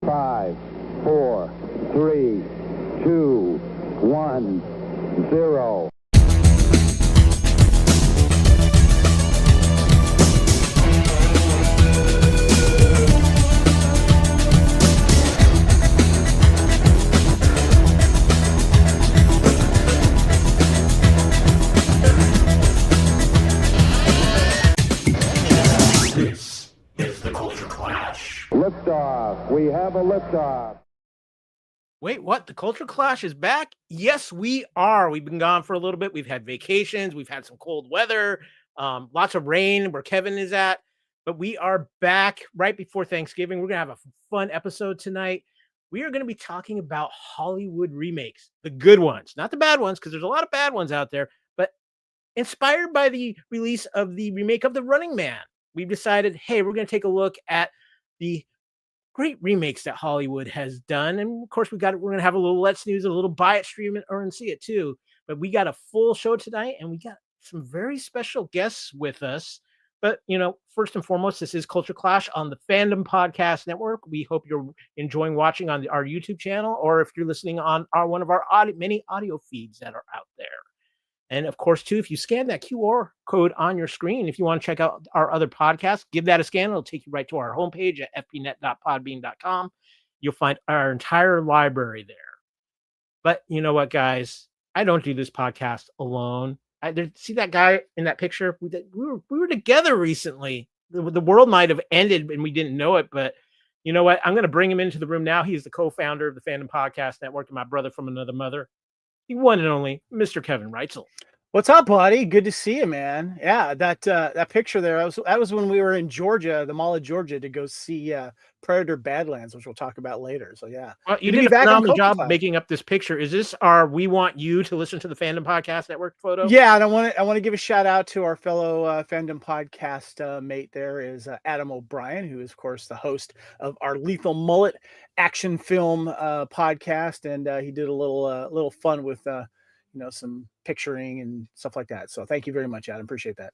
5, 4, 3, 2, 1, 0. This is the Culture Clash. Liftoff. We have a liftoff. Wait, what? The Culture Clash is back? Yes, we are. We've been gone for a little bit. We've had vacations. We've had some cold weather, lots of rain where Kevin is at. But we are back right before Thanksgiving. We're going to have a fun episode tonight. We are going to be talking about Hollywood remakes, the good ones, not the bad ones, because there's a lot of bad ones out there, but inspired by the release of the remake of The Running Man. We've decided, hey, we're going to take a look at the great remakes that Hollywood has done. And of course, we're going to have a little Let's News, a little Buy It, Stream It, or Unsee It too. But we got a full show tonight and we got some very special guests with us. But, first and foremost, this is Culture Clash on the Fandom Podcast Network. We hope you're enjoying watching on our YouTube channel, or if you're listening on one of our many audio feeds that are out there. And of course, too, if you scan that QR code on your screen, if you want to check out our other podcasts, give that a scan. It'll take you right to our homepage at fpnet.podbean.com. You'll find our entire library there. But you know what, guys? I don't do this podcast alone. See that guy in that picture? We were together recently. The world might have ended and we didn't know it, but you know what? I'm going to bring him into the room now. He's the co-founder of the Fandom Podcast Network and my brother from another mother. The one and only Mr. Kevin Reitzel. What's up, buddy? Good to see you, man. Yeah, that picture there, that was when we were in Georgia, the Mall of Georgia, to go see Predator Badlands, which we'll talk about later. So yeah. Well, you did a phenomenal job making up this picture. Is this our "We Want You to Listen to the Fandom Podcast Network" photo? Yeah, and I want to give a shout out to our fellow Fandom Podcast mate. There is Adam O'Brien, who is of course the host of our Lethal Mullet action film podcast, and he did a little fun with some picturing and stuff like that. So thank you very much, Adam. Appreciate that.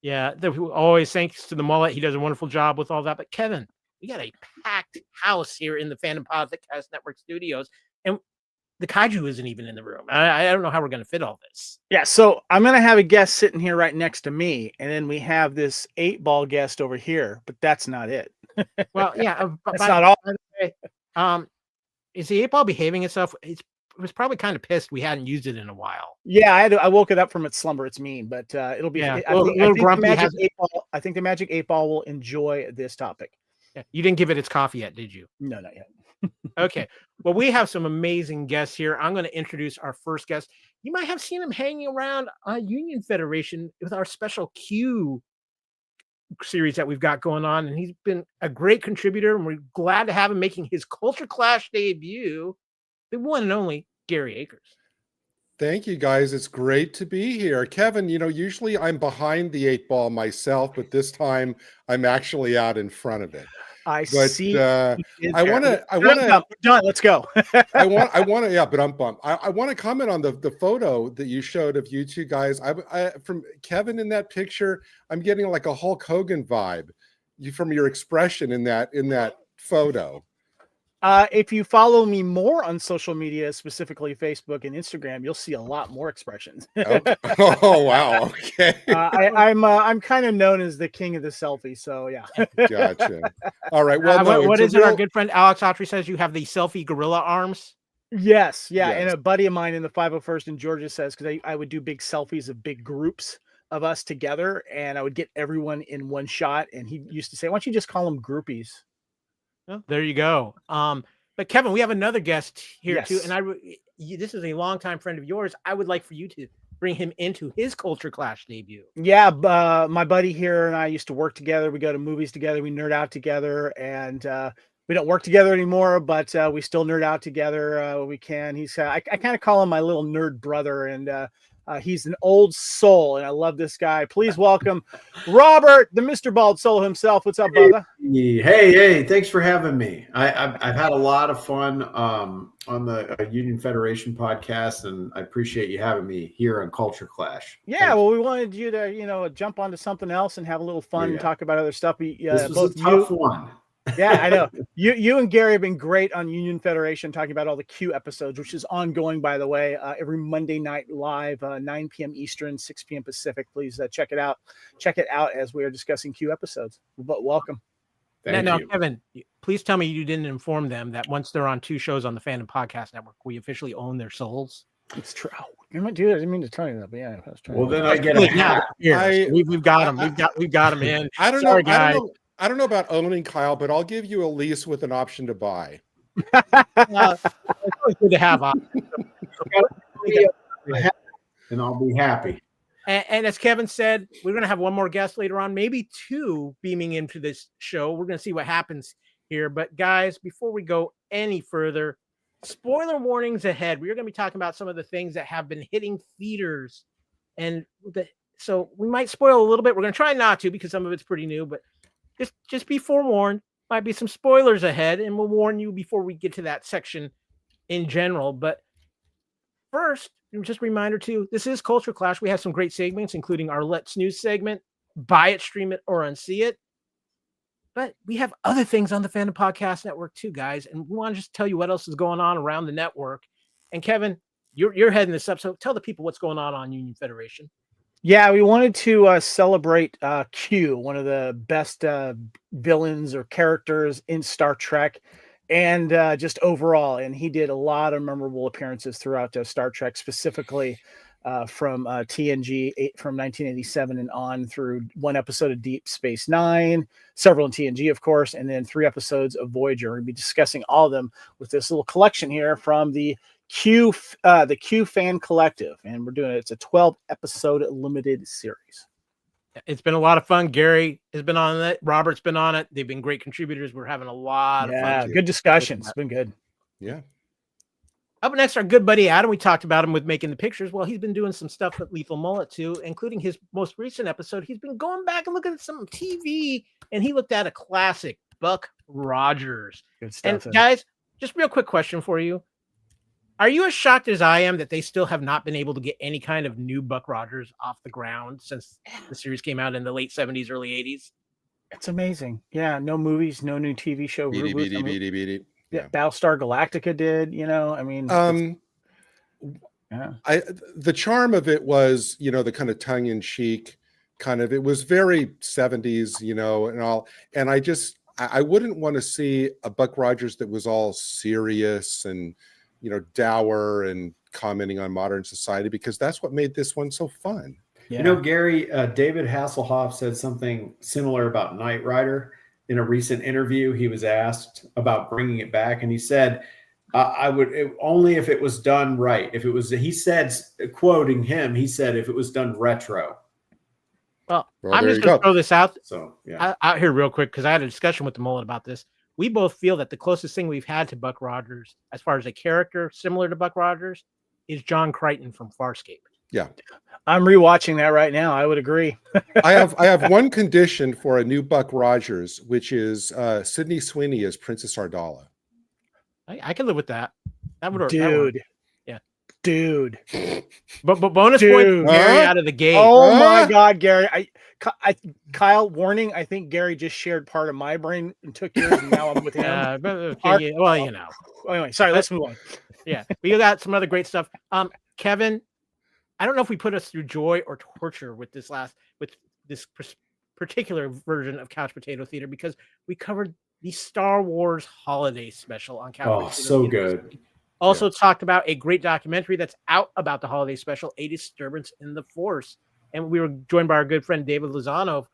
Yeah, always thanks to the mullet. He does a wonderful job with all that. But Kevin, we got a packed house here in the Fandom Podcast Network studios, and the kaiju isn't even in the room. I don't know how we're going to fit all this. Yeah, so I'm going to have a guest sitting here right next to me, and then we have this 8-ball guest over here, but that's not it. Well, yeah, that's not all. Is the 8-ball behaving itself? It was probably kind of pissed we hadn't used it in a while. Yeah, I woke it up from its slumber. It's mean, but it'll be. Yeah. I think the Magic 8-ball will enjoy this topic. Yeah. You didn't give it its coffee yet, did you? No, not yet. Okay. Well, we have some amazing guests here. I'm going to introduce our first guest. You might have seen him hanging around Union Federation with our special Q series that we've got going on, and he's been a great contributor, and we're glad to have him making his Culture Clash debut. The one and only Gary Akers. Thank you, guys. It's great to be here. Kevin, usually I'm behind the 8-ball myself, but this time I'm actually out in front of it. See. I want to. Done. Let's go. I want to. Yeah, but I'm bummed. I want to comment on the photo that you showed of you two guys. I from Kevin in that picture, I'm getting like a Hulk Hogan vibe from your expression in that photo. If you follow me more on social media, specifically Facebook and Instagram, you'll see a lot more expressions. Okay. Oh wow! Okay. I'm kind of known as the king of the selfie, so yeah. Gotcha. All right. Well, what is it? Our good friend Alex Autry says you have the selfie gorilla arms. Yes, yeah. Yes. And a buddy of mine in the 501st in Georgia says, because I would do big selfies of big groups of us together, and I would get everyone in one shot. And he used to say, "Why don't you just call them groupies?" Well, there you go. But Kevin, we have another guest here too, and this is a longtime friend of yours. I would like for you to bring him into his Culture Clash debut. Yeah, my buddy here and I used to work together. We go to movies together. We nerd out together, and we don't work together anymore, but we still nerd out together when we can. He's I kind of call him my little nerd brother, and he's an old soul, and I love this guy. Please welcome Robert, the Mr. Bald Soul himself. What's up, brother? Hey, thanks for having me. I've had a lot of fun on the Union Federation podcast, and I appreciate you having me here on Culture Clash. Yeah, well, we wanted you to, jump onto something else and have a little fun and talk about other stuff. This was a tough one. Yeah, I know. You and Gary have been great on Union Federation talking about all the Q episodes, which is ongoing, by the way, every Monday night live, 9 p.m. Eastern, 6 p.m. Pacific. Please check it out. Check it out as we are discussing Q episodes. But welcome. Now, Kevin, please tell me you didn't inform them that once they're on 2 shows on the Fandom Podcast Network, we officially own their souls. It's true. Dude, I didn't mean to tell you that, but yeah. Well, then I get a hat. We've got them. We've got them in. I don't Sorry, know. guys. I don't know about owning, Kyle, but I'll give you a lease with an option to buy. It's always good to have And I'll be happy. And as Kevin said, we're going to have one more guest later on, maybe 2 beaming into this show. We're going to see what happens here. But guys, before we go any further, spoiler warnings ahead. We're going to be talking about some of the things that have been hitting theaters. And so we might spoil a little bit. We're going to try not to because some of it's pretty new, but just be forewarned. Might be some spoilers ahead, and we'll warn you before we get to that section in general. But first, just a reminder too, this is Culture Clash. We have some great segments, including our Let's News segment, Buy It, Stream It, or Unsee It. But we have other things on the Fandom Podcast Network too, guys. And we want to just tell you what else is going on around the network. And Kevin, you're heading this up, so tell the people what's going on Union Federation. Yeah, we wanted to celebrate Q, one of the best villains or characters in Star Trek, and just overall. And he did a lot of memorable appearances throughout Star Trek, specifically from TNG from 1987 and on through 1 episode of Deep Space Nine, several in TNG, of course, and then 3 episodes of Voyager. We're going to be discussing all of them with this little collection here from the Q Fan Collective, and we're doing it. It's a 12-episode limited series. It's been a lot of fun. Gary has been on it. Robert's been on it. They've been great contributors. We're having a lot of fun. Yeah, good discussions. It's been good. Yeah. Up next, our good buddy Adam. We talked about him with making the pictures. Well, he's been doing some stuff with Lethal Mullet too, including his most recent episode. He's been going back and looking at some TV, and he looked at a classic, Buck Rogers. Good stuff. And guys, just real quick question for you. Are you as shocked as I am that they still have not been able to get any kind of new Buck Rogers off the ground since the series came out in the late 70s, early 80s? It's amazing. Yeah, no movies, no new TV show. Yeah, Battlestar Galactica did, I mean, yeah. The charm of it was, the kind of tongue-in-cheek kind of, it was very 70s, and all. And I wouldn't want to see a Buck Rogers that was all serious and, dour and commenting on modern society, because that's what made this one so fun. Yeah. Gary, David Hasselhoff said something similar about Knight Rider in a recent interview. He was asked about bringing it back, and he said, I would only if it was done right. If it was, he said, quoting him, he said, if it was done retro. Well I'm just going to throw this out, out here real quick, because I had a discussion with the Mullet about this. We both feel that the closest thing we've had to Buck Rogers, as far as a character similar to Buck Rogers, is John Crichton from Farscape. Yeah. I'm rewatching that right now. I would agree. I have one condition for a new Buck Rogers, which is Sydney Sweeney as Princess Ardala. I can live with that. That would work. Dude. Yeah. Dude. But bonus point, Gary out of the gate. Oh my God, Gary. Kyle, warning, I think Gary just shared part of my brain and took yours, and now I'm with him. Anyway, sorry, let's move on. Yeah, we got some other great stuff. Kevin, I don't know if we put us through joy or torture with this particular version of Couch Potato Theater, because we covered the Star Wars holiday special on Couch Potato so Theater. good. Also talked about a great documentary that's out about the holiday special, A Disturbance in the Force. And we were joined by our good friend David Lozano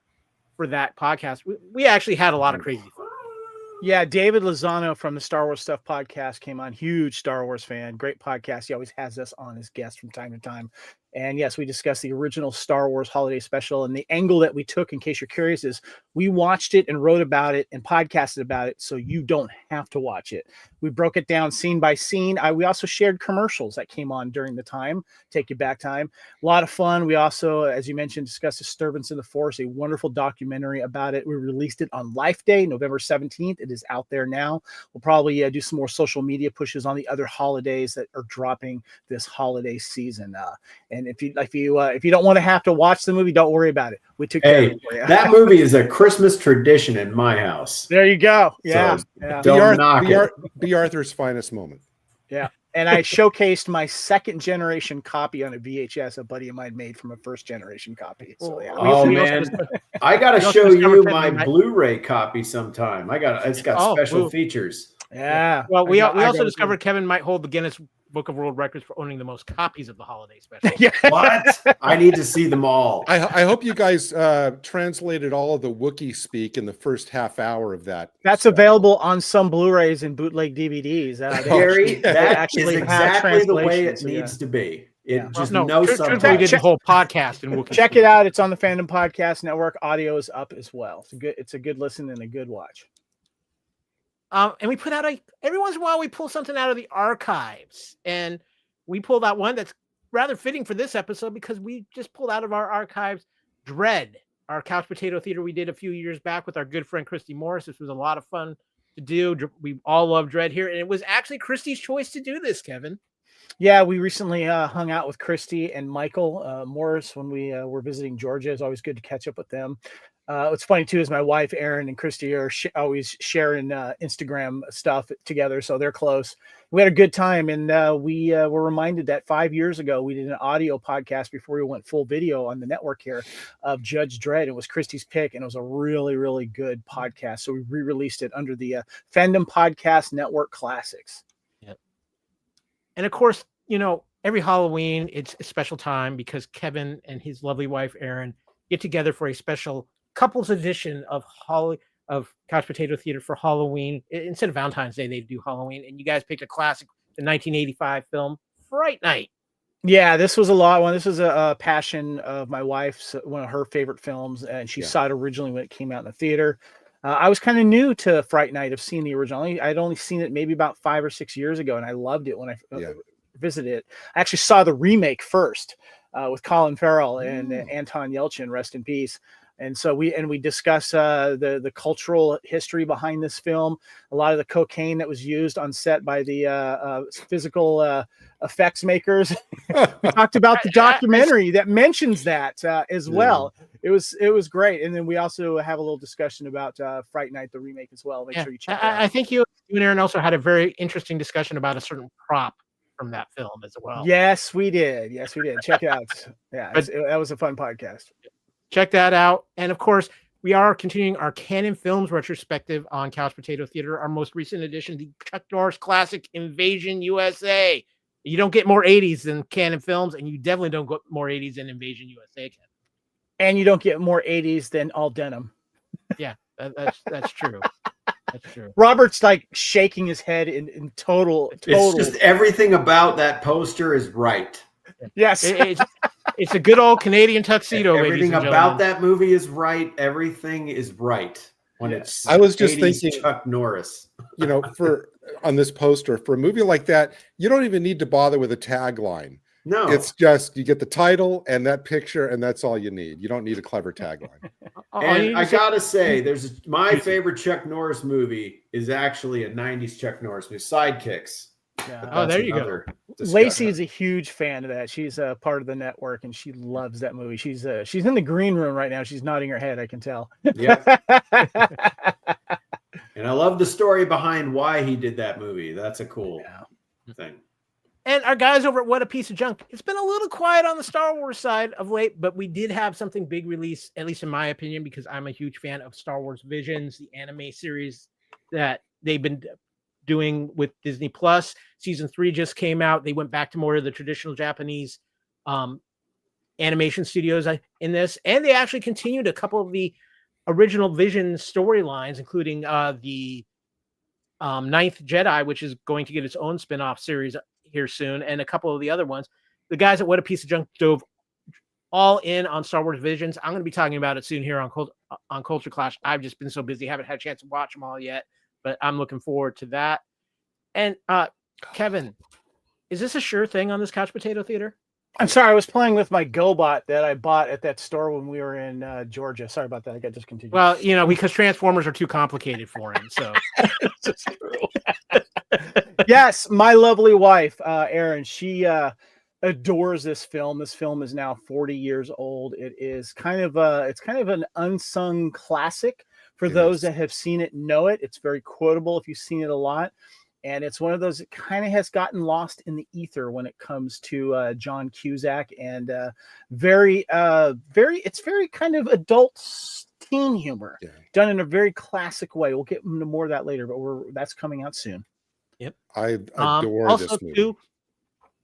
for that podcast. We actually had a lot of crazy fun. Yeah, David Lozano from the Star Wars Stuff podcast came on. Huge Star Wars fan. Great podcast. He always has us on as guests from time to time. And yes, we discussed the original Star Wars holiday special. And the angle that we took, in case you're curious, is we watched it and wrote about it and podcasted about it, so you don't have to watch it. We broke it down scene by scene. We also shared commercials that came on during the time. Take you back time. A lot of fun. We also, as you mentioned, discussed Disturbance in the Force, a wonderful documentary about it. We released it on Life Day, November 17th. It is out there now. We'll probably do some more social media pushes on the other holidays that are dropping this holiday season. And And if you don't want to have to watch the movie, don't worry about it. We took care of it for you. That movie is a Christmas tradition in my house. There you go. Yeah. So yeah. don't knock it. B. Arthur's finest moment. Yeah. And I showcased my second generation copy on a VHS a buddy of mine made from a first generation copy. So, yeah. Oh man, I gotta show you my Blu-ray copy sometime. It's got special features. Yeah. Well, we also discovered Kevin might hold the Guinness Book of World Records for owning the most copies of the holiday special. What? I need to see them all. I hope you guys translated all of the Wookiee speak in the first half hour of that. That's available on some Blu-rays and bootleg DVDs. Gary, that is exactly the way it needs to be. No subtitles. We did the whole podcast in Wookiee. Check it out. It's on the Fandom Podcast Network. Audio is up as well. It's a good listen and a good watch. And we put out every once in a while we pull something out of the archives, and we pulled out one that's rather fitting for this episode because we just pulled out of our archives Dread, our couch potato theater we did a few years back with our good friend Christy Morris. This was a lot of fun to do. We all love Dread here, and it was actually Christy's choice to do this, Kevin. Yeah, we recently hung out with Christy and Michael Morris when we were visiting Georgia. It's always good to catch up with them. What's funny too is my wife Erin and Christy are always sharing Instagram stuff together, so they're close. We had a good time, and we were reminded that 5 years ago we did an audio podcast before we went full video on the network here of Judge Dredd. It was Christy's pick, and it was a really, really good podcast. So we re-released it under the Fandom Podcast Network Classics. Yep. And of course, every Halloween it's a special time because Kevin and his lovely wife Erin get together for a special couples edition of Couch Potato Theater for Halloween. Instead of Valentine's Day, they do Halloween, and you guys picked a classic, the 1985 film Fright Night. Yeah, this was a lot. This was a passion of my wife's, one of her favorite films, and she saw it originally when it came out in the theater. I was kind of new to Fright Night. I've seen the original. I'd only seen it maybe about 5 or 6 years ago, and I loved it when I visited it. I actually saw the remake first with Colin Farrell and Anton Yelchin, rest in peace. And so we discuss the cultural history behind this film, a lot of the cocaine that was used on set by the physical effects makers. We talked about the documentary that mentions that as well. It was great. And then we also have a little discussion about Fright Night, the remake as well. Make sure you check it out. I think you and Aaron also had a very interesting discussion about a certain prop from that film as well. Yes, we did. Check it out. Yeah, that was a fun podcast. Check that out. And of course, we are continuing our Canon Films retrospective on Couch Potato Theater, our most recent edition, the Chuck Norris classic Invasion USA. You don't get more 80s than Canon Films, and you definitely don't get more 80s than Invasion USA. And you don't get more 80s than all denim. Yeah, that's true. That's true. Robert's like shaking his head in total. It's just everything about that poster is right. Yes. It's a good old Canadian tuxedo. Everything about that movie is right. Everything is right. When it's I was just thinking Chuck Norris. For on this poster, for a movie like that, you don't even need to bother with a tagline. No, it's just you get the title and that picture, and that's all you need. You don't need a clever tagline. And I gotta say, my favorite Chuck Norris movie is actually a '90s Chuck Norris movie, Sidekicks. Yeah. There you go. Lacey is a huge fan of that. She's a part of the network, and she loves that movie. She's in the green room right now. She's nodding her head. I can tell. Yeah. And I love the story behind why he did that movie. That's a cool thing. And our guys over at What a Piece of Junk, it's been a little quiet on the Star Wars side of late, but we did have something big release, at least in my opinion, because I'm a huge fan of Star Wars Visions, the anime series that they've been doing with Disney Plus. Season 3 just came out. They went back to more of the traditional Japanese animation studios in this, and they actually continued a couple of the original Vision storylines, including the Ninth Jedi, which is going to get its own spin-off series here soon, and a couple of the other ones. The guys at What a Piece of Junk dove all in on Star Wars Visions. I'm going to be talking about it soon here on Culture Clash. I've just been so busy, haven't had a chance to watch them all yet, but I'm looking forward to that. And Kevin, is this a sure thing on this Couch Potato Theater? I'm sorry, I was playing with my GoBot that I bought at that store when we were in Georgia. Sorry about that. I got discontinued. Well, because Transformers are too complicated for him. So true. Yes, my lovely wife, Erin, she adores this film. This film is now 40 years old. It is kind of an unsung classic for those that have seen it, know it. It's very quotable if you've seen it a lot. And it's one of those that kind of has gotten lost in the ether when it comes to John Cusack, and it's very kind of adult teen humor done in a very classic way. We'll get into more of that later, but that's coming out soon. Yep. I adore also this movie. Too,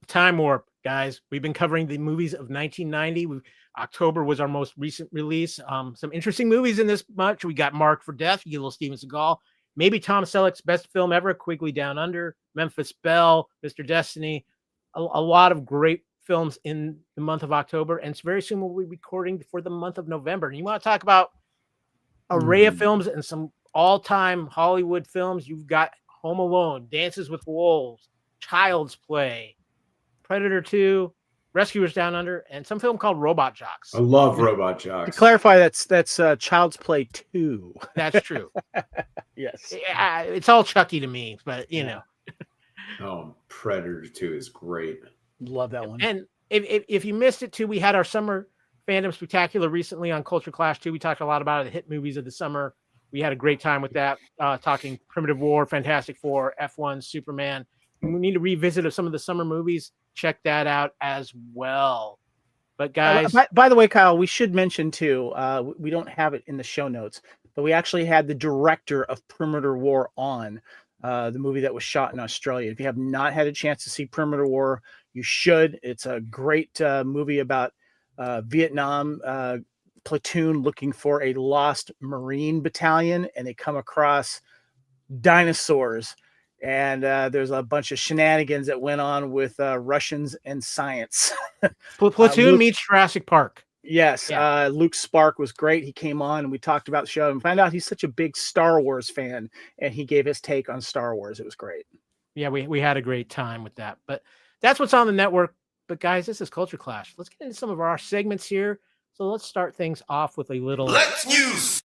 Time Warp, guys. We've been covering the movies of 1990. October was our most recent release. Some interesting movies in this bunch. We got Marked for Death. You get a little Steven Seagal. Maybe Tom Selleck's best film ever, Quigley Down Under, Memphis Belle, Mr. Destiny. A lot of great films in the month of October. And very soon we'll be recording for the month of November. And you want to talk about array of films and some all-time Hollywood films. You've got Home Alone, Dances with Wolves, Child's Play, Predator 2, Rescuers Down Under, and some film called Robot Jocks. I love Robot Jocks. To clarify, that's Child's Play 2. That's true. Yes. Yeah, it's all Chucky to me, but you know. Oh, Predator 2 is great. Love that one. And if you missed it too, we had our summer fandom spectacular recently on Culture Clash 2. We talked a lot about the hit movies of the summer. We had a great time with that, talking Primitive War, Fantastic Four, F1, Superman. We need to revisit some of the summer movies. Check that out as well. But guys, by the way, Kyle, we should mention too, we don't have it in the show notes, but we actually had the director of Perimeter War on the movie that was shot in Australia. If you have not had a chance to see Perimeter War, you should. It's a great movie about Vietnam platoon looking for a lost Marine battalion, and they come across dinosaurs. And there's a bunch of shenanigans that went on with Russians and science. Platoon meets Jurassic Park. Yes. Yeah. Luke Spark was great. He came on and we talked about the show and found out he's such a big Star Wars fan. And he gave his take on Star Wars. It was great. Yeah, we had a great time with that. But that's what's on the network. But guys, this is Culture Clash. Let's get into some of our segments here. So let's start things off with a little Let's News.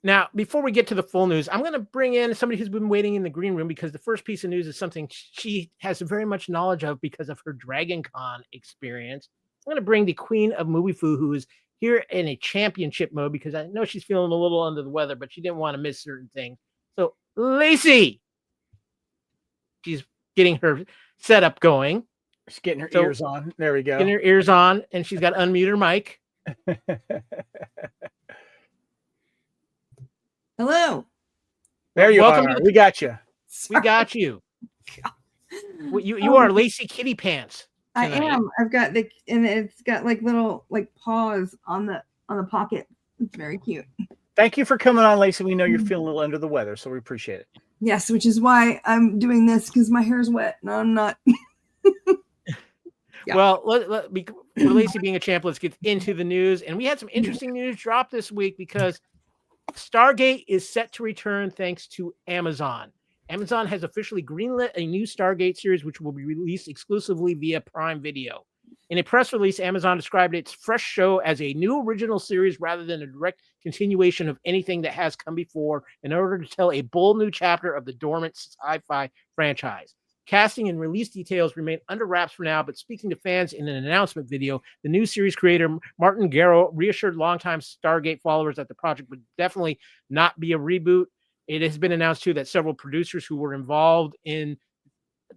Now, before we get to the full news, I'm going to bring in somebody who's been waiting in the green room because the first piece of news is something she has very much knowledge of because of her Dragon Con experience. I'm going to bring the queen of movie food, who is here in a championship mode because I know she's feeling a little under the weather, but she didn't want to miss certain things. So, Lacey, she's getting her setup going. She's getting her ears on. There we go. Getting her ears on, and she's got to unmute her mic. Hello. There you Welcome are. We got you. We got you. You are Lacey Kitty Pants. Tonight. I am. I've got and it's got like little paws on the pocket. It's very cute. Thank you for coming on, Lacey. We know you're feeling a little under the weather, so we appreciate it. Yes, which is why I'm doing this because my hair's wet and I'm not. Yeah. Well, for Lacey being a champ, let's get into the news. And we had some interesting news drop this week because Stargate is set to return thanks to Amazon. Amazon has officially greenlit a new Stargate series, which will be released exclusively via Prime Video. In a press release, Amazon described its fresh show as a new original series rather than a direct continuation of anything that has come before in order to tell a bold new chapter of the dormant sci-fi franchise. Casting and release details remain under wraps for now, but speaking to fans in an announcement video, the new series creator, Martin Garrow, reassured longtime Stargate followers that the project would definitely not be a reboot. It has been announced, too, that several producers who were involved in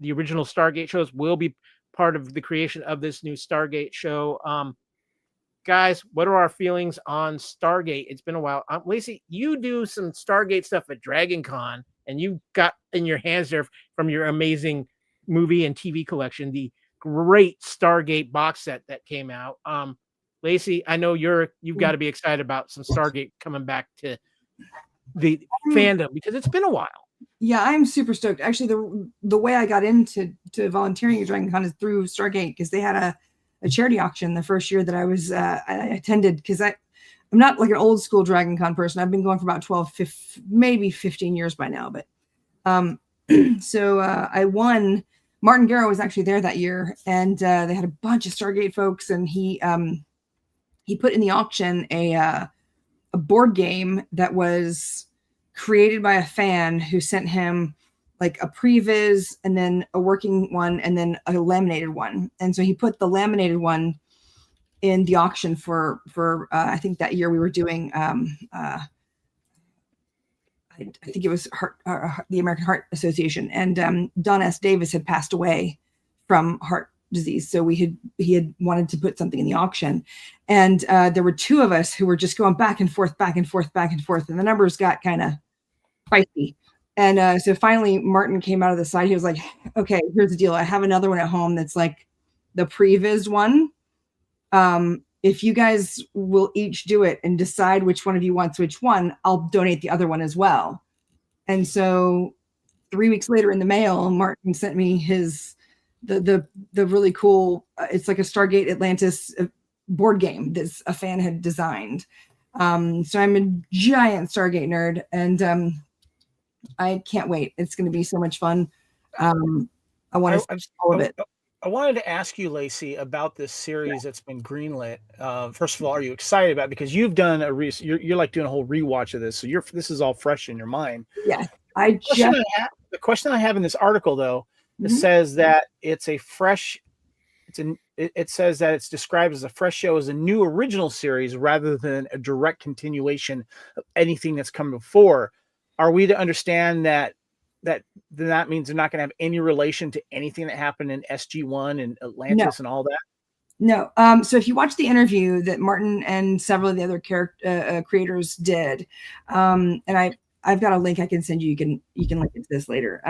the original Stargate shows will be part of the creation of this new Stargate show. Guys, what are our feelings on Stargate? It's been a while. Lacey, you do some Stargate stuff at Dragon Con, and you got in your hands there from your amazing movie and TV collection, the great Stargate box set that came out. Lacey, I know you've got to be excited about some Stargate coming back to the fandom because it's been a while. Yeah, I'm super stoked. Actually, the way I got into volunteering at Dragon Con is through Stargate because they had a charity auction the first year that I attended because I'm not like an old school Dragon Con person. I've been going for about 12, maybe 15 years by now. But so I won. Martin Garrow was actually there that year, and they had a bunch of Stargate folks, and he he put in the auction a board game that was created by a fan who sent him like a previs and then a working one and then a laminated one. And so he put the laminated one in the auction for I think that year we were doing I think it was the American Heart Association, and Don S. Davis had passed away from heart disease, so he had wanted to put something in the auction, and there were two of us who were just going back and forth, and the numbers got kind of spicy, and so finally Martin came out of the side. He was like, "Okay, here's the deal. I have another one at home that's like the previs one. If you guys will each do it and decide which one of you wants which one, I'll donate the other one as well." And so 3 weeks later in the mail, Martin sent me the really cool, it's like a Stargate Atlantis board game that a fan had designed. So I'm a giant Stargate nerd, and I can't wait. It's going to be so much fun. I want to see all of it. I wanted to ask you, Lacey, about this series that's been greenlit. First of all, are you excited about it? Because you've done you're like doing a whole rewatch of this, so this is all fresh in your mind. Yeah, the question I have in this article, though, it says that it's a fresh. It says that it's described as a fresh show, as a new original series rather than a direct continuation of anything that's come before. Are we to understand that means they're not going to have any relation to anything that happened in SG-1 and Atlantis and all that? No. So if you watch the interview that Martin and several of the other creators did, and I've got a link I can send you. You can link it to this later.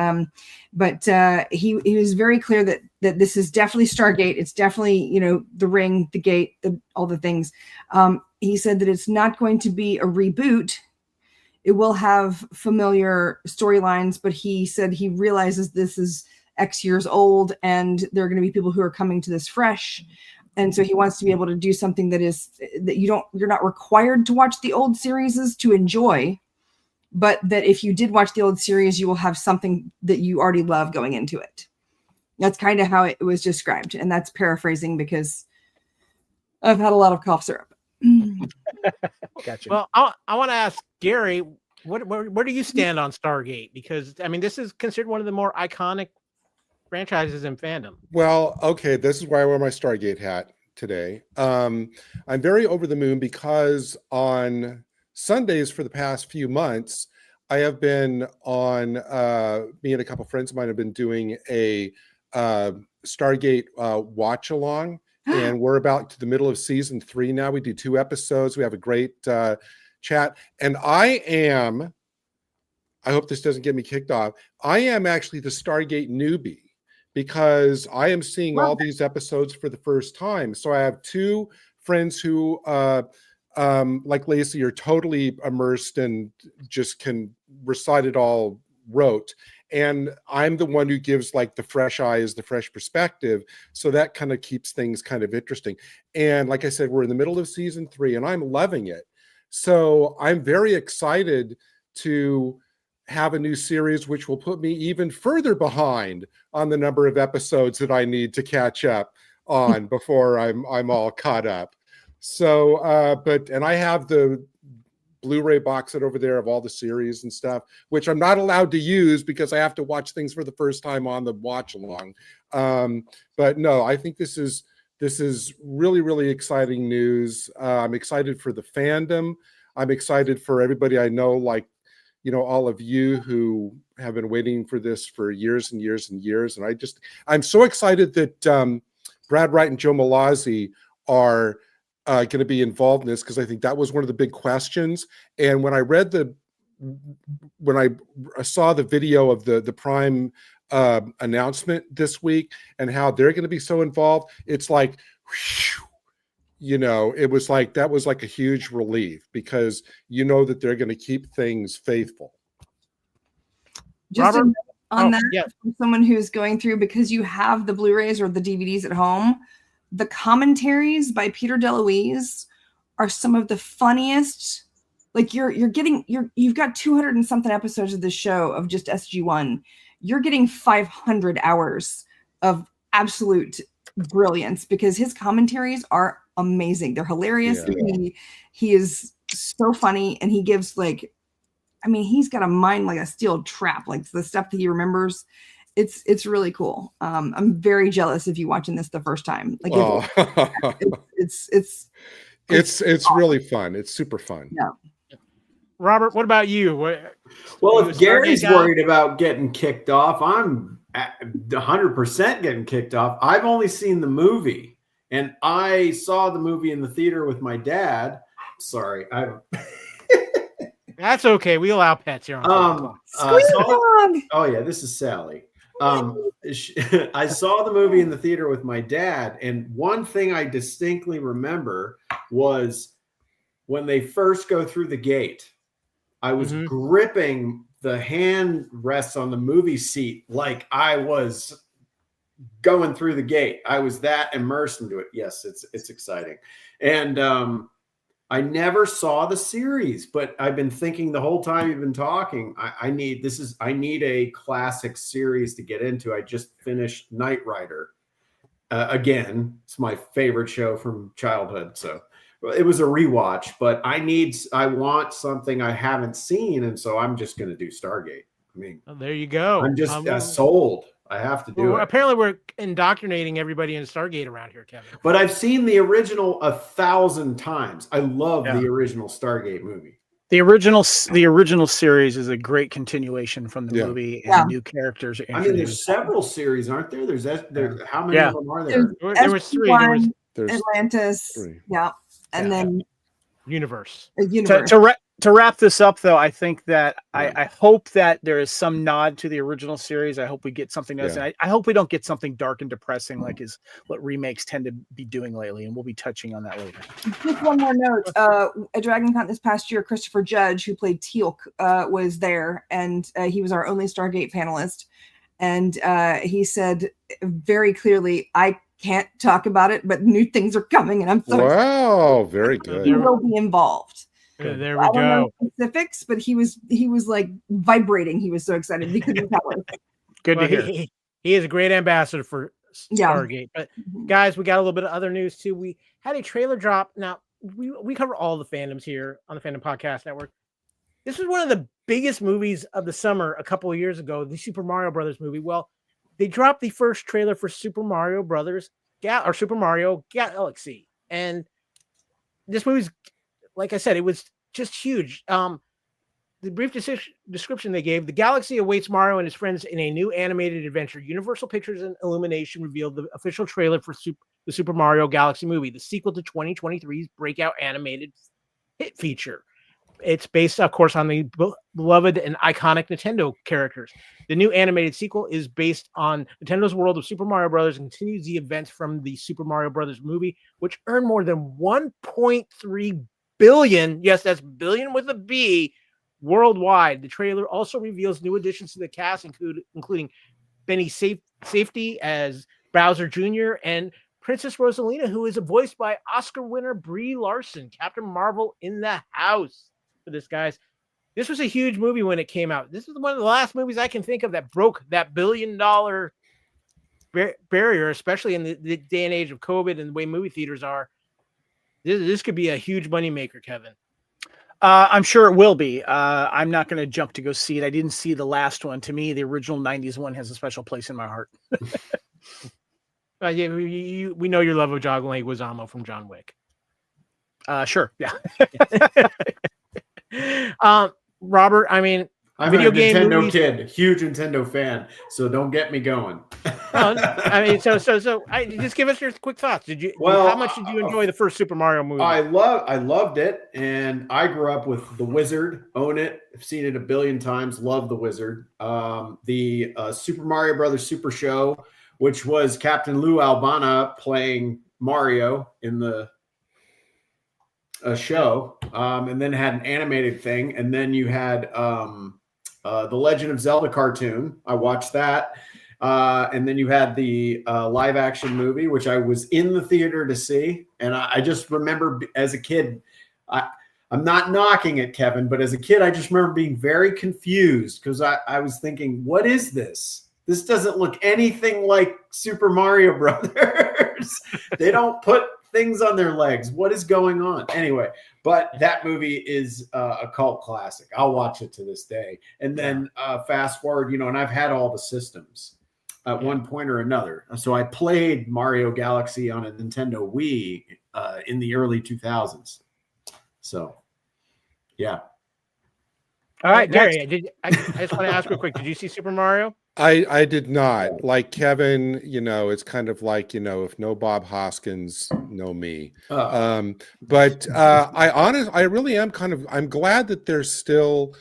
But he was very clear that this is definitely Stargate. It's definitely, the ring, the gate, all the things. He said that it's not going to be a reboot. It will have familiar storylines, but he said he realizes this is X years old and there are going to be people who are coming to this fresh. And so he wants to be able to do something that you're not required to watch the old series to enjoy, but that if you did watch the old series, you will have something that you already love going into it. That's kind of how it was described. And that's paraphrasing because I've had a lot of cough syrup. Gotcha. Well, I want to ask Gary, where do you stand on Stargate? Because I mean, this is considered one of the more iconic franchises in fandom. Well, okay, this is why I wear my Stargate hat today. I'm very over the moon because on Sundays for the past few months, I have been on, me and a couple friends of mine have been doing a Stargate watch along. And we're about to the middle of season 3 now. We do 2 episodes. We have a great chat. And I hope this doesn't get me kicked off. I am actually the Stargate newbie because I am seeing all these episodes for the first time. So I have 2 friends who, like Lacey, are totally immersed and just can recite it all rote. And I'm the one who gives like the fresh eyes, the fresh perspective. So that kind of keeps things kind of interesting. And like I said, we're in the middle of season 3 and I'm loving it. So I'm very excited to have a new series, which will put me even further behind on the number of episodes that I need to catch up on before I'm all caught up. So, and I have the Blu-ray box set over there of all the series and stuff, which I'm not allowed to use because I have to watch things for the first time on the watch along. But no, I think this is really, really exciting news. I'm excited for the fandom. I'm excited for everybody I know, like, all of you who have been waiting for this for years and years and years. And I'm so excited that Brad Wright and Joe Malazzi are going to be involved in this, because I think that was one of the big questions. And when I saw the video of the Prime announcement this week and how they're going to be so involved, it's like, it was like, that was like a huge relief, because that they're going to keep things faithful. Just Robert? on that, yeah. from someone who's going through, because you have the Blu-rays or the DVDs at home, the commentaries by Peter DeLuise are some of the funniest. Like you've got 200 and something episodes of this show of just SG-1. You're getting 500 hours of absolute brilliance, because his commentaries are amazing. They're hilarious. Yeah. He is so funny, and he gives he's got a mind like a steel trap. Like the stuff that he remembers, it's really cool. I'm very jealous of you watching this the first time. Like it's really fun. It's super fun. Yeah. Robert, what about you? Well, if Gary's worried about getting kicked off, I'm 100% getting kicked off. I've only seen the movie, and I saw the movie in the theater with my dad. Sorry, That's okay. We allow pets here on oh yeah, this is Sally. I saw the movie in the theater with my dad, and one thing I distinctly remember was when they first go through the gate. I was gripping the hand rests on the movie seat like I was going through the gate. I was that immersed into it. Yes, it's exciting. And I never saw the series, but I've been thinking the whole time you've been talking, I need a classic series to get into. I just finished Knight Rider. Again, it's my favorite show from childhood. So it was a rewatch, but I want something I haven't seen. And so I'm just going to do Stargate. I mean, there you go. I'm just sold. I have to do it. Apparently we're indoctrinating everybody in Stargate around here, Kevin. But I've seen the original 1,000 times. I love the original Stargate movie. The original series is a great continuation from the movie, and new characters are introduced. I mean, there's several series, aren't there? How many of them are there? There was 3. There's Atlantis. 3. Yeah. And then Universe. To wrap this up, though, I think that I hope that there is some nod to the original series. I hope we get something else. And I hope we don't get something dark and depressing like is what remakes tend to be doing lately. And we'll be touching on that later. Just one more note. At DragonCon this past year, Christopher Judge, who played Teal'c, was there. And he was our only Stargate panelist. And he said very clearly, I can't talk about it, but new things are coming. And I'm so excited. Very good. He will be involved. There we I don't know go. specifics, but he was like vibrating. He was so excited because of that. Good to hear. He is a great ambassador for Stargate. But guys, we got a little bit of other news too. We had a trailer drop. Now we cover all the fandoms here on the Fandom Podcast Network. This was one of the biggest movies of the summer a couple of years ago, the Super Mario Brothers movie. Well, they dropped the first trailer for Super Mario Brothers or Super Mario Galaxy, and this movie's, like I said, it was just huge. The brief description they gave: the galaxy awaits Mario and his friends in a new animated adventure. Universal Pictures and Illumination revealed the official trailer for the Super Mario Galaxy movie, the sequel to 2023's breakout animated hit feature. It's based, of course, on the beloved and iconic Nintendo characters. The new animated sequel is based on Nintendo's world of Super Mario Brothers and continues the events from the Super Mario Brothers movie, which earned more than 1.3 billion. Yes, that's billion with a B worldwide. The trailer also reveals new additions to the cast, including Benny Safety as Bowser Jr. and Princess Rosalina, who is voiced by Oscar winner Brie Larson, Captain Marvel in the house. For this, guys, this was a huge movie when it came out. This is one of the last movies I can think of that broke that $1 billion barrier, especially in the day and age of COVID and the way movie theaters are. This could be a huge moneymaker, Kevin. I'm sure it will be. I'm not going to jump to go see it. I didn't see the last one. To me, the original 90s one has a special place in my heart. We know your love of John Leguizamo from John Wick. Sure. Yeah. Robert, I mean, I'm video a game Nintendo movies, kid, huge Nintendo fan, so don't get me going. I mean, so just give us your quick thoughts. How much did you enjoy the first Super Mario movie? I loved it, and I grew up with The Wizard. Own it. I've seen it 1 billion times. Love The Wizard. The Super Mario Brothers Super Show, which was Captain Lou Albano playing Mario in the show, and then had an animated thing, and then you had the Legend of Zelda cartoon. I watched that, and then you had the live action movie, which I was in the theater to see. And I just remember as a kid, I'm not knocking it, Kevin, but as a kid, I just remember being very confused because I was thinking, what is this? This doesn't look anything like Super Mario Brothers. They don't put things on their legs. What is going on? Anyway, but that movie is a cult classic. I'll watch it to this day. And then fast forward, and I've had all the systems at one point or another. So I played Mario Galaxy on a Nintendo Wii in the early 2000s. So, yeah. All right, Gary, I just want to ask real quick. Did you see Super Mario? I did not. Like Kevin, it's kind of like, if no Bob Hoskins, no me. But I really am I'm glad that there's still,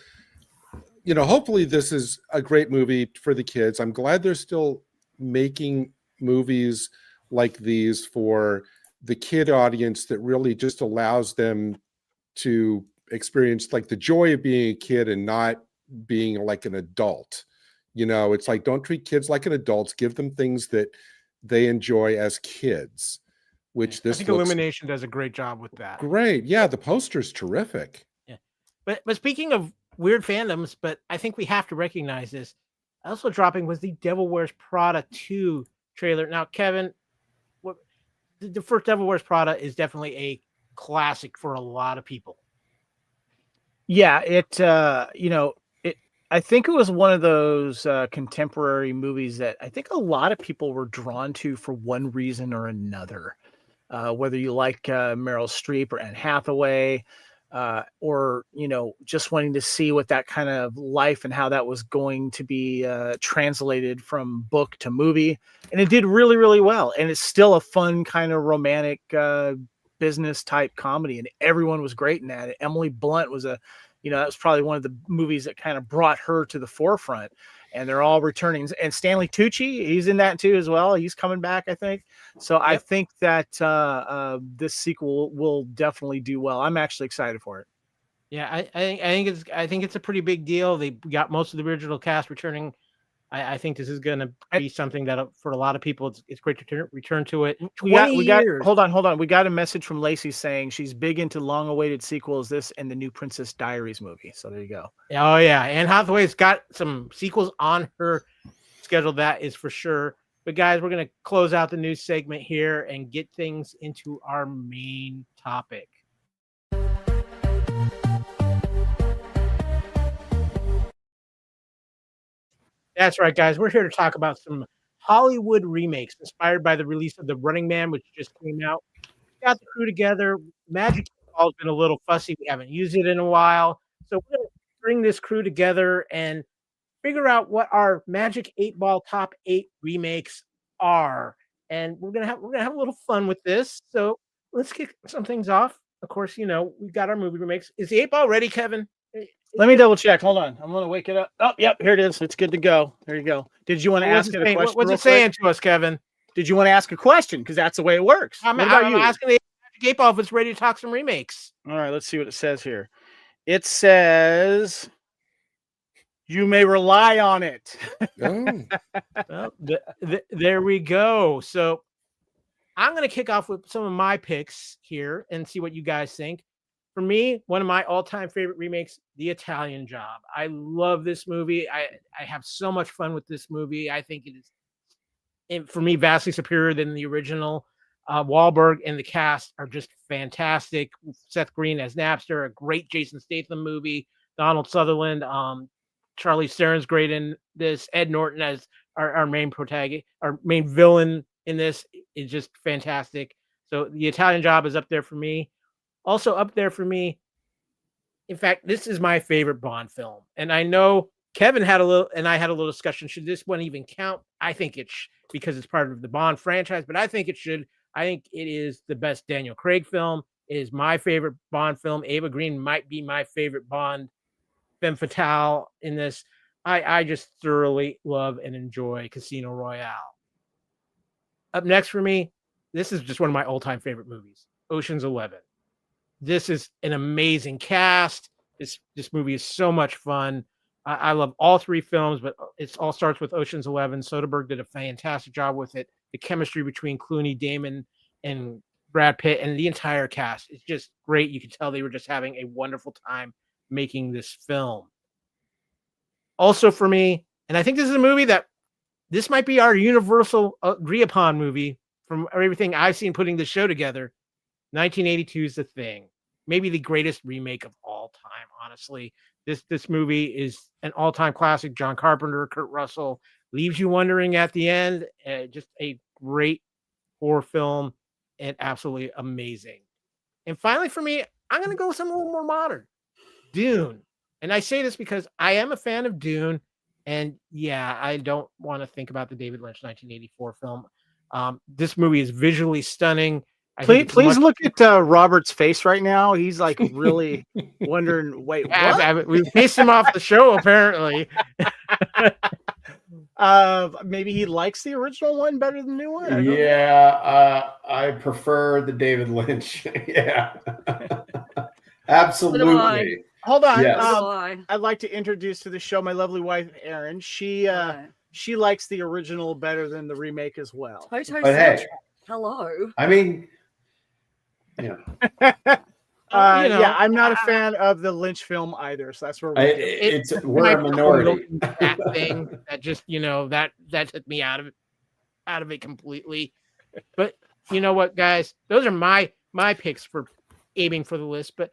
hopefully this is a great movie for the kids. I'm glad they're still making movies like these for the kid audience that really just allows them to experience like the joy of being a kid and not being like an adult. It's like, don't treat kids like an adult. Give them things that they enjoy as kids, which I think Illumination does a great job with that. Great. Yeah. The poster's terrific. Yeah. But speaking of weird fandoms, but I think we have to recognize this. Also dropping was the Devil Wears Prada 2 trailer. Now, Kevin, the first Devil Wears Prada is definitely a classic for a lot of people. Yeah, I think it was one of those contemporary movies that I think a lot of people were drawn to for one reason or another. Whether you like Meryl Streep or Anne Hathaway, or just wanting to see what that kind of life and how that was going to be translated from book to movie, and it did really, really well. And it's still a fun kind of romantic business type comedy, and everyone was great in that. Emily Blunt was that was probably one of the movies that kind of brought her to the forefront. And they're all returning. And Stanley Tucci, he's in that too as well. He's coming back, I think. So I think that this sequel will definitely do well. I'm actually excited for it. Yeah, I think it's a pretty big deal. They got most of the original cast returning. I think this is going to be something that for a lot of people, it's great to return to it. Hold on. We got a message from Lacey saying she's big into long-awaited sequels, this and the new Princess Diaries movie. So there you go. Oh, yeah. Anne Hathaway's got some sequels on her schedule, that is for sure. But, guys, we're going to close out the news segment here and get things into our main topic. That's right, guys. We're here to talk about some Hollywood remakes inspired by the release of The Running Man, which just came out. We got the crew together. Magic 8 Ball's been a little fussy. We haven't used it in a while. So we're going to bring this crew together and figure out what our Magic 8 Ball top 8 remakes are. And we're gonna have a little fun with this. So let's kick some things off. Of course, we've got our movie remakes. Is the 8 Ball ready, Kevin? Let me double check. Hold on. I'm going to wake it up. Oh, yep. Here it is. It's good to go. There you go. Did you want to ask it a question? What's it saying to us, Kevin? Did you want to ask a question? Because that's the way it works. I'm asking the Magic 8 Ball if it's ready to talk some remakes. All right. Let's see what it says here. It says you may rely on it. Oh. Well, there we go. So I'm going to kick off with some of my picks here and see what you guys think. For me, one of my all-time favorite remakes, The Italian Job. I love this movie. I have so much fun with this movie. I think it is, for me, vastly superior than the original. Wahlberg and the cast are just fantastic. Seth Green as Napster, a great Jason Statham movie. Donald Sutherland, Charlie Theron's great in this. Ed Norton as our main protagonist, our main villain in this is just fantastic. So The Italian Job is up there for me. Also up there for me, in fact, this is my favorite Bond film. And I know Kevin had a little discussion. Should this one even count? I think it because it's part of the Bond franchise, but I think it should. I think it is the best Daniel Craig film. It is my favorite Bond film. Ava Green might be my favorite Bond femme fatale in this. I just thoroughly love and enjoy Casino Royale. Up next for me, this is just one of my all-time favorite movies, Ocean's 11. This is an amazing cast. This movie is so much fun. I love all three films, but it all starts with Ocean's 11. Soderbergh did a fantastic job with it. The chemistry between Clooney, Damon, and Brad Pitt, and the entire cast is just great. You could tell they were just having a wonderful time making this film. Also for me, and I think this is a movie that this might be our universal agree upon movie from everything I've seen putting the show together, 1982 is The Thing, maybe the greatest remake of all time. Honestly, this movie is an all-time classic. John Carpenter, Kurt Russell, leaves you wondering at the end. Just a great horror film and absolutely amazing. And finally, for me, I'm going to go with something a little more modern, Dune. And I say this because I am a fan of Dune. And yeah, I don't want to think about the David Lynch 1984 film. This movie is visually stunning. Please look at Robert's face right now. He's like really wondering, wait, what? We paced him off the show, apparently. Maybe he likes the original one better than the new one. I prefer the David Lynch. Yeah. Absolutely. Hold on. Yes. I'd like to introduce to the show my lovely wife, Erin. She likes the original better than the remake as well. But hey, hello. I mean, yeah. I'm not a fan of the Lynch film either, so that's where we're a minority. That thing that just that took me out of it completely. But you know what, guys? Those are my picks for aiming for the list. But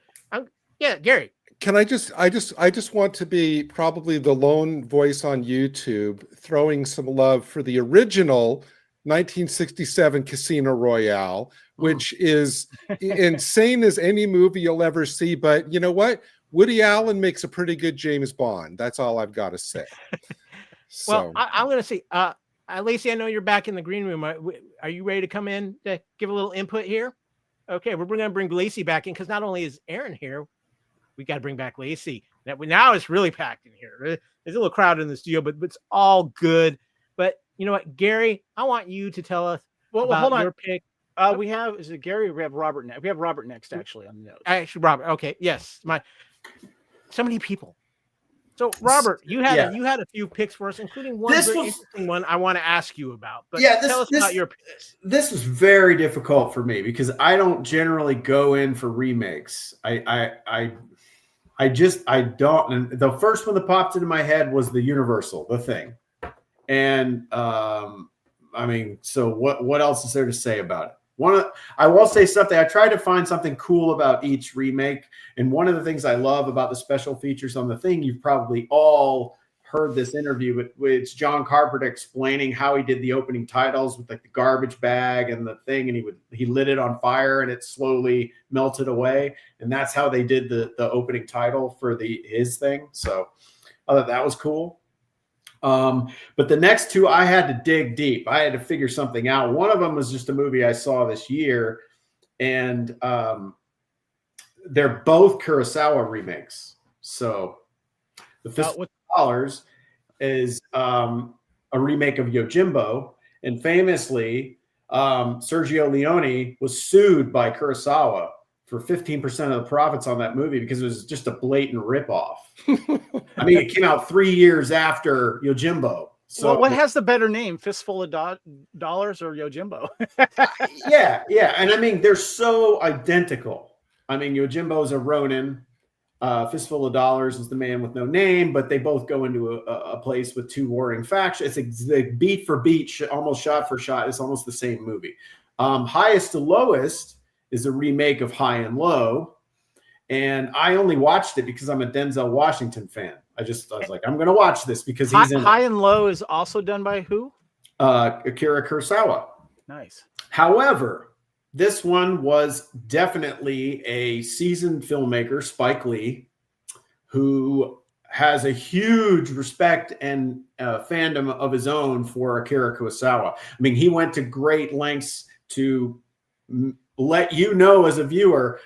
Gary. Can I just want to be probably the lone voice on YouTube throwing some love for the original 1967 Casino Royale, which is insane as any movie you'll ever see. But you know what? Woody Allen makes a pretty good James Bond. That's all I've got to say. Well, I'm going to say, Lacey, I know you're back in the green room. Are you ready to come in to give a little input here? Okay, we're going to bring Lacey back in because not only is Aaron here, we got to bring back Lacey. Now it's really packed in here. There's a little crowd in the studio, but it's all good. But you know what, Gary, I want you to tell us about hold on. your pick. We have, is it Gary? We have Robert next. We have Robert next, actually, on the notes. Actually, Robert. Okay, yes. So many people. So, Robert, you had a few picks for us, including one interesting one I want to ask you about. But tell us about your picks. This was very difficult for me because I don't generally go in for remakes. I don't. And the first one that popped into my head was the Universal, The Thing. And so what else is there to say about it? I will say something. I tried to find something cool about each remake. And one of the things I love about the special features on The Thing, you've probably all heard this interview, but it's John Carpenter explaining how he did the opening titles with like the garbage bag and the thing. And he lit it on fire and it slowly melted away. And that's how they did the opening title for his thing. So I thought that was cool. But the next two, I had to dig deep. I had to figure something out. One of them was just a movie I saw this year, and they're both Kurosawa remakes. So The Fistful of Dollars is a remake of Yojimbo, and famously, Sergio Leone was sued by Kurosawa for 15% of the profits on that movie because it was just a blatant ripoff. I mean, it came out 3 years after Yojimbo. So what has the better name, Fistful of Dollars or Yojimbo? yeah. And I mean, they're so identical. I mean, Yojimbo is a Ronin. Fistful of Dollars is the man with no name, but they both go into a place with two warring factions. It's like beat for beat, almost shot for shot. It's almost the same movie. Highest to Lowest is a remake of High and Low. And I only watched it because I'm a Denzel Washington fan. I was like, I'm going to watch this because he's in High and Low is also done by who? Akira Kurosawa. Nice. However, this one was definitely a seasoned filmmaker, Spike Lee, who has a huge respect and fandom of his own for Akira Kurosawa. I mean, he went to great lengths to let you know as a viewer,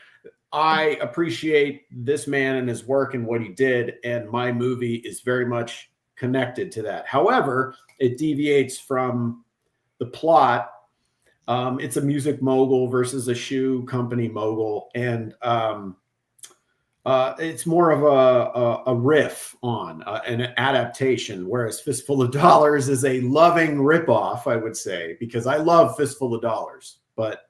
I appreciate this man and his work and what he did, and my movie is very much connected to that. However, it deviates from the plot. It's a music mogul versus a shoe company mogul, and it's more of a riff on an adaptation, whereas Fistful of Dollars is a loving ripoff, I would say, because I love Fistful of Dollars, but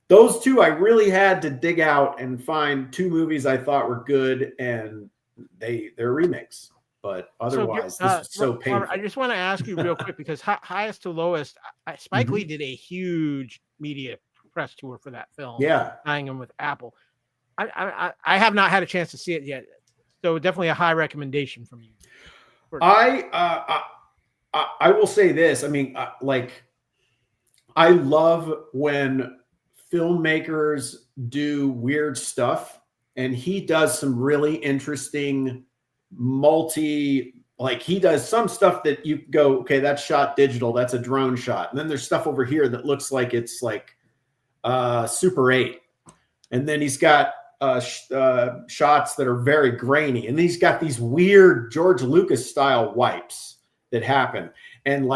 those two, I really had to dig out and find two movies I thought were good, and they're remakes. But otherwise, this is so painful. Robert, I just want to ask you real quick because Highest to Lowest, Spike Lee did a huge media press tour for that film. Yeah. Tying him with Apple. I have not had a chance to see it yet, so definitely a high recommendation from you. I will say this. I mean, I love when filmmakers do weird stuff, and he does some really interesting he does some stuff that you go, okay, that's shot digital, that's a drone shot. And then there's stuff over here that looks like it's like Super 8. And then he's got shots that are very grainy. And he's got these weird George Lucas style wipes that happen. And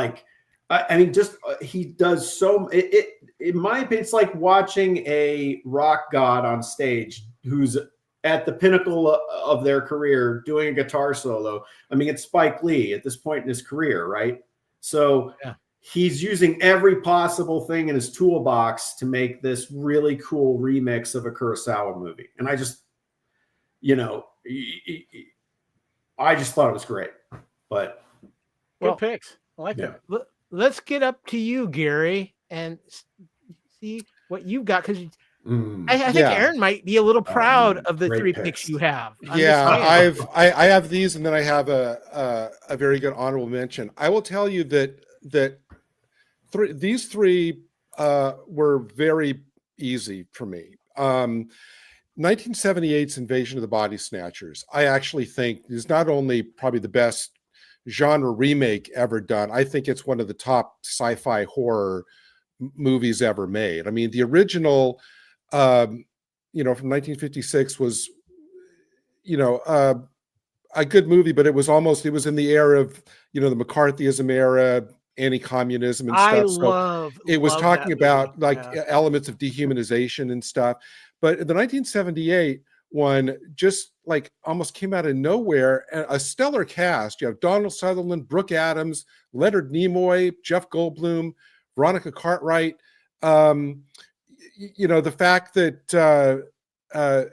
he does so, in my opinion, it's like watching a rock god on stage who's at the pinnacle of their career doing a guitar solo. I mean, it's Spike Lee at this point in his career, right? So he's using every possible thing in his toolbox to make this really cool remix of a Kurosawa movie. And I just, I just thought it was great. But good picks. I like that. Let's get up to you, Gary, and see what you've got, because I think Aaron might be a little proud of the three picks you have. I have these, and then I have a very good honorable mention. I will tell you that these three were very easy for me. 1978's Invasion of the Body Snatchers, I actually think, is not only probably the best genre remake ever done, I think it's one of the top sci-fi horror movies ever made. I mean, the original, from 1956 was, a good movie, but it was in the era of, the McCarthyism era, anti-communism and stuff. It was talking about elements of dehumanization and stuff. But the 1978 one just almost came out of nowhere. A stellar cast. You have Donald Sutherland, Brooke Adams, Leonard Nimoy, Jeff Goldblum, Veronica Cartwright. The fact that and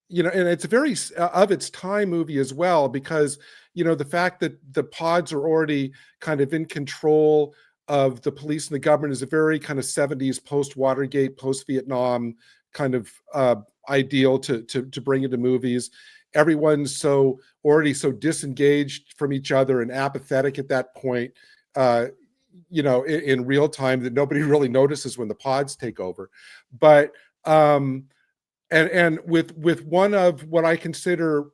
it's a very of its time movie as well, because the fact that the pods are already kind of in control of the police and the government is a very kind of 70s post-Watergate, post-Vietnam kind of ideal to bring into movies. Everyone's already so disengaged from each other and apathetic at that point, in real time, that nobody really notices when the pods take over. But and with one of what I consider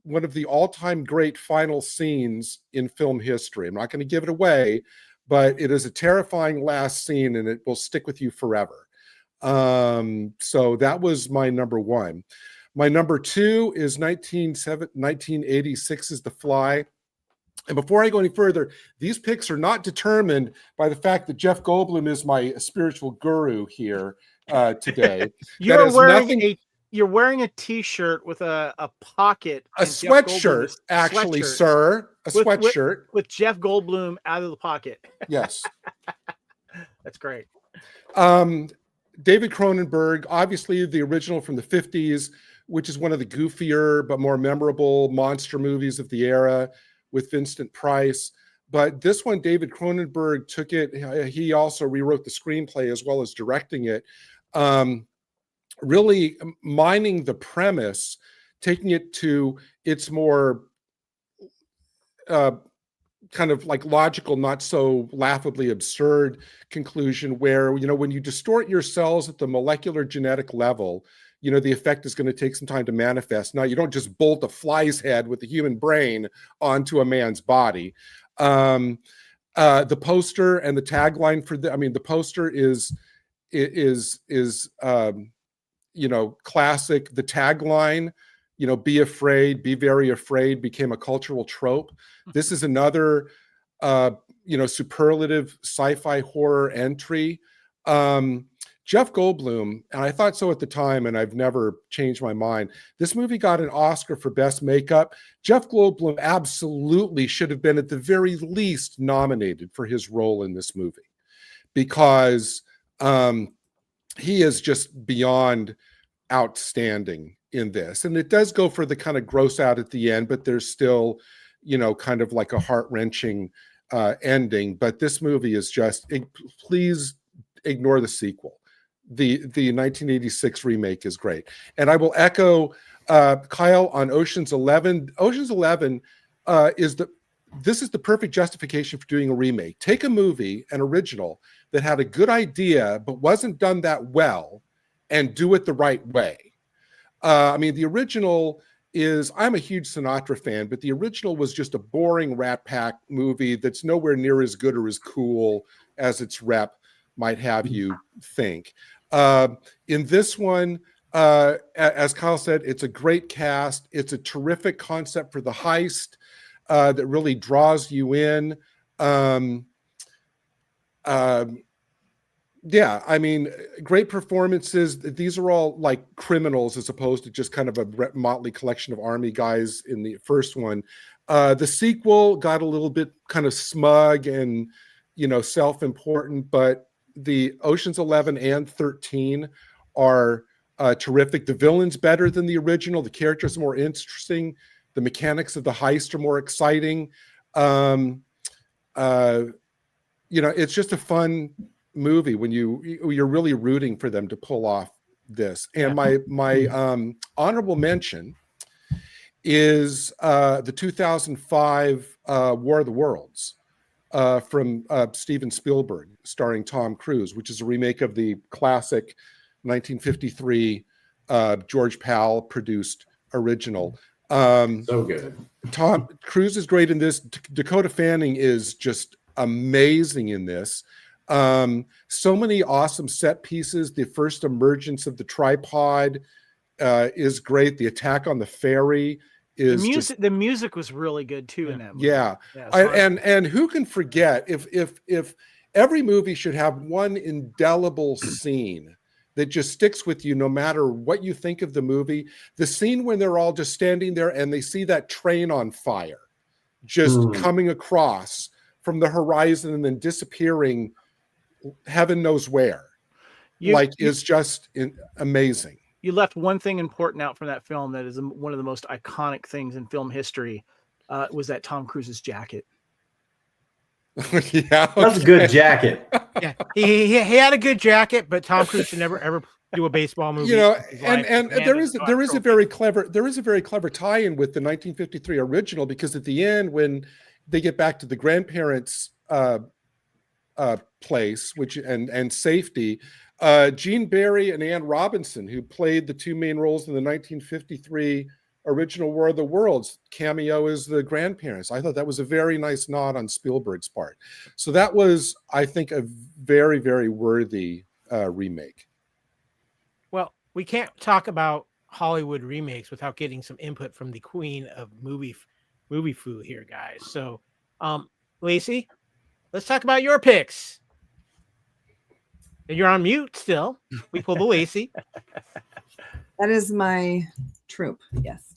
one of the all-time great final scenes in film history. I'm not going to give it away, but it is a terrifying last scene, and it will stick with you forever. So that was my number one. My number two is 1986's The Fly. And before I go any further, these picks are not determined by the fact that Jeff Goldblum is my spiritual guru here today. You're wearing a T-shirt with a pocket. A sweatshirt, actually, sir. A sweatshirt. With Jeff Goldblum out of the pocket. Yes. That's great. David Cronenberg, obviously the original from the 50s, which is one of the goofier but more memorable monster movies of the era with Vincent Price. But this one, David Cronenberg took it. He also rewrote the screenplay as well as directing it. Really mining the premise, taking it to its more kind of logical, not so laughably absurd conclusion where, when you distort your cells at the molecular genetic level, the effect is going to take some time to manifest. Now, you don't just bolt a fly's head with the human brain onto a man's body. The poster and the tagline for the poster is classic. The tagline, be afraid, be very afraid, became a cultural trope. This is another, superlative sci-fi horror entry. Jeff Goldblum, and I thought so at the time, and I've never changed my mind. This movie got an Oscar for Best Makeup. Jeff Goldblum absolutely should have been at the very least nominated for his role in this movie, because he is just beyond outstanding in this. And it does go for the kind of gross out at the end, but there's still, kind of like a heart-wrenching ending. But this movie is just, please ignore the sequel. the 1986 remake is great. And I will echo Kyle on Ocean's 11. Ocean's 11 this is the perfect justification for doing a remake. Take a movie, an original, that had a good idea but wasn't done that well, and do it the right way. I mean, the original is, I'm a huge Sinatra fan, but the original was just a boring Rat Pack movie that's nowhere near as good or as cool as its rep might have you think. In this one, as Kyle said, it's a great cast. It's a terrific concept for the heist that really draws you in. Yeah, I mean, great performances. These are all like criminals as opposed to just kind of a motley collection of army guys in the first one. The sequel got a little bit kind of smug and, self-important, but the Ocean's 11 and 13 are terrific. The villain's better than the original. The characters are more interesting. The mechanics of the heist are more exciting. It's just a fun movie when you're really rooting for them to pull off this. And my honorable mention is the 2005 War of the Worlds from Steven Spielberg, starring Tom Cruise, which is a remake of the classic 1953 George Powell produced original. So good. Tom Cruise is great in this. Dakota Fanning is just amazing in this. So many awesome set pieces. The first emergence of the tripod is great. The attack on the ferry is the music was really good too in that movie. Yeah. And who can forget if every movie should have one indelible scene that just sticks with you no matter what you think of the movie. The scene when they're all just standing there and they see that train on fire just coming across from the horizon and then disappearing heaven knows where. Is just amazing. You left one thing important out from that film that is one of the most iconic things in film history, was that Tom Cruise's jacket. Yeah, that's a good jacket. Yeah, he had a good jacket, but Tom Cruise should never ever do a baseball movie. And there is a very clever tie-in with the 1953 original, because at the end when they get back to the grandparents' place, and safety, Gene Barry and Ann Robinson, who played the two main roles in the 1953 original War of the Worlds, cameo as the grandparents. I thought that was a very nice nod on Spielberg's part. So that was, I think, a very, very worthy remake. Well, we can't talk about Hollywood remakes without getting some input from the queen of movie foo here, guys. So, Lacey, let's talk about your picks. You're on mute still. We pulled the Lacey. That is my trope. Yes.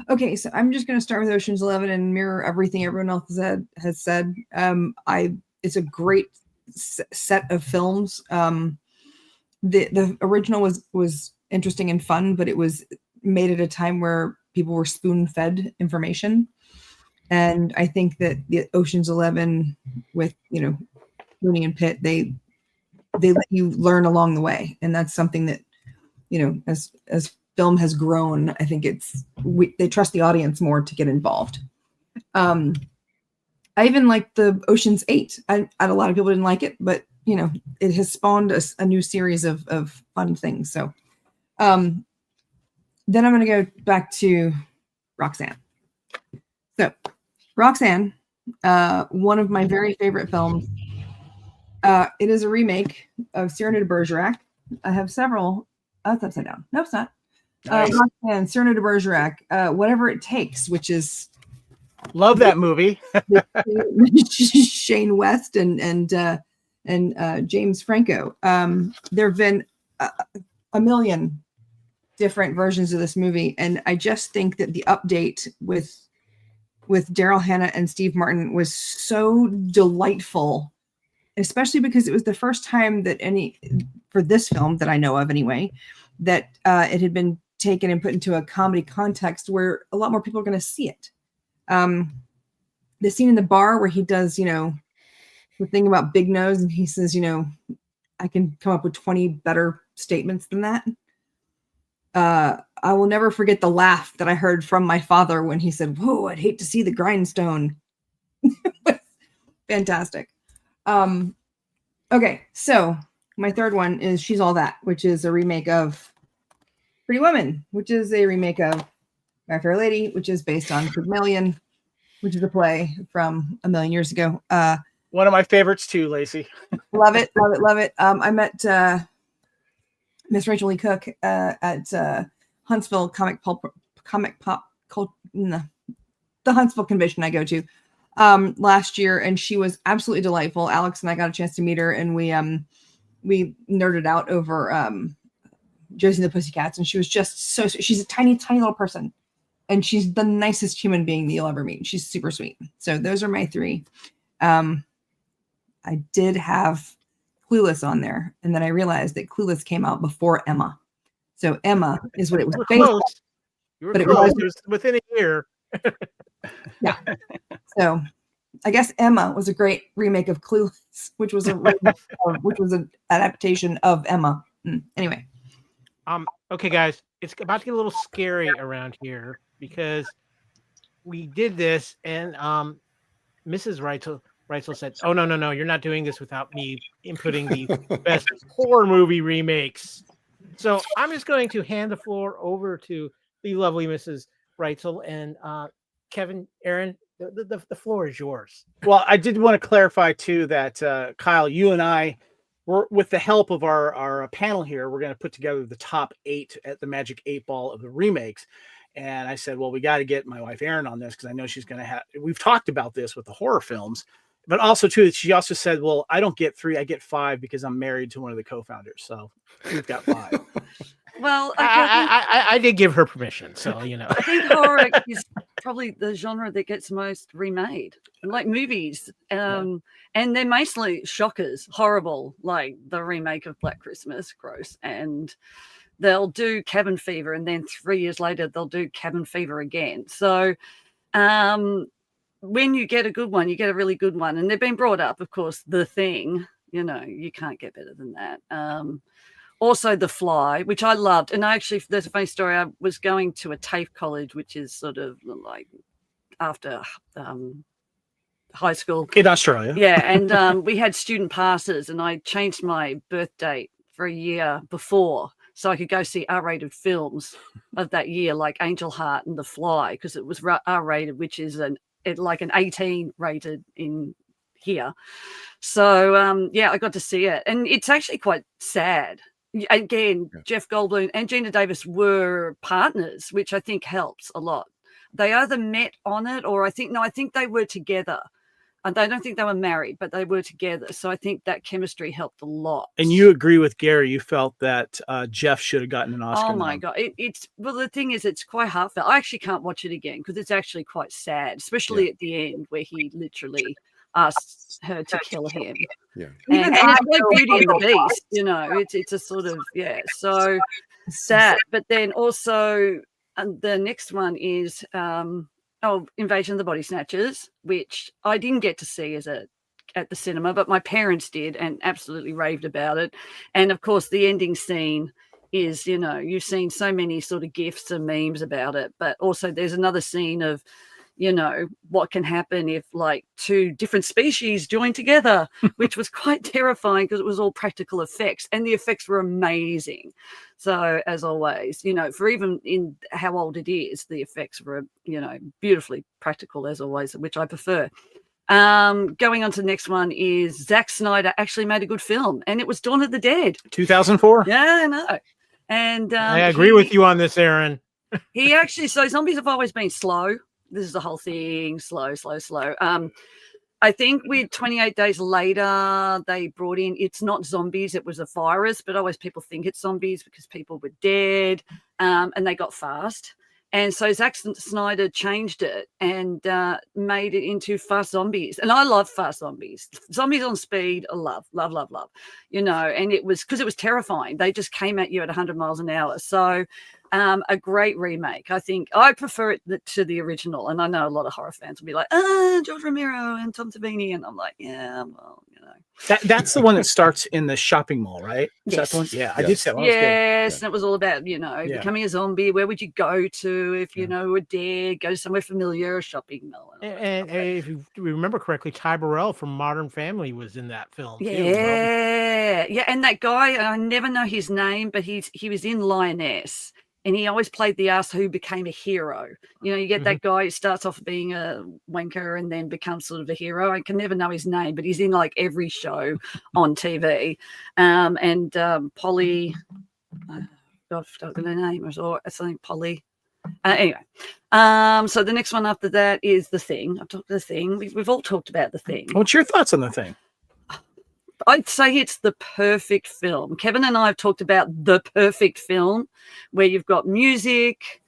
Okay, so I'm just going to start with Ocean's 11 and mirror everything everyone else has said. It's a great set of films. The original was interesting and fun, but it was made at a time where people were spoon-fed information. And I think that the Ocean's 11 with, Rooney and Pitt, they let you learn along the way. And that's something that, as film has grown, I think they trust the audience more to get involved. I even like the Ocean's 8. A lot of people didn't like it, but it has spawned a new series of fun things. So then I'm going to go back to Roxanne. So Roxanne, one of my very favorite films. It is a remake of Cyrano de Bergerac. I have several. Oh, it's upside down. No, it's not. Nice. Roxanne, Cyrano de Bergerac, Whatever It Takes, which is love that movie. Shane West and James Franco. There have been a million different versions of this movie, and I just think that the update with Daryl Hannah and Steve Martin was so delightful, especially because it was the first time that for this film that I know of anyway, that it had been taken and put into a comedy context where a lot more people are going to see it. The scene in the bar where he does, the thing about Big Nose, and he says, I can come up with 20 better statements than that. I will never forget the laugh that I heard from my father when he said, "Whoa, I'd hate to see the grindstone." Fantastic. Okay, so my third one is She's All That, which is a remake of Pretty Woman, which is a remake of My Fair Lady, which is based on Pygmalion, which is a play from a million years ago. One of my favorites too, Lacey. Love it, love it, love it. I met Miss Rachel Lee Cook at Huntsville the Huntsville convention I go to last year, and she was absolutely delightful. Alex and I got a chance to meet her, and we nerded out over Josie and the Pussycats, and she was just so sweet. She's a tiny little person, and she's the nicest human being that you'll ever meet. She's super sweet. So those are my three. I did have Clueless on there, and then I realized that Clueless came out before Emma. So Emma is what it was based on. You were But it close. was- It was within a year. Yeah. So I guess Emma was a great remake of Clueless, which was an adaptation of Emma. Anyway. Okay, guys, it's about to get a little scary around here because we did this, and Mrs. Reitzel said, "Oh no, you're not doing this without me inputting the best horror movie remakes." So I'm just going to hand the floor over to the lovely Mrs. Reitzel and Kevin, Aaron. The floor is yours. Well, I did want to clarify too that Kyle, you and I, were with the help of our panel here, we're going to put together the top 8 at the Magic 8 Ball of the remakes. And I said, well, we got to get my wife Erin on this because I know she's going to have. We've talked about this with the horror films, but also too, she also said, well, I don't get 3, I get 5 because I'm married to one of the co-founders. So we've got 5. Well, I did give her permission, so you know. I think horror is probably the genre that gets most remade, like movies, and they're mostly shockers, horrible, like the remake of Black Christmas, gross, and they'll do Cabin Fever, and then 3 years later they'll do Cabin Fever again. So, when you get a good one, you get a really good one, and they've been brought up, of course, The Thing. You know, you can't get better than that. Also, The Fly, which I loved. And there's a funny story. I was going to a TAFE college, which is sort of like after high school. In Australia. Yeah. And we had student passes, and I changed my birth date for a year before so I could go see R-rated films of that year, like Angel Heart and The Fly, because it was R-rated, which is like an 18 rated in here. So, I got to see it. And it's actually quite sad. Again, yeah. Jeff Goldblum and Gina Davis were partners, which I think helps a lot. They either met on it, or I think they were together. And I don't think they were married, but they were together. So I think that chemistry helped a lot. And you agree with Gary? You felt that Jeff should have gotten an Oscar. Oh my God! The thing is, it's quite heartfelt. I actually can't watch it again because it's actually quite sad, especially at the end where he literally asks her to kill him. Yeah, and it's like Beauty and the Beast, you know. It's a sort of so sad. But then also the next one is Invasion of the Body Snatchers, which I didn't get to see at the cinema, but my parents did and absolutely raved about it. And of course, the ending scene is, you know, you've seen so many sort of GIFs and memes about it, but also there's another scene of, you know, what can happen if like 2 different species join together, which was quite terrifying because it was all practical effects and the effects were amazing. So as always, you know, for even in how old it is, the effects were, you know, beautifully practical as always, which I prefer. Going on to the next one is Zack Snyder actually made a good film, and it was Dawn of the Dead. 2004. Yeah, I know. And I agree with you on this, Aaron. So zombies have always been slow. This is the whole thing, slow. I think 28 days later, they brought in, it's not zombies, it was a virus, but always people think it's zombies because people were dead, and they got fast. And so Zack Snyder changed it and made it into fast zombies. And I love fast zombies. Zombies on speed, I love. You know, and it was because it was terrifying. They just came at you at 100 miles an hour. So a great remake. I think I prefer it to the original. And I know a lot of horror fans will be like, George Romero and Tom Savini. And I'm like, yeah, well, you That's the one that starts in the shopping mall, right? Is that the one? Yes. Yeah, I did see that one. Yes, and it was all about, Yeah. becoming a zombie. Where would you go to if you were dead? Go somewhere familiar, a shopping mall. And if you remember correctly, Ty Burrell from Modern Family was in that film too. Yeah, and that guy, I never know his name, but he was in Lioness. And he always played the ass who became a hero. You get that guy who starts off being a wanker and then becomes sort of a hero. I can never know his name, but he's in like every show on TV. And Polly, I forgot her name, or something Polly. Anyway, so the next one after that is The Thing. I've talked The Thing. We've all talked about The Thing. What's your thoughts on The Thing? I'd say it's the perfect film. Kevin and I have talked about the perfect film where you've got music,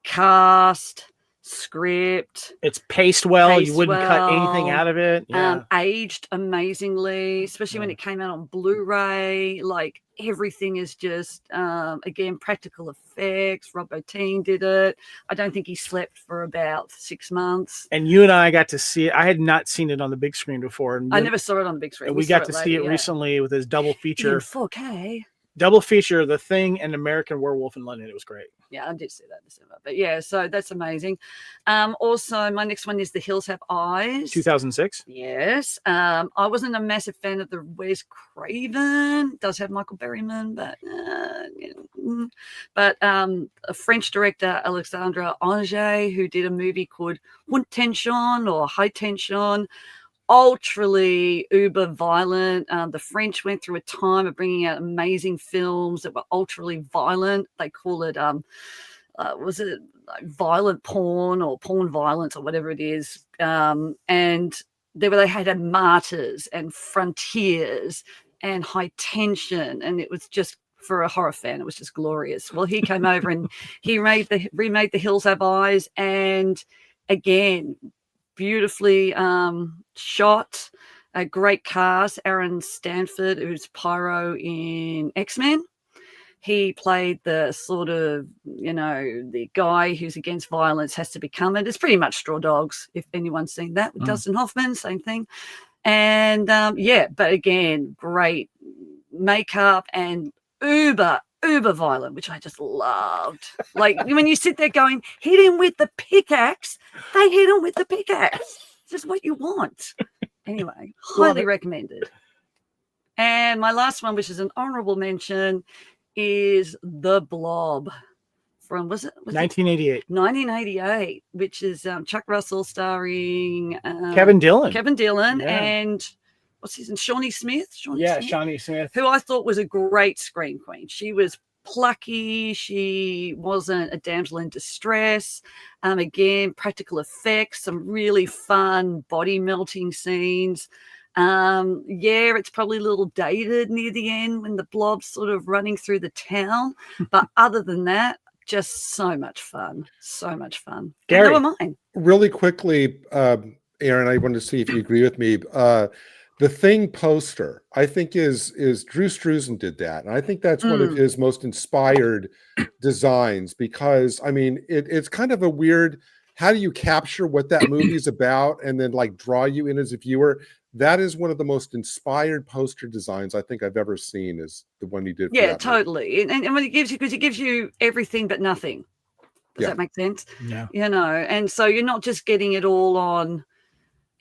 cast, script. It's paced well. You wouldn't cut anything out of it. Yeah. Aged amazingly, especially when it came out on Blu-ray. Like everything is just, again, practical effects. Rob Bottin did it. I don't think he slept for about 6 months. And you and I got to see it. I had not seen it on the big screen before. And I never saw it on the big screen. And we got to see it recently with his double feature. In 4K. Double feature, The Thing and American Werewolf in London. It was great. Yeah, I did see that in December. But yeah, so that's amazing. Also, my next one is The Hills Have Eyes. 2006. Yes. I wasn't a massive fan of the Wes Craven. It does have Michael Berryman, but a French director, Alexandre Auger, who did a movie called Haute Tension or High Tension. Ultrally uber violent. The French went through a time of bringing out amazing films that were ultrally violent. They call it, was it like violent porn or porn violence or whatever it is? And they had Martyrs and Frontiers and High Tension, and it was just, for a horror fan, it was just glorious. Well, he came over and he remade The Hills Have Eyes, and again, beautifully shot, a great cast. Aaron Stanford, who's Pyro in X-Men. He played the sort of, the guy who's against violence has to become it. It's pretty much Straw Dogs, if anyone's seen that, with Dustin Hoffman, same thing. And but again, great makeup and uber violent, which I just loved. Like when you sit there going, hit him with the pickaxe, they hit him with the pickaxe. It's just what you want. Anyway, highly recommended. And my last one, which is an honorable mention, is The Blob from, was it 1988? 1988, which is Chuck Russell starring Kevin Dillon. And what's his name? Shawnee Smith? Shawnee Smith. Who I thought was a great scream queen. She was plucky. She wasn't a damsel in distress. Again, practical effects, some really fun body melting scenes. It's probably a little dated near the end when the blob's sort of running through the town. But other than that, just so much fun. So much fun. Gary, they were mine. Really quickly, Aaron, I wanted to see if you agree with me. The Thing poster, I think, is Drew Struzan did that. And I think that's one of his most inspired designs, because, I mean, it's kind of a weird, how do you capture what that movie is about and then like draw you in as a viewer? That is one of the most inspired poster designs I think I've ever seen, is the one he did. Yeah, totally. And when it gives you, because it gives you everything but nothing. Does that make sense? Yeah. And so you're not just getting it all on,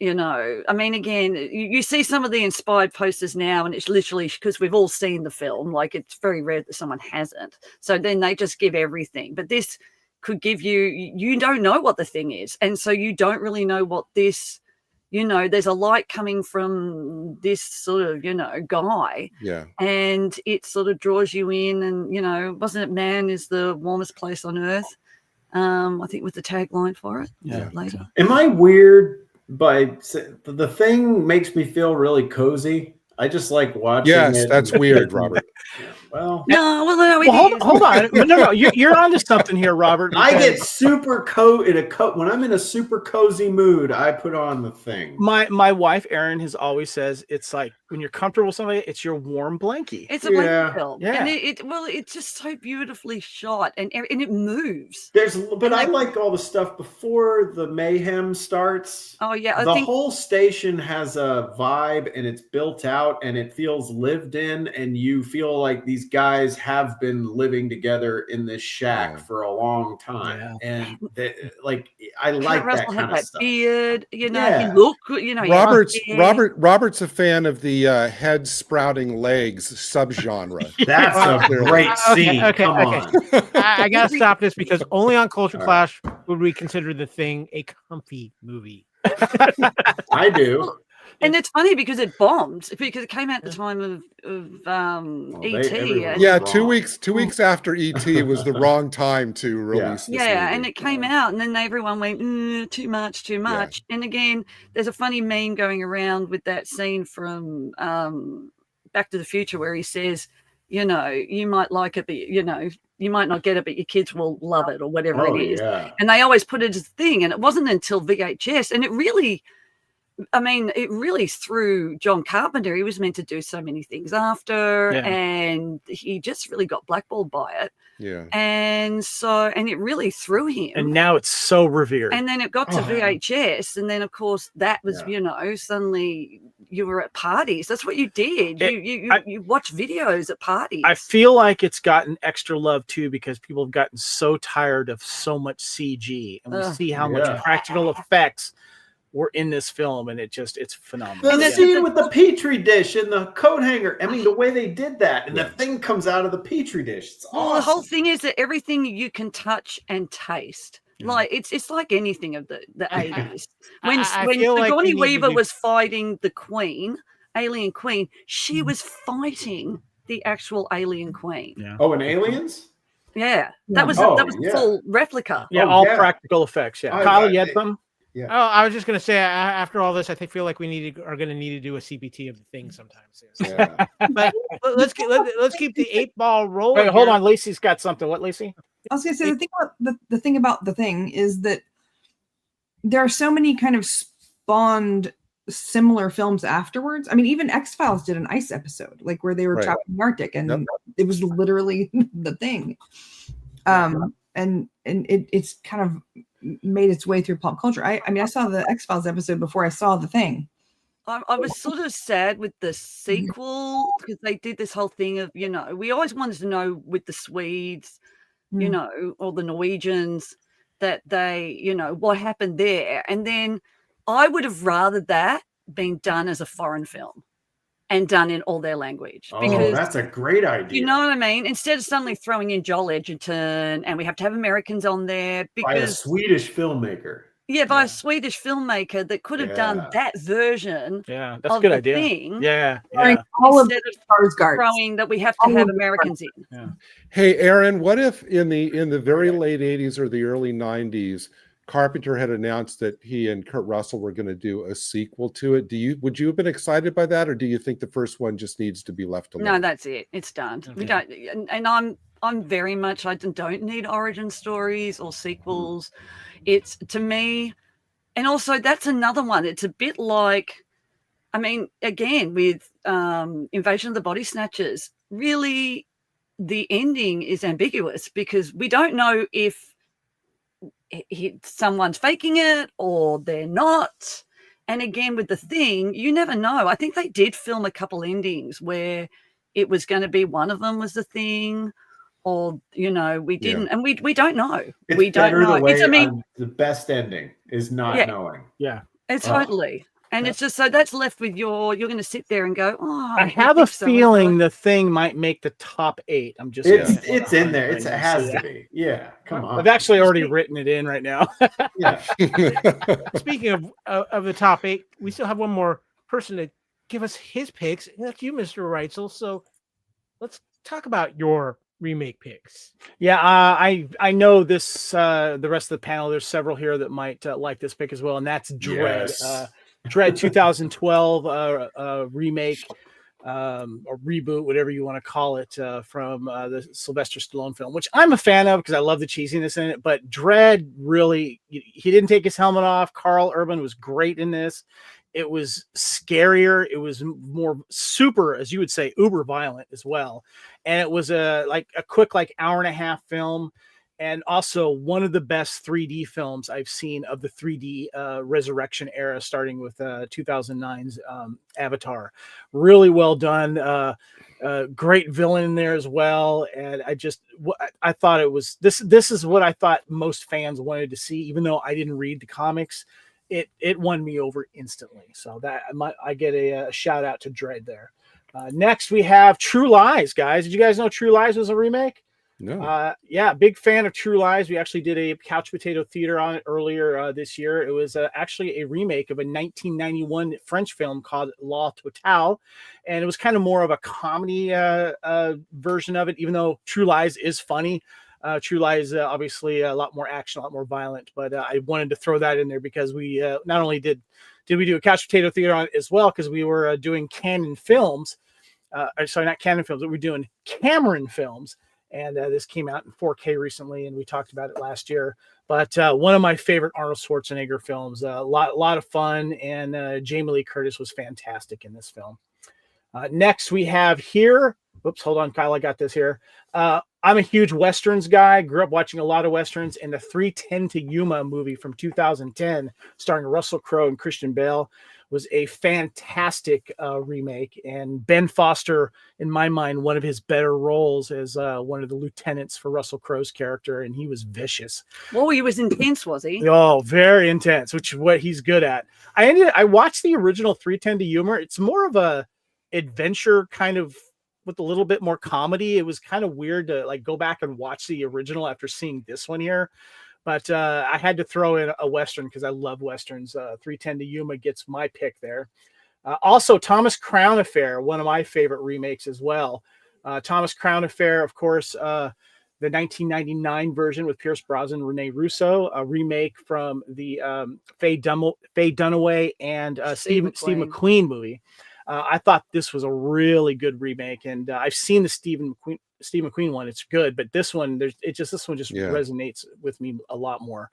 I mean, again, you see some of the inspired posters now, and it's literally because we've all seen the film. Like, it's very rare that someone hasn't. So then they just give everything. But this could give you don't know what the thing is. And so you don't really know what this, there's a light coming from this sort of, guy. Yeah. And it sort of draws you in. And, wasn't it man is the warmest place on earth? I think with the tagline for it. Yeah. Later. Am I weird? But The Thing makes me feel really cozy. I just like watching it. Yes, that's weird, Robert. Well, hold on. No, you're onto something here, Robert. I get super when I'm in a super cozy mood, I put on The Thing. My wife Erin has always says it's like when you're comfortable with somebody, it's your warm blankie. It's a blanket film, yeah. And it's just so beautifully shot, and it moves. But I like all the stuff before the mayhem starts. Oh yeah, the whole station has a vibe, and it's built out, and it feels lived in, and you feel like these guys have been living together in this shack for a long time, and I like that kind of stuff. Beard, you know, he look, you know. Robert's a fan of the head sprouting legs subgenre. That's a great scene. Okay. Come on. I gotta stop this because only on Culture Clash would we consider The Thing a comfy movie. I do. And it's funny because it bombed because it came out at the time of E.T. Yeah, 2 weeks after E.T. was the wrong time to release this movie. And it came out, and then everyone went, too much. Yeah. And again, there's a funny meme going around with that scene from Back to the Future where he says, you know, you might like it, but you know, you might not get it, but your kids will love it or whatever it is. Yeah. And they always put it as a thing, and it wasn't until VHS, and it really threw John Carpenter. He was meant to do so many things after, and he just really got blackballed by it. Yeah. And it really threw him. And now it's so revered. And then it got to VHS. And then, of course, that was, you know, suddenly you were at parties. That's what you did. You watch videos at parties. I feel like it's gotten extra love, too, because people have gotten so tired of so much CG. And we see how much practical effects were in this film, and it's phenomenal. The scene with the petri dish and the coat hanger. I mean, the way they did that, and the thing comes out of the petri dish. It's awesome. The whole thing is that everything you can touch and taste. Like it's like anything of the 80s. When Sigourney Weaver was fighting the Queen, Alien Queen, she was fighting the actual Alien Queen. Yeah. Oh, and Aliens? Yeah. That was a full replica. Yeah, all practical effects. Yeah. Kyle, you had some? Yeah. Oh, I was just gonna say after all this, I feel like we are gonna need to do a CPT of The Thing sometime soon. Yeah. But let's keep the 8-ball rolling. Wait, hold on, Lacey's got something. What, Lacey? I was gonna say the thing about The Thing is that there are so many kind of spawned similar films afterwards. I mean, even X-Files did an ice episode, like where they were trapped in the Arctic, and it was literally The Thing. And it's kind of made its way through pop culture. I mean, I saw the X-Files episode before I saw The Thing. I was sort of sad with the sequel because they did this whole thing of, you know, we always wanted to know with the Swedes, you know, or the Norwegians that they, you know, what happened there. And then I would have rather that been done as a foreign film and done in all their language. Because, that's a great idea. You know what I mean? Instead of suddenly throwing in Joel Edgerton and we have to have Americans on there. Because, by a Swedish filmmaker. Yeah, by a Swedish filmmaker that could have done that version. Yeah, that's a good idea. Thing, yeah. All instead of throwing that we have to have Americans in. Yeah. Hey, Aaron, what if in the very late 80s or the early 90s, Carpenter had announced that he and Kurt Russell were going to do a sequel to it? Would you have been excited by that, or do you think the first one just needs to be left alone? No, that's it. It's done. Okay. We don't, and I'm very much, I don't need origin stories or sequels. It's, to me, and also that's another one. It's a bit like, I mean, again, with Invasion of the Body Snatchers, really the ending is ambiguous because we don't know if someone's faking it or they're not. And again, with The Thing, you never know. I think they did film a couple endings where it was going to be one of them was The Thing, or, you know, we didn't, and we don't know. We don't know. The best ending is not knowing. Yeah. It's totally. And it's just, so that's left with you're going to sit there and go, I have a feeling The Thing might make the top 8. I'm just, it's in there. It has to be. Yeah. Come on. I've actually already written it in right now. Yeah. Speaking of the top 8, we still have one more person to give us his picks. And that's you, Mr. Reitzel. So let's talk about your remake picks. Yeah, I know this. The rest of the panel, there's several here that might like this pick as well, and that's Dread. Yes. Dread 2012 remake. or reboot, whatever you want to call it, from the Sylvester Stallone film, which I'm a fan of because I love the cheesiness in it. But Dredd, really, he didn't take his helmet off. Carl Urban was great in this. It was scarier. It was more super, as you would say, uber violent as well. And it was a quick, hour and a half film. And also one of the best 3D films I've seen of the 3D resurrection era, starting with 2009's Avatar. Really well done. Great villain in there as well. And I thought it was, this is what I thought most fans wanted to see, even though I didn't read the comics. It won me over instantly. So that I get a shout out to Dredd there. Next we have True Lies, guys. Did you guys know True Lies was a remake? No. Yeah, big fan of True Lies. We actually did a Couch Potato Theater on it earlier this year. It was actually a remake of a 1991 French film called La Totale, and it was kind of more of a comedy version of it, even though True Lies is funny. True Lies, obviously a lot more action, a lot more violent, but I wanted to throw that in there because we not only did we do a Couch Potato Theater on it as well, because we were doing Canon films. Sorry, not Canon films, but we're doing Cameron films. And this came out in 4K recently, and we talked about it last year. But one of my favorite Arnold Schwarzenegger films, a lot of fun, and Jamie Lee Curtis was fantastic in this film. Next, we have here. Oops, hold on, Kyle. I got this here. I'm a huge Westerns guy. Grew up watching a lot of Westerns, and the 3:10 to Yuma movie from 2010, starring Russell Crowe and Christian Bale, was a fantastic remake. And Ben Foster, in my mind, one of his better roles as one of the lieutenants for Russell Crowe's character, and he was vicious. Well, he was intense, was he? Oh, very intense, which is what he's good at. I watched the original 3:10 to Yuma. It's more of a adventure kind of with a little bit more comedy. It was kind of weird to go back and watch the original after seeing this one here. But I had to throw in a Western because I love Westerns. 3:10 to Yuma gets my pick there. Also, Thomas Crown Affair, one of my favorite remakes as well. Thomas Crown Affair, of course, the 1999 version with Pierce Brosnan, Rene Russo, a remake from the Faye Dunaway and Steve McQueen movie. I thought this was a really good remake, and I've seen the Steve McQueen one. It's good, but this one, this one resonates with me a lot more.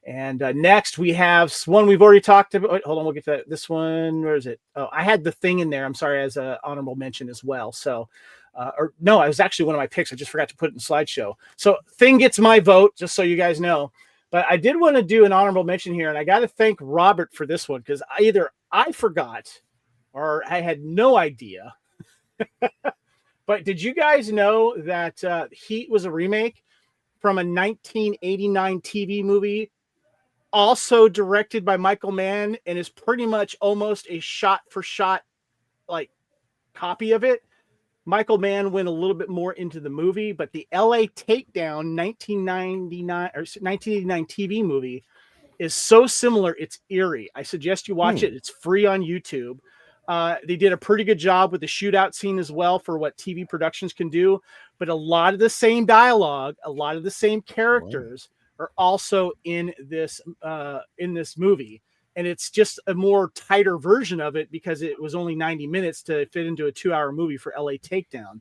And next we have one we've already talked about. Hold on, we'll get to that. This one, where is it? Oh, I had The Thing in there. I'm sorry, as an honorable mention as well. So, or no, it was actually one of my picks. I just forgot to put it in slideshow. So Thing gets my vote, just so you guys know. But I did want to do an honorable mention here, and I got to thank Robert for this one, because either I forgot or I had no idea. But did you guys know that Heat was a remake from a 1989 TV movie, also directed by Michael Mann, and is pretty much almost a shot-for-shot copy of it? Michael Mann went a little bit more into the movie, but the LA Takedown 1989 TV movie is so similar, it's eerie. I suggest you watch it. It's free on YouTube. They did a pretty good job with the shootout scene as well for what TV productions can do, but a lot of the same dialogue, a lot of the same characters are also in this movie. And it's just a more tighter version of it because it was only 90 minutes to fit into a 2-hour movie for LA Takedown.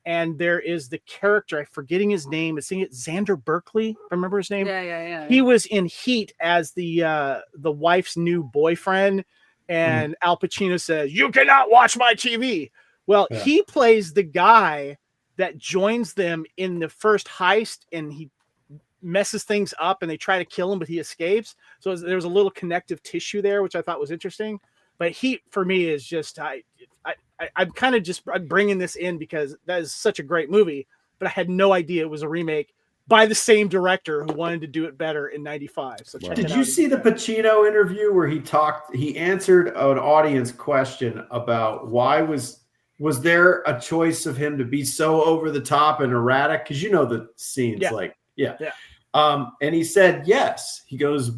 And there is the character, I'm forgetting his name. Is it Xander Berkeley? Remember his name? Yeah. He was in Heat as the wife's new boyfriend. And Al Pacino says, "You cannot watch my TV." Well, he plays the guy that joins them in the first heist, and he messes things up, and they try to kill him, but he escapes. So there's a little connective tissue there, which I thought was interesting. But Heat, for me, is just I'm kind of just bringing this in because that is such a great movie, but I had no idea it was a remake by the same director who wanted to do it better in 95. So did you see the Pacino interview where he answered an audience question about why was there a choice of him to be so over the top and erratic? Because the scenes and he said yes. He goes,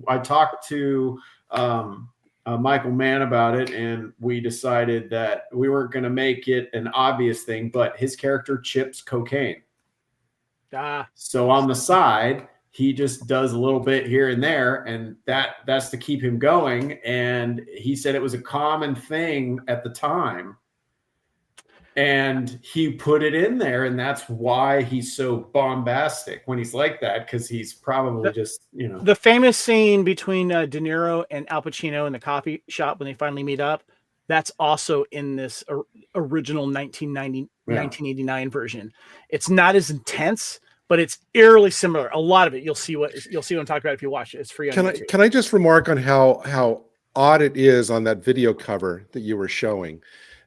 I talked to Michael Mann about it, and we decided that we weren't going to make it an obvious thing, but his character chips cocaine. So on the side, he just does a little bit here and there, and that's to keep him going. And he said it was a common thing at the time, and he put it in there, and that's why he's so bombastic when he's like that, because he's probably just, you know. The famous scene between De Niro and Al Pacino in the coffee shop when they finally meet up, that's also in this original 1989 version. It's not as intense, but it's eerily similar. A lot of it, you'll see what I'm talking about if you watch it. It's free on YouTube. Can I just remark on how odd it is on that video cover that you were showing,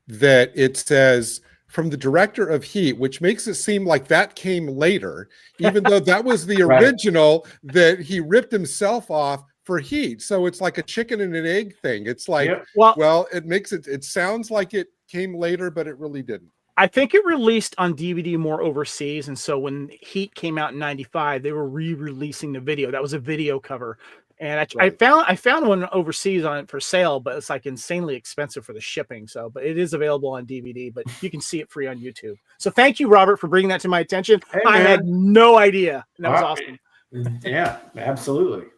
that it says from the director of Heat, which makes it seem like that came later, even though that was the original that he ripped himself off for Heat. So it's like a chicken and an egg thing. It's like, well, it sounds like it came later, but it really didn't. I think it released on DVD more overseas, and so when Heat came out in '95, they were re-releasing the video. That was a video cover, and I found one overseas on it for sale, but it's like insanely expensive for the shipping. So, but it is available on DVD, but you can see it free on YouTube. So, thank you, Robert, for bringing that to my attention. Hey, I had no idea. And that was awesome. Yeah, absolutely.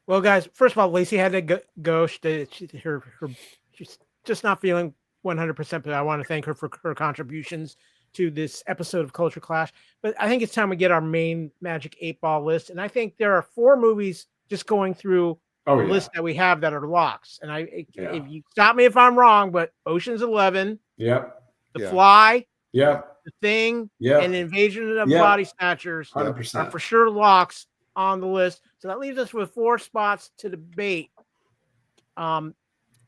Well, guys, first of all, Lacey had to go. She's just not feeling 100%, but I want to thank her for her contributions to this episode of Culture Clash. But I think it's time we get our main Magic 8-Ball list. And I think there are 4 movies just going through the list that we have that are locks. And if you stop me if I'm wrong, but Ocean's 11, The Fly, The Thing, and Invasion of the Body Snatchers 100%. are for sure locks on the list. So that leaves us with 4 spots to debate.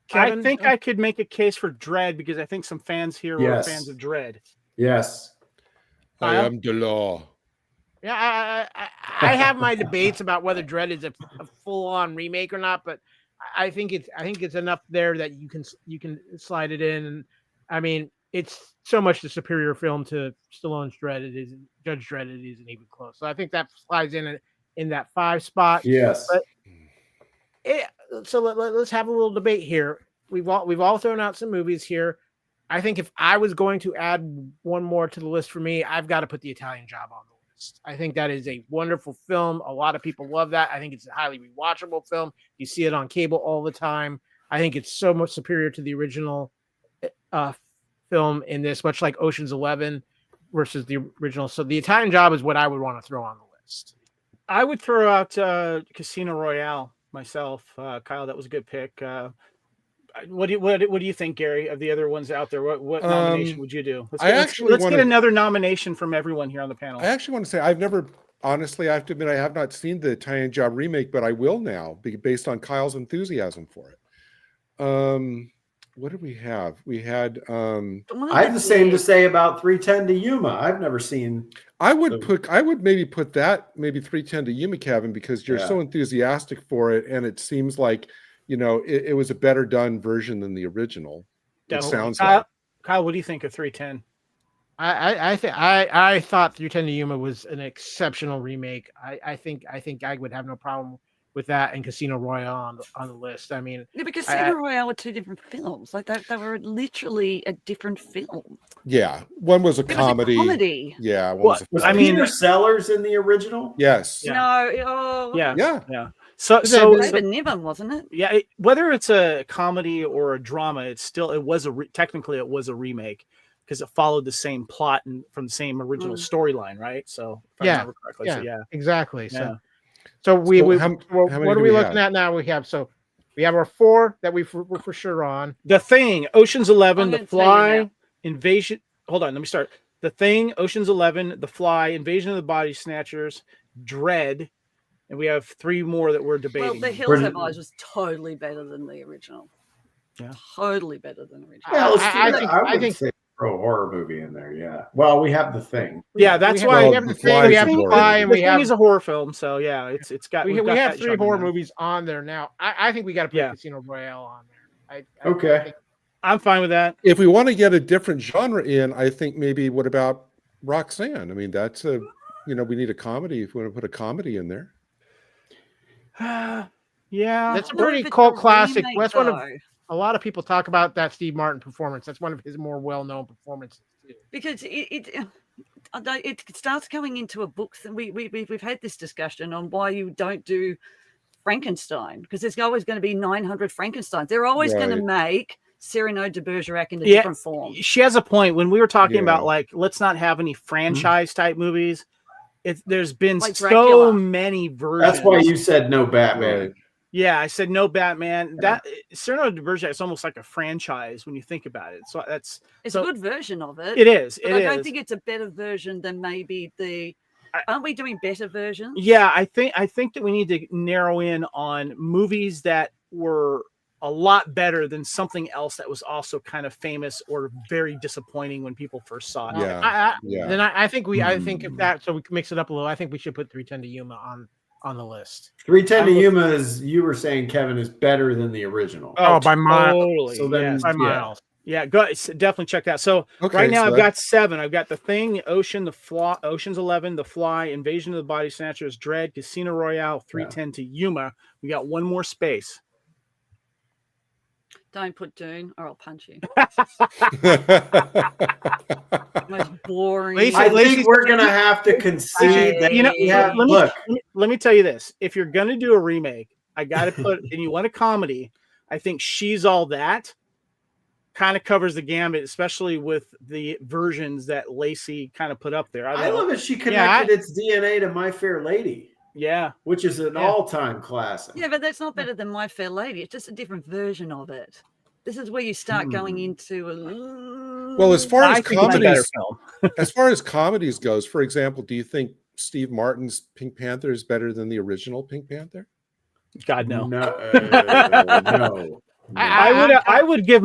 Kevin, I think I could make a case for Dredd, because I think some fans here were fans of Dredd. Yes. I am the law. Yeah, I have my debates about whether Dredd is a full-on remake or not, but I think it's enough there that you can slide it in. And I mean, it's so much the superior film to Stallone's Dredd. It is Judge Dredd. It isn't even close. So I think that slides in that 5 spot. Yes. But so let's have a little debate here. We've all thrown out some movies here. I think if I was going to add one more to the list for me, I've got to put The Italian Job on the list. I think that is a wonderful film. A lot of people love that. I think it's a highly rewatchable film. You see it on cable all the time. I think it's so much superior to the original film in this, much like Ocean's 11 versus the original. So The Italian Job is what I would want to throw on the list. I would throw out Casino Royale myself. Kyle, that was a good pick. What do you think, Gary, of the other ones out there? What nomination would you do? Let's get another nomination from everyone here on the panel. I actually want to say I have to admit, I have not seen the Italian Job remake, but I will now, based on Kyle's enthusiasm for it. What did we have? We had I have the same to say about 310 to Yuma. I've never seen. I would maybe put that 310 to Yuma, Kevin, because you're so enthusiastic for it, and it seems like, you know, it was a better done version than the original. It sounds like. Kyle, what do you think of 310? I thought 310 to Yuma was an exceptional remake. I think I would have no problem with that and Casino Royale on the list. I mean, but Casino Royale were 2 different films. Like they were literally a different film. Yeah, one was a comedy. Yeah, was Peter Sellers in the original? Yes. Yeah. No. Yeah. So David Niven, wasn't it? Yeah. Whether it's a comedy or a drama, technically it was a remake, because it followed the same plot and from the same original storyline, right? So if I remember correctly, exactly. Yeah. So what are we looking have? at now? We have our 4 that we're for sure on. The Thing, Ocean's 11, The Fly, Invasion. Hold on, let me start. The Thing, Ocean's 11, The Fly, Invasion of the Body Snatchers, Dredd, and we have 3 more that we're debating. Well, The Hills Have Eyes was totally better than the original. Yeah, totally better than the original. Well, I think throw a horror movie in there. Yeah. Well, we have The Thing. Yeah, that's why we have The Thing. We have The Fly, and The Thing is a horror film. So yeah, it's got. We have 3 horror movies on there now. I think we got to put Casino Royale on there. Okay. I'm fine with that. If we want to get a different genre in, I think maybe what about Roxanne? I mean, that's we need a comedy. If we want to put a comedy in there. Yeah, that's a pretty cult classic. That's one of a lot of people talk about that Steve Martin performance. That's one of his more well-known performances too. Because it starts going into a book. We've had this discussion on why you don't do Frankenstein, because there's always going to be 900 Frankensteins. They're always going to make Cyrano de Bergerac in a different form. She has a point. When we were talking about like, let's not have any franchise type movies. There's been Like so Dracula. many versions. That's why you said no Batman. Right. Yeah, I said no Batman. That Cyrano de Bergerac is almost like a franchise when you think about it. So it's a good version of it. It is. But I don't think it's a better version than maybe the. Aren't we doing better versions? Yeah, I think that we need to narrow in on movies that were a lot better than something else that was also kind of famous or very disappointing when people first saw it. Then I think if that, so we can mix it up a little. I think we should put 310 to Yuma on the list. 310 to Yuma is, you were saying, Kevin, is better than the original. Oh, by miles. Totally. So then, by miles. Yeah, go definitely check that. So right now I've got 7. I've got The Thing, Ocean, The Fly, Ocean's 11, The Fly, Invasion of the Body Snatchers, Dread, Casino Royale, 310 to Yuma. We got one more space. Don't put Dune or I'll punch you. Most boring. I think we're gonna have to concede that. Let me tell you this: if you're gonna do a remake, I got to put, and you want a comedy, I think She's All That kind of covers the gambit, especially with the versions that Lacey kind of put up there. I love it. She connected its DNA to My Fair Lady. Yeah, which is an all-time classic. Yeah, but that's not better than My Fair Lady. It's just a different version of it. This is where you start going into well, as far as comedies goes, for example, do you think Steve Martin's Pink Panther is better than the original Pink Panther? God, no. No. I would give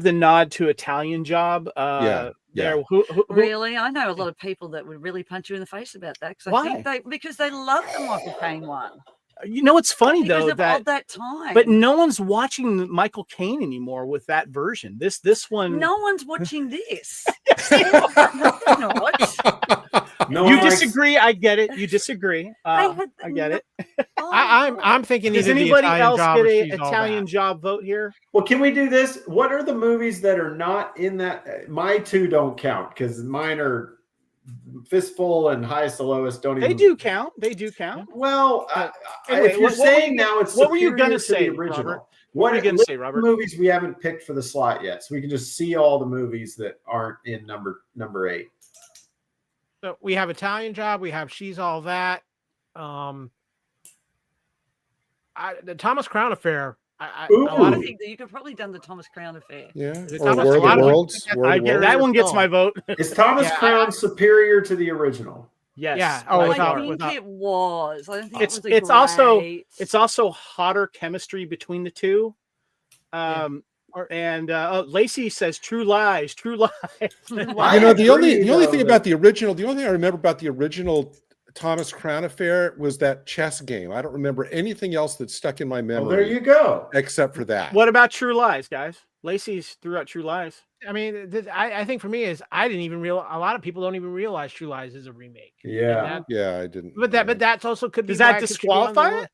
the nod to Italian Job. Really, I know a lot of people that would really punch you in the face about that. Because they love the Michael Caine one. You know, it's funny because though of that time. But no one's watching Michael Caine anymore with that version. This one. No one's watching this. You disagree. I get it. You disagree. I get it. I'm thinking. Does anybody else get an Italian Job vote here? Well, can we do this? What are the movies that are not in that? My 2 don't count because mine are Fistful and Highest to Lowest. They do count. Well, anyway, if you're saying now it's what were you going to say, say, original? Robert? What are you going to say, Robert? Movies we haven't picked for the slot yet, so we can just see all the movies that aren't in number 8. So we have Italian Job. We have She's All That. The Thomas Crown Affair. I think that you could probably done the Thomas Crown Affair. Yeah, or War of the Worlds. That one gets my vote. Is Thomas Crown superior to the original? Yes. Yeah. I think it was. I don't think it's also hotter chemistry between the two. Lacey says True Lies. The only thing about the original, the only thing I remember about the original Thomas Crown Affair was that chess game. I don't remember anything else that's stuck in my memory. Well, there you go. Except for that. What about True Lies, guys? Lacey's threw out True Lies. I mean, I think for me is I didn't even realize. A lot of people don't even realize True Lies is a remake. Yeah, I didn't. But that's also could be. Does that disqualify it?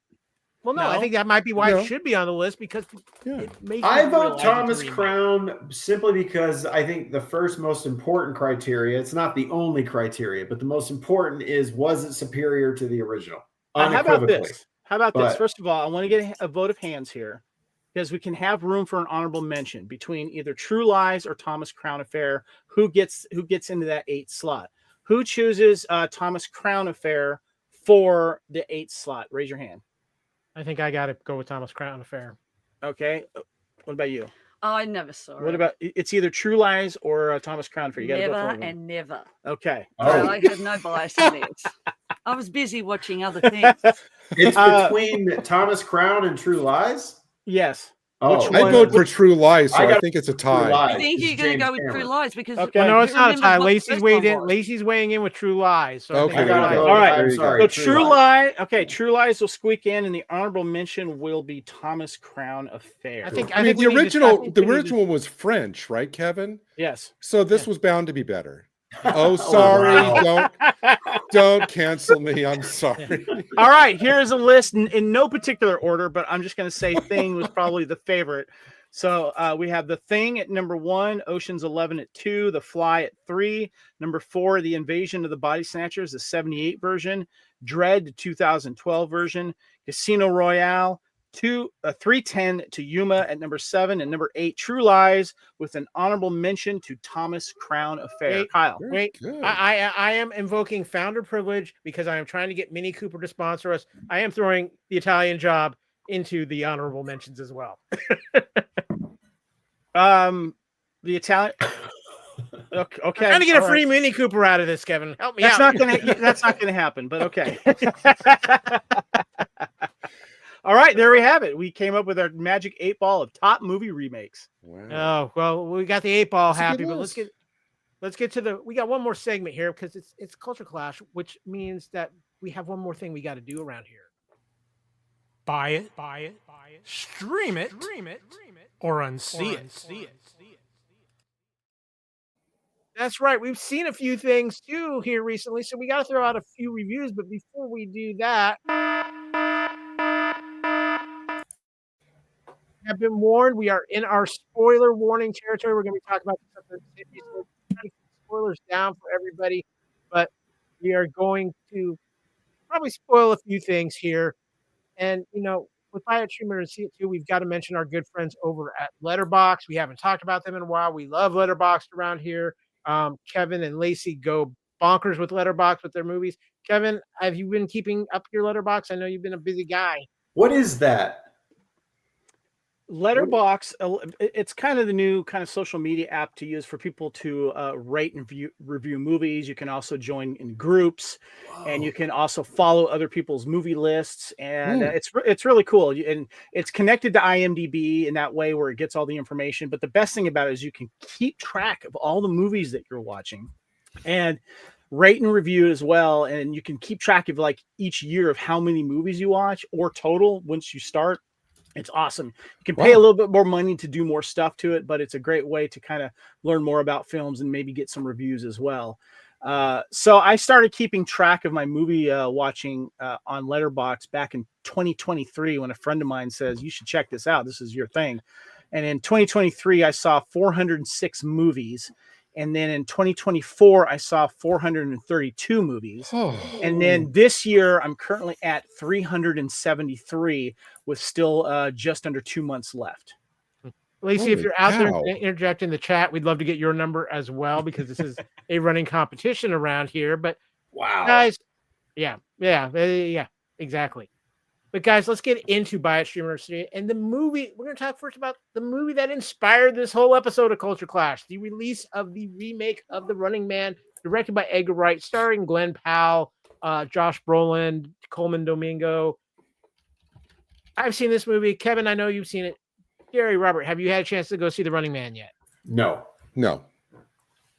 Well, no, I think that might be why it should be on the list because it makes. I vote Thomas Crown simply because I think the first most important criteria, it's not the only criteria, but the most important is, was it superior to the original? How about this? First of all, I want to get a vote of hands here because we can have room for an honorable mention between either True Lies or Thomas Crown Affair. Who gets into that 8 slot? Who chooses Thomas Crown Affair for the 8 slot? Raise your hand. I think I got to go with Thomas Crown Affair. Okay. What about you? I never saw it. What about it's either True Lies or Thomas Crown Affair? You got to never go for and never. Okay. So I have no bias in it. I was busy watching other things. It's between Thomas Crown and True Lies? Yes. I vote for True Lies, so I think it's a tie. I think you're going to go with True Lies because no, it's not a tie. Lacey's weighing in with True Lies. So okay. All right. So True Lies. Okay, True Lies will squeak in, and the honorable mention will be Thomas Crown Affair. I think the original was French, right, Kevin? Yes. So this was bound to be better. Oh, sorry. Don't cancel me. I'm sorry. All right. Here's a list in no particular order, but I'm just going to say Thing was probably the favorite. So we have The Thing at number 1, Ocean's 11 at 2, The Fly at 3, number 4, The Invasion of the Body Snatchers, the 78 version, Dread, the 2012 version, Casino Royale, 310 to Yuma at number 7, and number 8, True Lies, with an honorable mention to Thomas Crown Affair. Wait, Kyle. Wait, I am invoking founder privilege because I am trying to get Mini Cooper to sponsor us. I am throwing The Italian Job into the honorable mentions as well. The Italian. Okay, I'm trying to get a free Mini Cooper out of this, Kevin. Help me out. That's not gonna happen, but okay. All right, there we have it. We came up with our magic 8 ball of top movie remakes. Wow. Oh, well, we got the 8 ball happy, but let's get to we got one more segment here because it's Culture Clash, which means that we have one more thing we got to do around here. Buy it, stream it, or unsee it. That's right. We've seen a few things too here recently, so we got to throw out a few reviews. But before we do that, have been warned. We are in our spoiler warning territory. We're going to be talking about something. So trying to keep spoilers down for everybody, but we are going to probably spoil a few things here. And with Buy It, Stream It, and See It too, we've got to mention our good friends over at Letterboxd. We haven't talked about them in a while. We love Letterboxd around here. Kevin and Lacey go bonkers with Letterboxd with their movies. Kevin, have you been keeping up your Letterboxd? I know you've been a busy guy. What is that? Letterboxd, it's kind of the new kind of social media app to use for people to rate and review movies. You can also join in groups, and you can also follow other people's movie lists, and it's really cool. And it's connected to IMDb in that way where it gets all the information. But the best thing about it is you can keep track of all the movies that you're watching, and rate and review as well. And you can keep track of like each year of how many movies you watch or total once you start. It's awesome. You can pay a little bit more money to do more stuff to it, but it's a great way to kind of learn more about films and maybe get some reviews as well. So I started keeping track of my movie watching on Letterboxd back in 2023 when a friend of mine says, you should check this out. This is your thing. And in 2023, I saw 406 movies. And then in 2024, I saw 432 movies. And then this year, I'm currently at 373 with still just under 2 months left. Lacey, if you're out there interjecting the chat, we'd love to get your number as well because this is a running competition around here. But guys, yeah, exactly. But guys, let's get into Buy It, Stream It, or See It. And the movie, we're going to talk first about the movie that inspired this whole episode of Culture Clash, the release of the remake of The Running Man, directed by Edgar Wright, starring Glenn Powell, Josh Brolin, Coleman Domingo. I've seen this movie. Kevin, I know you've seen it. Gary, Robert, have you had a chance to go see The Running Man yet? No.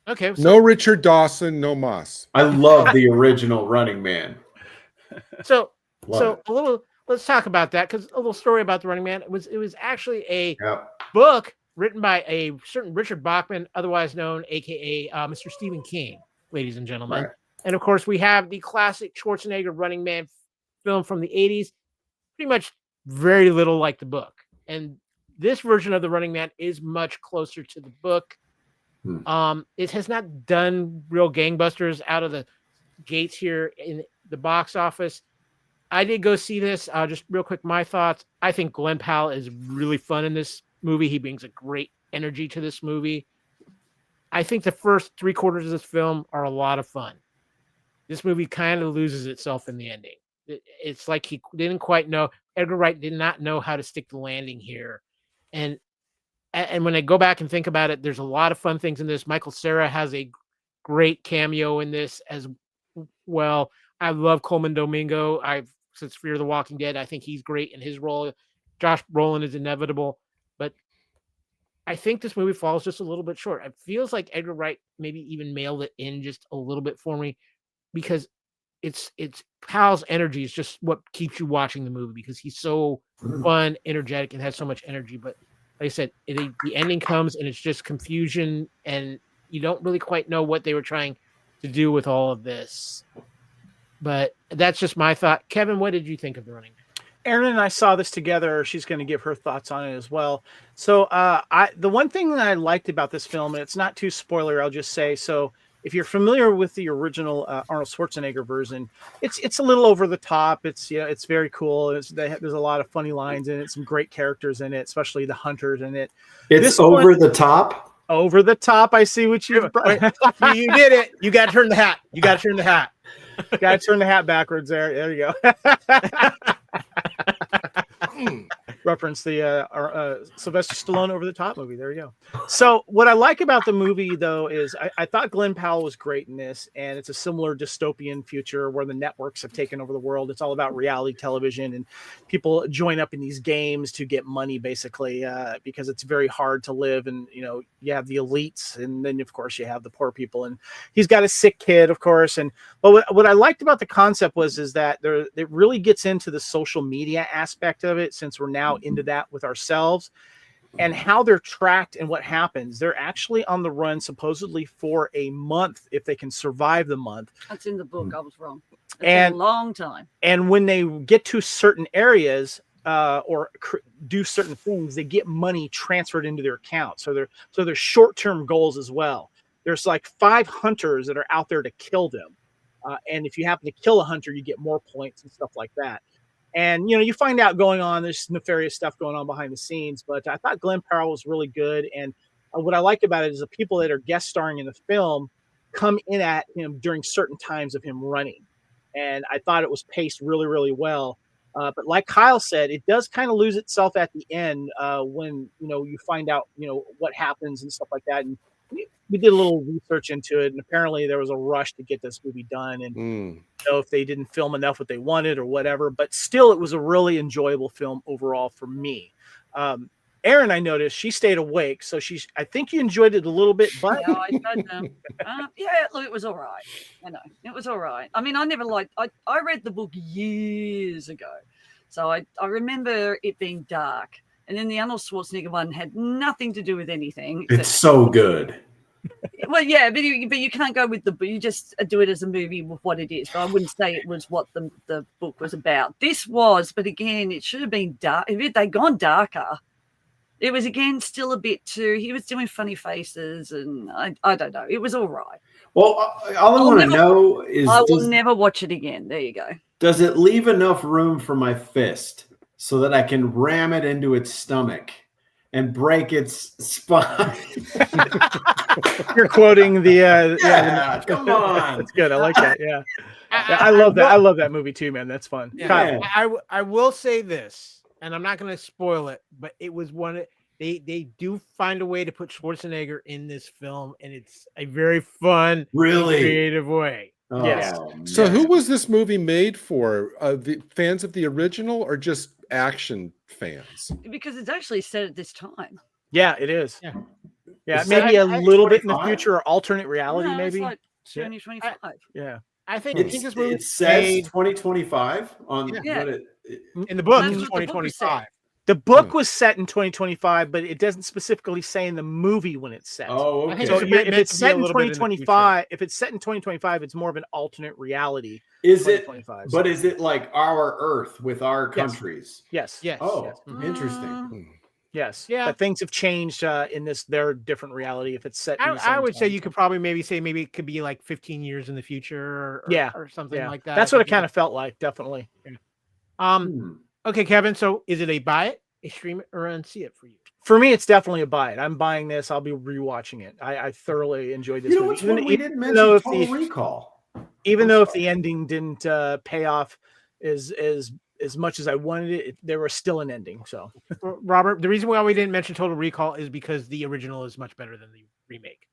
Okay. So, no Richard Dawson, no Moss. I love the original Running Man. Let's talk about that because a little story about The Running Man. It was actually a book written by a certain Richard Bachman, otherwise known, aka Mr. Stephen King, ladies and gentlemen. Right. And of course, we have the classic Schwarzenegger Running Man film from the 80s, pretty much very little like the book. And this version of The Running Man is much closer to the book. It has not done real gangbusters out of the gates here in the box office. I did go see this. Just real quick, my thoughts. I think Glenn Powell is really fun in this movie. He brings a great energy to this movie. I think the first 3/4 of this film are a lot of fun. This movie kind of loses itself in the ending. It's like he didn't quite know. Edgar Wright did not know how to stick the landing here. And when I go back and think about it, there's a lot of fun things in this. Michael Cera has a great cameo in this as well. I love Coleman Domingo. Since Fear the Walking Dead, I think he's great in his role. Josh Brolin is inevitable, but I think this movie falls just a little bit short. It feels like Edgar Wright maybe even mailed it in just a little bit for me because it's Powell's energy is just what keeps you watching the movie because he's so fun, energetic, and has so much energy. But like I said, the ending comes and it's just confusion, and you don't really quite know what they were trying to do with all of this. But that's just my thought. Kevin, what did you think of The Running Man? Erin and I saw this together. She's going to give her thoughts on it as well. So the one thing that I liked about this film, and it's not too spoiler, I'll just say, so if you're familiar with the original Arnold Schwarzenegger version, it's a little over the top. It's it's very cool. There's a lot of funny lines in it, some great characters in it, especially the hunters in it. It's over the top. Over the top. I see what you You did it. You got to turn the hat. You got to turn the hat. Got to turn the hat backwards there. There you go. Reference the Sylvester Stallone Over the Top movie. There you go. So what I like about the movie, though, is I thought Glenn Powell was great in this, and it's a similar dystopian future where the networks have taken over the world. It's all about reality television, and people join up in these games to get money, basically, because it's very hard to live. And you have the elites, and then of course you have the poor people. And he's got a sick kid, of course. But what I liked about the concept is that it really gets into the social media aspect of it, since we're now into that with ourselves, and how they're tracked and what happens. They're actually on the run supposedly for a month if they can survive the month. That's in the book. I was wrong. It's And- a long time. And when they get to certain areas or do certain things, they get money transferred into their account. So there's short-term goals as well. There's like 5 hunters that are out there to kill them. And if you happen to kill a hunter, you get more points and stuff like that. And, you find out there's nefarious stuff going on behind the scenes. But I thought Glenn Powell was really good. And what I like about it is the people that are guest starring in the film come in at him during certain times of him running. And I thought it was paced really, really well. But like Kyle said, it does kind of lose itself at the end when, you find out, what happens and stuff like that. And we did a little research into it, and apparently there was a rush to get this movie done, and if they didn't film enough what they wanted or whatever, but still it was a really enjoyable film overall for me. Erin, I noticed she stayed awake, so I think you enjoyed it a little bit, but No, I don't know. Look, it was all right. It was all right. I mean, I read the book years ago, so I remember it being dark. And then the Arnold Schwarzenegger one had nothing to do with anything. It's so good. Well, yeah, but you can't go with you just do it as a movie with what it is. So I wouldn't say it was what the book was about. This was, but again, it should have been dark. If they'd gone darker, it was again still a bit too. He was doing funny faces, and I don't know. It was all right. Well, all I want to know is I will never watch it again. There you go. Does it leave enough room for my fist so that I can ram it into its stomach and break its spine? You're quoting the yeah, come on. That's good. I like that. Yeah. I love that. I love that movie too, man. That's fun. Yeah. I will say this, and I'm not going to spoil it, but it was they do find a way to put Schwarzenegger in this film, and it's a very fun, really creative way. Oh, yes. So who was this movie made for? The fans of the original or just action fans? Because it's actually set at this time. Yeah, it is. Yeah. Yeah, Is maybe that a little bit in the 25? future or alternate reality, No, maybe. it's like 2025. Yeah. I think this movie it says made 2025 on Yeah. what in the book. That's It's what the book was 2025. The book was set in 2025, but it doesn't specifically say in the movie when it's set. Oh, I okay. think So it's if meant it's to be set a in little bit in the 2025, if it's set in 2025, it's more of an alternate reality. Is it? 2025. But is it like our Earth with our Yes. countries? Yes. Yes. Oh, yes. interesting. Yes. Yeah. But things have changed in their different reality. If it's set, in the I same would say time. you could probably maybe it could be like 15 years in the future, or something like that. That's what it kind of felt like. Definitely. Okay, Kevin. So is it a buy it, a stream it, or unsee it for you? For me, it's definitely a buy it. I'm buying this. I'll be rewatching it. I thoroughly enjoyed this You know movie. which one we didn't mention? though if Total the- Recall. Even though if the ending didn't pay off as much as I wanted it, there was still an ending. So, Robert, the reason why we didn't mention Total Recall is because the original is much better than the remake.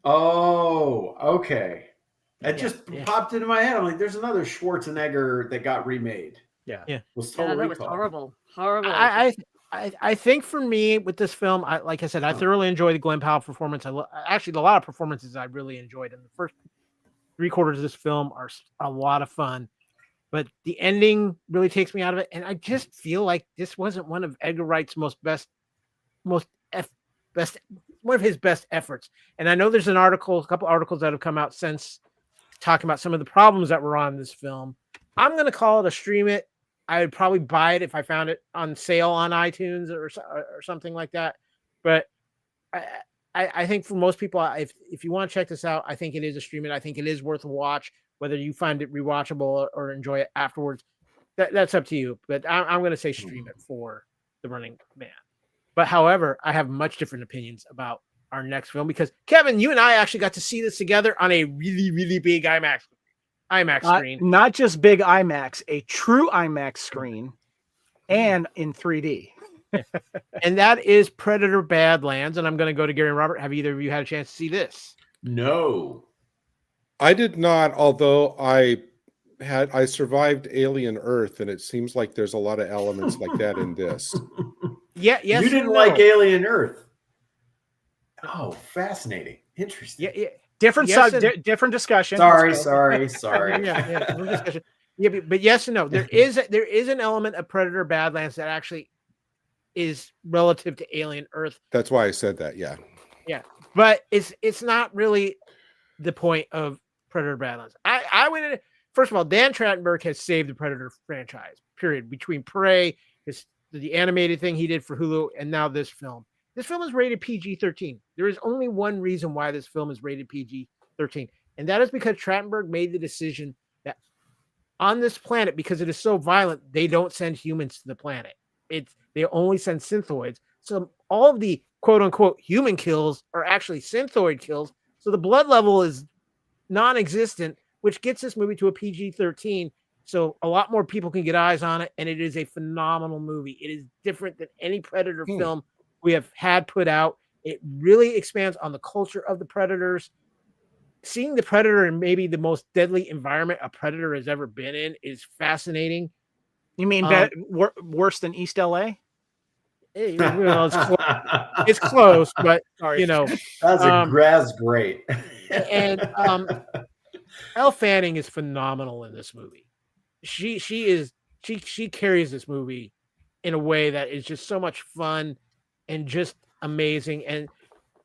Oh, okay. That Yeah, just yeah. popped into my head. I'm like, there's another Schwarzenegger that got remade. yeah. Was Total That was Recall. horrible. Horrible. I think for me with this film, like I said, I thoroughly enjoyed the Glenn Powell performance. Actually, a lot of performances I really enjoyed, and the first 3/4 of this film are a lot of fun. But the ending really takes me out of it, and I just feel like this wasn't one of Edgar Wright's best, one of his best efforts. And I know there's a couple articles that have come out since talking about some of the problems that were on this film. I'm going to call it a stream it I would probably buy it if I found it on sale on iTunes or something like that. But I think for most people, if you want to check this out, I think it is a stream. I think it is worth a watch, whether you find it rewatchable or enjoy it afterwards. That's up to you. But I'm going to say stream it for The Running Man. But however, I have much different opinions about our next film because Kevin, you and I actually got to see this together on a really, really big IMAX screen. Not just big IMAX, a true IMAX screen and in 3D. And that is Predator Badlands. And I'm going to go to Gary and Robert. Have either of you had a chance to see this? No. I did not, although I survived Alien Earth, and it seems like there's a lot of elements like that in this. Yeah, yes. You didn't like Alien Earth. Oh, fascinating. Interesting. Yeah. Different different discussion. Sorry. Yeah, but yes and no. There is an element of Predator Badlands that actually is relative to Alien Earth. That's why I said that. Yeah. Yeah, but it's not really the point of Predator Badlands. I went in. First of all, Dan Trachtenberg has saved the Predator franchise. Period. Between Prey, the animated thing he did for Hulu, and now this film. This film is rated PG-13. There is only one reason why this film is rated PG-13, and that is because Trachtenberg made the decision that on this planet, because it is so violent, they don't send humans to the planet. They only send synthoids. So all of the quote-unquote human kills are actually synthoid kills. So the blood level is non-existent, which gets this movie to a PG-13. So a lot more people can get eyes on it, and it is a phenomenal movie. It is different than any Predator film we have had put out. It really expands on the culture of the Predators. Seeing the Predator in maybe the most deadly environment a Predator has ever been in is fascinating. You mean worse than East LA? It's close, but you know, that's great. And Elle Fanning is phenomenal in this movie. She carries this movie in a way that is just so much fun and just amazing. And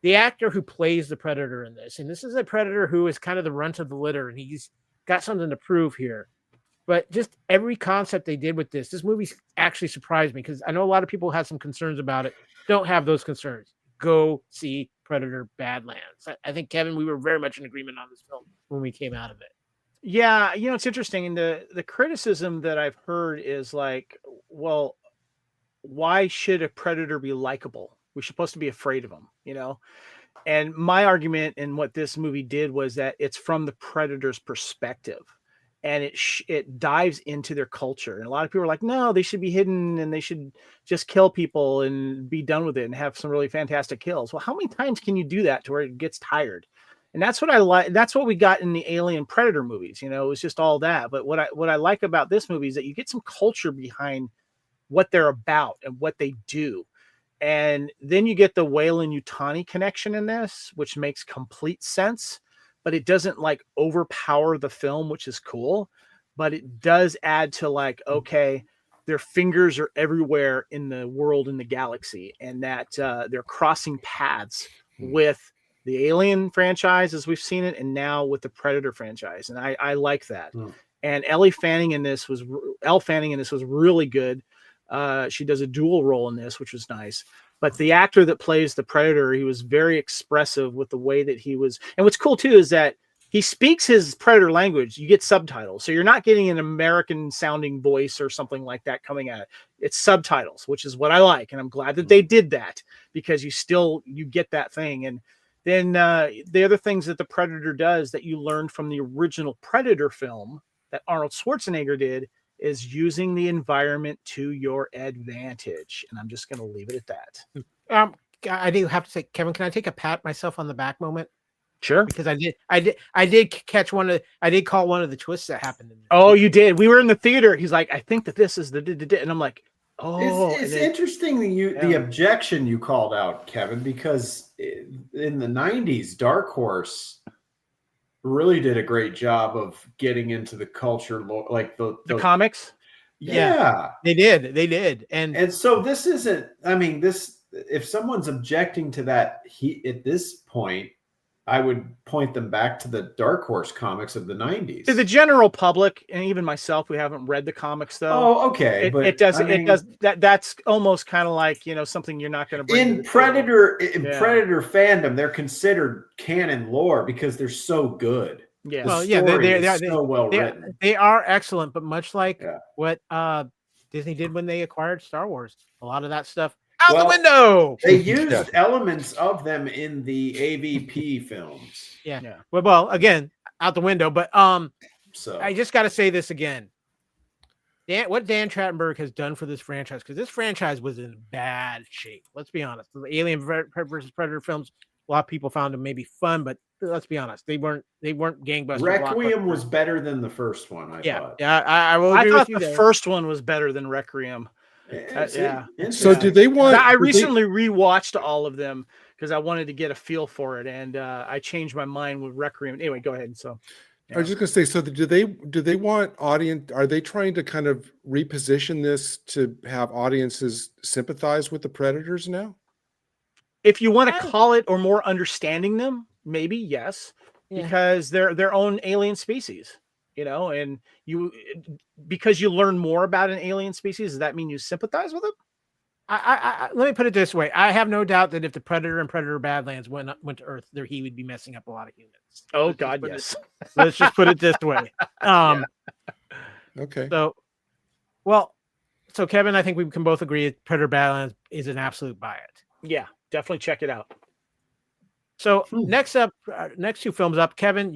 the actor who plays the Predator in this, and this is a Predator who is kind of the runt of the litter, and he's got something to prove here. But just every concept they did with this movie actually surprised me, because I know a lot of people have some concerns about it. Don't have those concerns. Go see Predator Badlands. I think, Kevin, we were very much in agreement on this film when we came out of it. Yeah, it's interesting. And the criticism that I've heard is like, well, why should a Predator be likable? We're supposed to be afraid of him, And my argument in what this movie did was that it's from the Predator's perspective. And it dives into their culture. And a lot of people are like, no, they should be hidden and they should just kill people and be done with it and have some really fantastic kills. Well, how many times can you do that to where it gets tired? And that's what I like. That's what we got in the Alien Predator movies. It was just all that. But what I like about this movie is that you get some culture behind what they're about and what they do. And then you get the Weyland-Yutani connection in this, which makes complete sense. But it doesn't overpower the film, which is cool. But it does add to okay, their fingers are everywhere in the world, in the galaxy, and that they're crossing paths with the Alien franchise as we've seen it, and now with the Predator franchise. And I like that. And Elle Fanning in this was really good. She does a dual role in this, which was nice. But the actor that plays the Predator, he was very expressive with the way that he was. And what's cool, too, is that he speaks his Predator language. You get subtitles. So you're not getting an American-sounding voice or something like that coming at it. It's subtitles, which is what I like. And I'm glad that they did that, because you get that thing. And then the other things that the Predator does that you learned from the original Predator film that Arnold Schwarzenegger did is using the environment to your advantage. And I'm just going to leave it at that. I do have to say, Kevin, can I take a pat myself on the back moment? Sure. Because I did catch I did call one of the twists that happened. Oh, you did. We were in the theater. He's like, I think that this is and I'm like, oh. It's interesting the objection you called out, Kevin, because in the 90s, Dark Horse really did a great job of getting into the culture, like the comics. Yeah, they did. And so this isn't, if someone's objecting to that, at this point, I would point them back to the Dark Horse comics of the 90s. To the general public, and even myself, we haven't read the comics though. Oh, okay. It does. That's almost kind of like, something you're not going to bring in Predator fandom. They're considered canon lore because they're so good. Yeah. Well, yeah, they're so well written. They are excellent, but much like what Disney did when they acquired Star Wars, a lot of that stuff out the window. They used elements of them in the AVP films. Yeah. Well, again, out the window. But so I just got to say this again. What Dan Trachtenberg has done for this franchise, because this franchise was in bad shape. Let's be honest. The Alien versus Predator films, a lot of people found them maybe fun, but let's be honest, they weren't gangbusters. Requiem was better than the first one. I thought. Yeah, I will agree with you. The first one was better than Requiem. So do they want? I recently rewatched all of them because I wanted to get a feel for it, and I changed my mind with Requiem. Anyway, go ahead. So I was just going to say, so do they want audience? Are they trying to kind of reposition this to have audiences sympathize with the Predators now? If you want to call it, or more understanding them, maybe yes, because they're their own alien species. And because you learn more about an alien species, does that mean you sympathize with them? Let me put it this way. I have no doubt that if the Predator and Predator Badlands went to Earth, he would be messing up a lot of humans. Oh, God, yes. Let's just put it this way. Okay. So Kevin, I think we can both agree that Predator Badlands is an absolute buy it. Yeah, definitely check it out. So next up, next two films up, Kevin,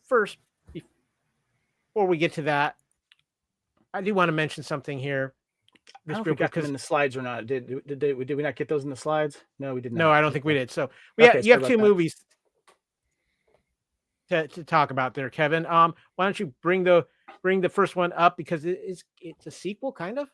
first, before we get to that, I do want to mention something here. I don't know if we got them in the slides or not. Did we not get those in the slides? No, we did not. No, I don't think we did. So you have two movies to talk about there, Kevin. Why don't you bring the first one up, because it's a sequel, kind of.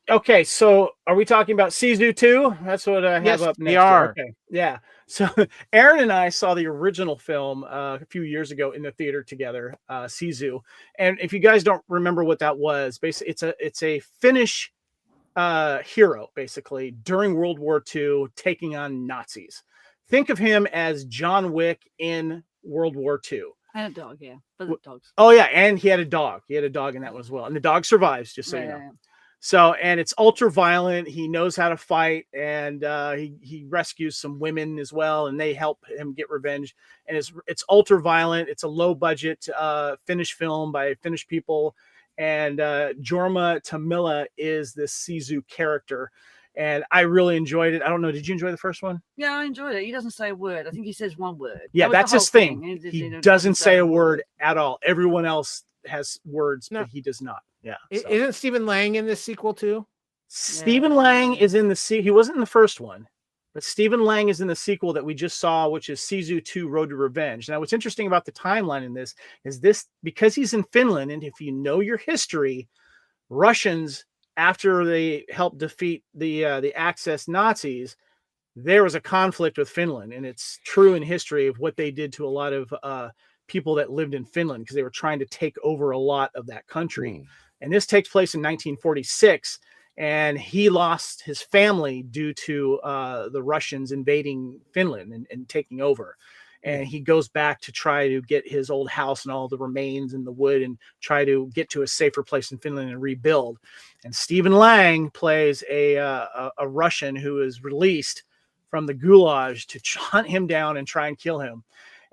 Okay, so are we talking about Sisu 2? That's what I have up next. We are. Okay. Yeah. So Aaron and I saw the original film a few years ago in the theater together, Sisu. And if you guys don't remember what that was, basically it's a Finnish hero, basically, during World War II, taking on Nazis. Think of him as John Wick in World War II. And a dog, yeah. But the dogs. Oh, yeah, and he had a dog. He had a dog in that one as well. And the dog survives, just so you know. So, and it's ultra violent. He knows how to fight, and he rescues some women as well, and they help him get revenge. And it's ultra violent. It's a low budget Finnish film by Finnish people, and Jorma Tammila is this Sisu character, and I really enjoyed it. I don't know. Did you enjoy the first one? Yeah, I enjoyed it. He doesn't say a word. I think he says one word. Yeah, that's his thing. He doesn't say a word at all. Everyone else has words, but he does not. Yeah. So. Isn't Stephen Lang in this sequel too? Stephen Lang is in the he wasn't in the first one, but Stephen Lang is in the sequel that we just saw, which is Sisu 2 Road to Revenge. Now, what's interesting about the timeline in this is because he's in Finland, and if you know your history, Russians, after they helped defeat the Axis Nazis, there was a conflict with Finland, and it's true in history of what they did to a lot of people that lived in Finland, because they were trying to take over a lot of that country. And this takes place in 1946, and he lost his family due to the Russians invading Finland and taking over. And he goes back to try to get his old house and all the remains and the wood and try to get to a safer place in Finland and rebuild. And Stephen Lang plays a Russian who is released from the Gulag to hunt him down and try and kill him.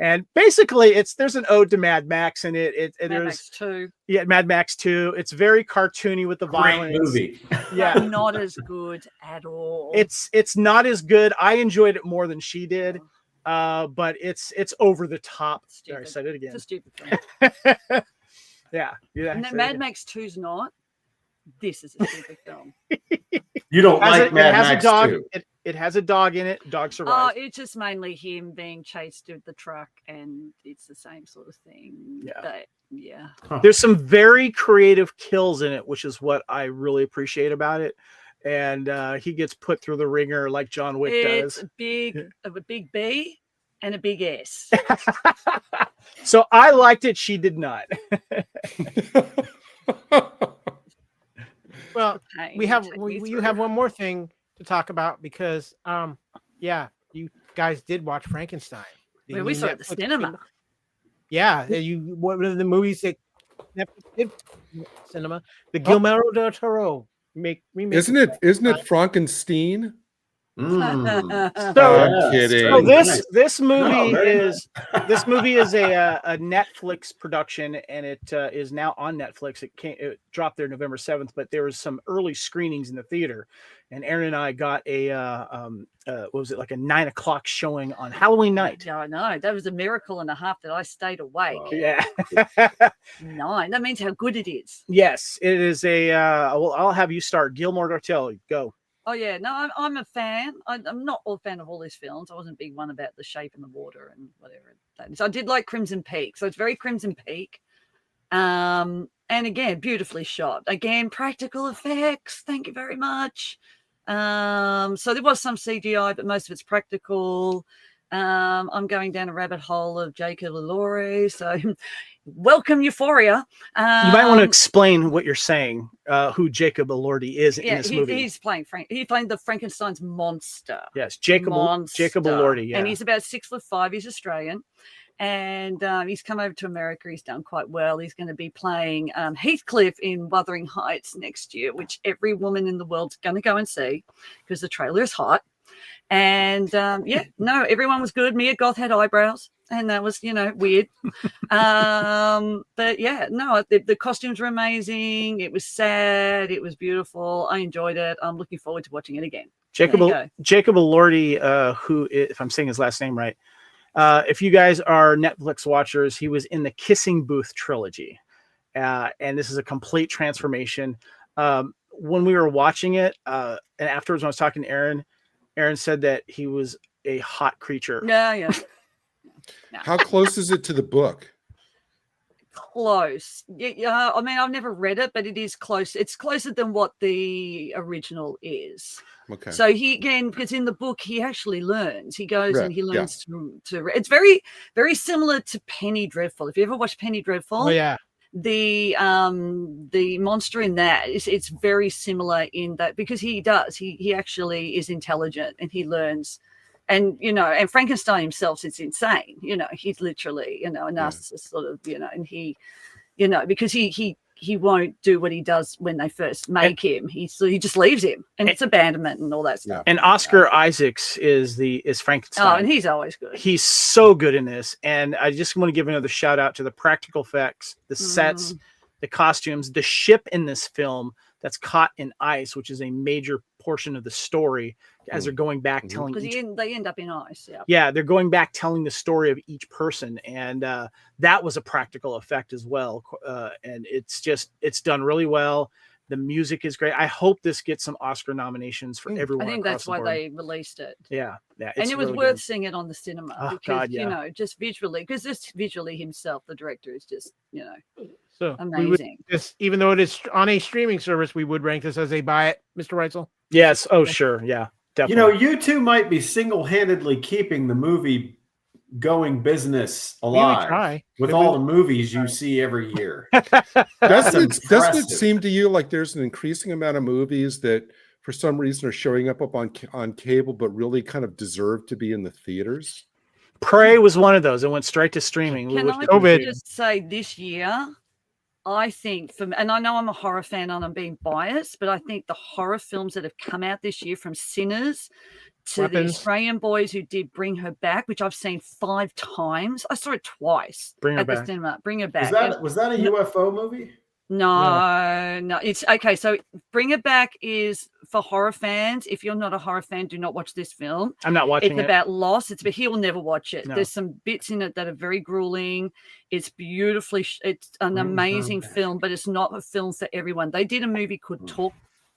And basically, there's an ode to Mad Max in it. Mad Max 2. Yeah, Mad Max 2. It's very cartoony with the violence. Great movie. Yeah, not as good at all. It's not as good. I enjoyed it more than she did, but it's over the top. Sorry, I said it again. It's a stupid film. yeah. And Mad Max 2's not. This is a stupid film. You don't like Mad Max 2? It has a dog in it. Dog survives. It's just mainly him being chased with the truck, and it's the same sort of thing. Yeah. There's some very creative kills in it, which is what I really appreciate about it. And he gets put through the ringer like John Wick does. It's a big B and a big S. So I liked it. She did not. Well, you have one more thing to talk about, because you guys did watch Frankenstein. The Well, we new saw it at the Netflix cinema. film. Yeah, one of the movies that Netflix did cinema. The Guillermo del Toro remake. Isn't it Frankenstein? So, I'm kidding. so Nice. this movie No, very is a Netflix production, and it is now on Netflix. It dropped there November 7th, but there was some early screenings in the theater, and Aaron and I got a what was it, like a 9 o'clock showing on Halloween night. Yeah, I know. That was a miracle and a half that I stayed awake. Yeah. 9. That means how good it is. Yes, it is a. Well, I'll have you start. Gilmore Gartel, go. Oh yeah, no, I'm a fan. I'm not a fan of all these films. I wasn't a big one about the shape in the water and whatever that is. I did like Crimson Peak, so it's very Crimson Peak. And again, beautifully shot. Again, practical effects. Thank you very much. So there was some CGI, but most of it's practical. I'm going down a rabbit hole of Jacob Elordi, so welcome Euphoria. You might want to explain what you're saying, who Jacob Elordi is in this movie. He's playing He's playing the Frankenstein's monster. Yes, Jacob Elordi, yeah. And he's about 6'5". He's Australian. And he's come over to America. He's done quite well. He's going to be playing Heathcliff in Wuthering Heights next year, which every woman in the world's going to go and see because the trailer is hot. And everyone was good. Mia Goth had eyebrows, and that was, weird. But yeah, no, the costumes were amazing. It was sad. It was beautiful. I enjoyed it. I'm looking forward to watching it again. Jacob Elordi, who, if I'm saying his last name right, if you guys are Netflix watchers, he was in the Kissing Booth trilogy, and this is a complete transformation. When we were watching it, and afterwards when I was talking to Aaron said that he was a hot creature. Yeah. How close is it to the book? Close. Yeah, I mean, I've never read it, but it is close. It's closer than what the original is. Okay. So because in the book, he actually learns. He goes and he learns to read. It's very, very similar to Penny Dreadful. If you ever watched Penny Dreadful, Oh yeah. The monster in that it's very similar in that because he actually is intelligent and he learns, and and Frankenstein himself is insane. He's literally a narcissist sort of, and he because he won't do what he does when they first make him. He just leaves him, and it's abandonment and all that stuff. And Oscar Isaacs is Frankenstein. Oh, and he's always good. He's so good in this. And I just want to give another shout out to the practical effects, the sets, the costumes, the ship in this film that's caught in ice, which is a major portion of the story as they're going back telling because they end up in ice. Yeah, they're going back telling the story of each person, and that was a practical effect as well. And it's done really well. The music is great. I hope this gets some Oscar nominations for everyone. I think that's why they released it. Yeah. And it was really worth seeing it on the cinema because just visually, because this visually himself, the director is just so amazing. Even though it is on a streaming service, we would rank this as a buy it, Mr. Reitzel. Yes. Oh, sure. Yeah, definitely. You two might be single-handedly keeping the movie going business alive with all the movies you see every year. Doesn't it seem to you like there's an increasing amount of movies that for some reason are showing up on cable but really kind of deserve to be in the theaters? Prey was one of those. It went straight to streaming. Can I just say this year, I think and I know I'm a horror fan and I'm being biased, but I think the horror films that have come out this year, from Sinners to the Australian boys who did Bring Her Back, which I've seen 5 times. I saw it twice at the cinema. Bring Her Back. Was that a UFO movie? No. It's okay. So Bring It Back is for horror fans. If you're not a horror fan, do not watch this film. I'm not watching it. It's about loss. But he will never watch it. No. There's some bits in it that are very grueling. It's beautifully. It's an amazing film, but it's not a film for everyone. They did a movie called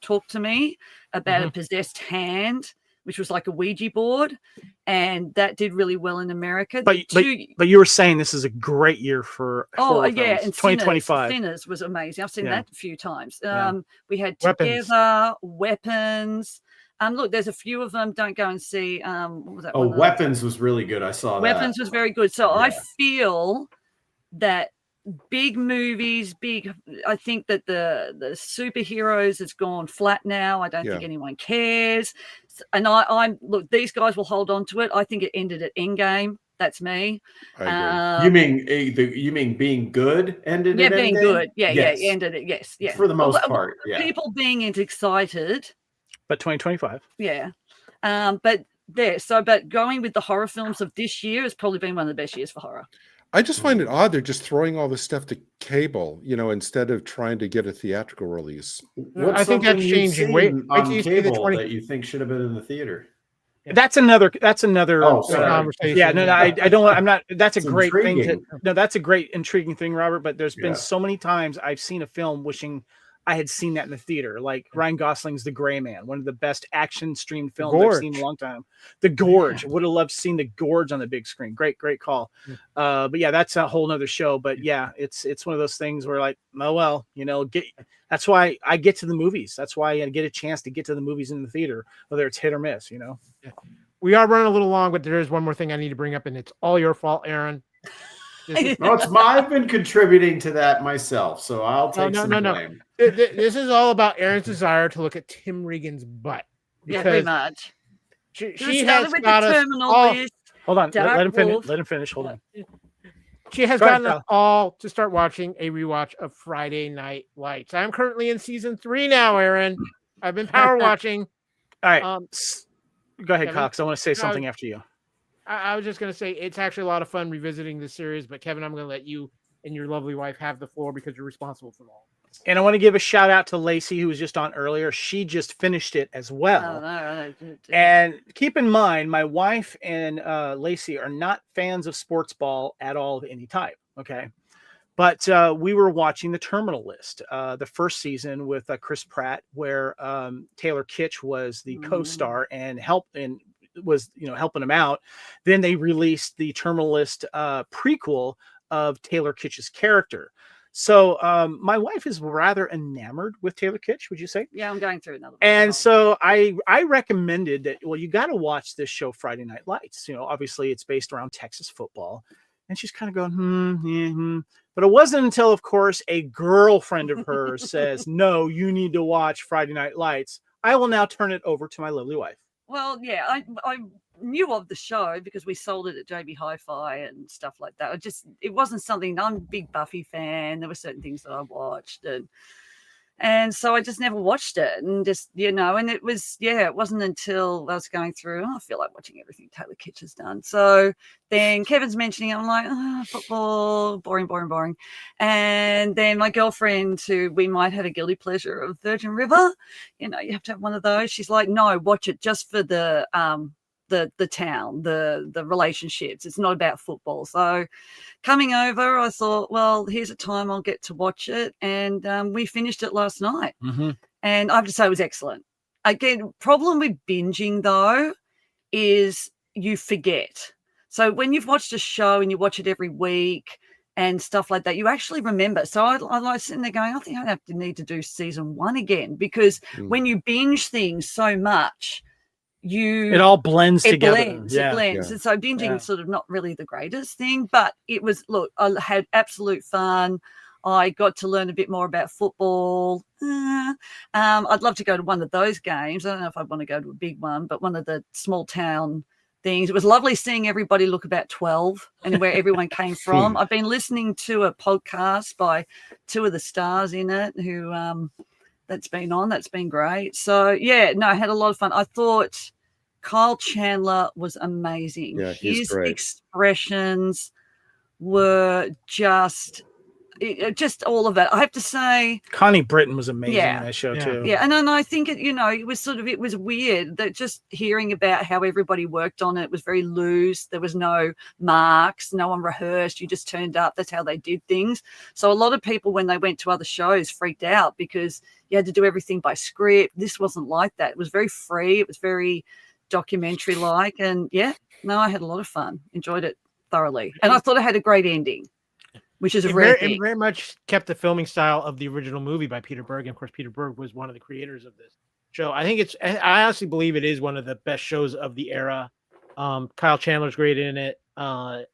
Talk to Me about a possessed hand, which was like a Ouija board, and that did really well in America. But you were saying this is a great year for horror films. And 2025. Sinners was amazing. I've seen that a few times. We had Weapons. Together, Weapons. Look, there's a few of them. Don't go and see. What was that? Weapons was really good. I saw that. Weapons was very good. So I feel that big movies, I think that the superheroes has gone flat now. I don't think anyone cares. And I'm look, these guys will hold on to it. I think it ended at Endgame. That's me. I agree. You mean being good ended at being Endgame? Good. Yeah, yes. Ended it. Yes, yeah. For the most part, yeah. People being excited. But 2025. Yeah. But going with the horror films of this year has probably been one of the best years for horror. I just find it odd they're just throwing all this stuff to cable, instead of trying to get a theatrical release. I think that's changing. Wait on cable that you think should have been in the theater. That's another conversation. Yeah, no, I don't. I'm not. That's a great thing. That's a great intriguing thing, Robert. But there's been so many times I've seen a film wishing I had seen that in the theater, like Ryan Gosling's The Gray Man, one of the best action streamed films I've seen in a long time. The Gorge, would have loved seeing The Gorge on the big screen. Great call. But yeah, that's a whole nother show. But yeah, it's one of those things where like, oh well, that's why I get to the movies. That's why I get a chance to get to the movies in the theater, whether it's hit or miss. Yeah. We are running a little long, but there is one more thing I need to bring up, and it's all your fault, Aaron. I've been contributing to that myself, so I'll take some blame. This is all about Aaron's desire to look at Tim Regan's butt. Yeah, pretty much. She has got us all. Hold on, let him finish. Let him finish. Hold on. She has gotten us all to start watching a rewatch of Friday Night Lights. I'm currently in season 3 now, Aaron. I've been power watching. All right, go ahead, Kevin? Cox. I want to say something after you. I was just going to say it's actually a lot of fun revisiting this series, but Kevin, I'm going to let you and your lovely wife have the floor because you're responsible for all. And I want to give a shout out to Lacey, who was just on earlier. She just finished it as well. And keep in mind, my wife and Lacey are not fans of sports ball at all of any type. Okay. But we were watching The Terminal List, the first season with Chris Pratt, where Taylor Kitsch was the co-star and was helping him out. Then they released the Terminal List prequel of Taylor Kitsch's character. So my wife is rather enamored with Taylor Kitsch, would you say? Yeah, I'm going through another one. And so I recommended that, well, you got to watch this show, Friday Night Lights. Obviously it's based around Texas football. And she's kind of going, But it wasn't until, of course, a girlfriend of hers says, no, you need to watch Friday Night Lights. I will now turn it over to my lovely wife. Well, yeah, I knew of the show because we sold it at JB Hi-Fi and stuff like that. It wasn't something. I'm a big Buffy fan. There were certain things that I watched, and so I just never watched it, and just and it wasn't until I was going through. I feel like watching everything Taylor Kitsch has done. So then Kevin's mentioning it, I'm like, football, boring. And then my girlfriend, who we might have a guilty pleasure of Virgin River, you have to have one of those. She's like, no, watch it just for the town, the relationships. It's not about football. So coming over, I thought, well, here's a time I'll get to watch it. And we finished it last night. Mm-hmm. And I have to say it was excellent. Again, problem with binging, though, is you forget. So when you've watched a show and you watch it every week and stuff like that, you actually remember. So I like sitting there going, I think I need to do season 1 again, because when you binge things so much, it all blends together. It blends. And so binging is sort of not really the greatest thing, but it was, look, I had absolute fun. I got to learn a bit more about football. I'd love to go to one of those games. I don't know if I'd want to go to a big one, but one of the small town things. It was lovely seeing everybody look about 12 and where everyone came from. I've been listening to a podcast by 2 of the stars in it who that's been on. That's been great. So, I had a lot of fun. I thought Kyle Chandler was amazing. Yeah, he's great. Expressions were just all of it. I have to say, Connie Britton was amazing in that show too. Yeah, and I think it was weird that just hearing about how everybody worked on it was very loose. There was no marks, no one rehearsed. You just turned up. That's how they did things. So a lot of people, when they went to other shows, freaked out because you had to do everything by script. This wasn't like that. It was very free. It was very documentary-like, and I had a lot of fun. Enjoyed it thoroughly, and I thought it had a great ending. Which is a rare thing. It very much kept the filming style of the original movie by Peter Berg. And of course, Peter Berg was one of the creators of this show. I honestly believe it is one of the best shows of the era. Kyle Chandler's great in it. I'm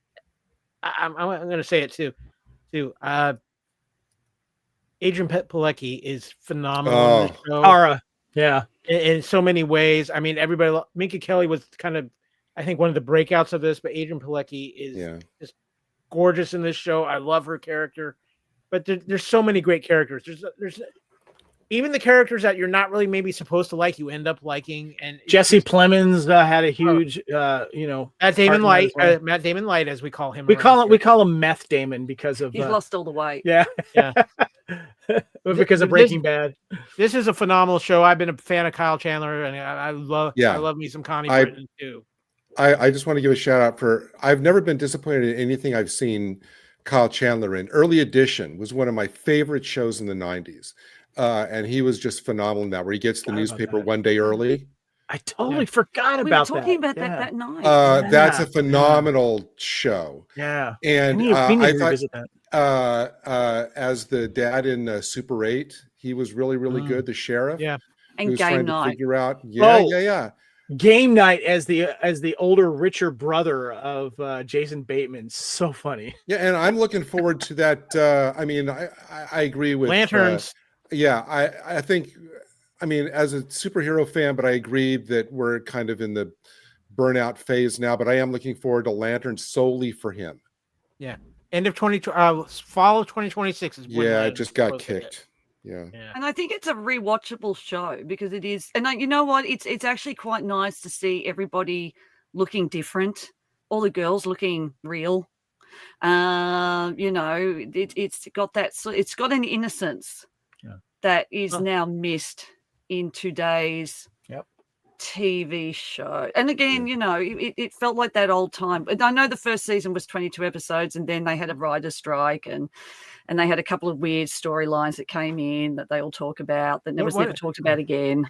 going to say it too. too. Adrian Pilecki is phenomenal in the show. Ara, yeah, in so many ways. I mean, everybody. Minka Kelly was kind of, I think, one of the breakouts of this, but Adrian Pilecki is just gorgeous in this show. I love her character, but there's so many great characters. There's even the characters that you're not really maybe supposed to like, you end up liking. And Jesse Plemons had a huge, Matt Damon Light, Matt Damon Light, as we call him. We call him Meth Damon because of he's lost all the weight. Yeah. Because of Breaking Bad. This is a phenomenal show. I've been a fan of Kyle Chandler, and I love me some Connie Britton too. I just want to give a shout out I've never been disappointed in anything I've seen Kyle Chandler in. Early Edition was one of my favorite shows in the 90s. And he was just phenomenal in that, where he gets the newspaper one day early. I totally forgot about that. We were talking about that night. That's a phenomenal show. Yeah. And I thought as the dad in Super 8, he was really, really good. The sheriff. Yeah. And Game Night. Figure out. Game Night as the older, richer brother of Jason Bateman. So funny. Yeah. And I'm looking forward to that. I mean, I agree with Lanterns. I think, I mean, as a superhero fan, but I agree that we're kind of in the burnout phase now, but I am looking forward to Lantern solely for him. Yeah. End of fall of 2026 is when it just got kicked. Yeah. And I think it's a rewatchable show because it is. And you know what? It's actually quite nice to see everybody looking different. All the girls looking real. It's got that. So it's got an innocence that is now missed in today's TV show. And again, it felt like that old time. And I know the first season was 22 episodes, and then they had a writer's strike, and they had a couple of weird storylines that came in that they all talk about that never talked about again.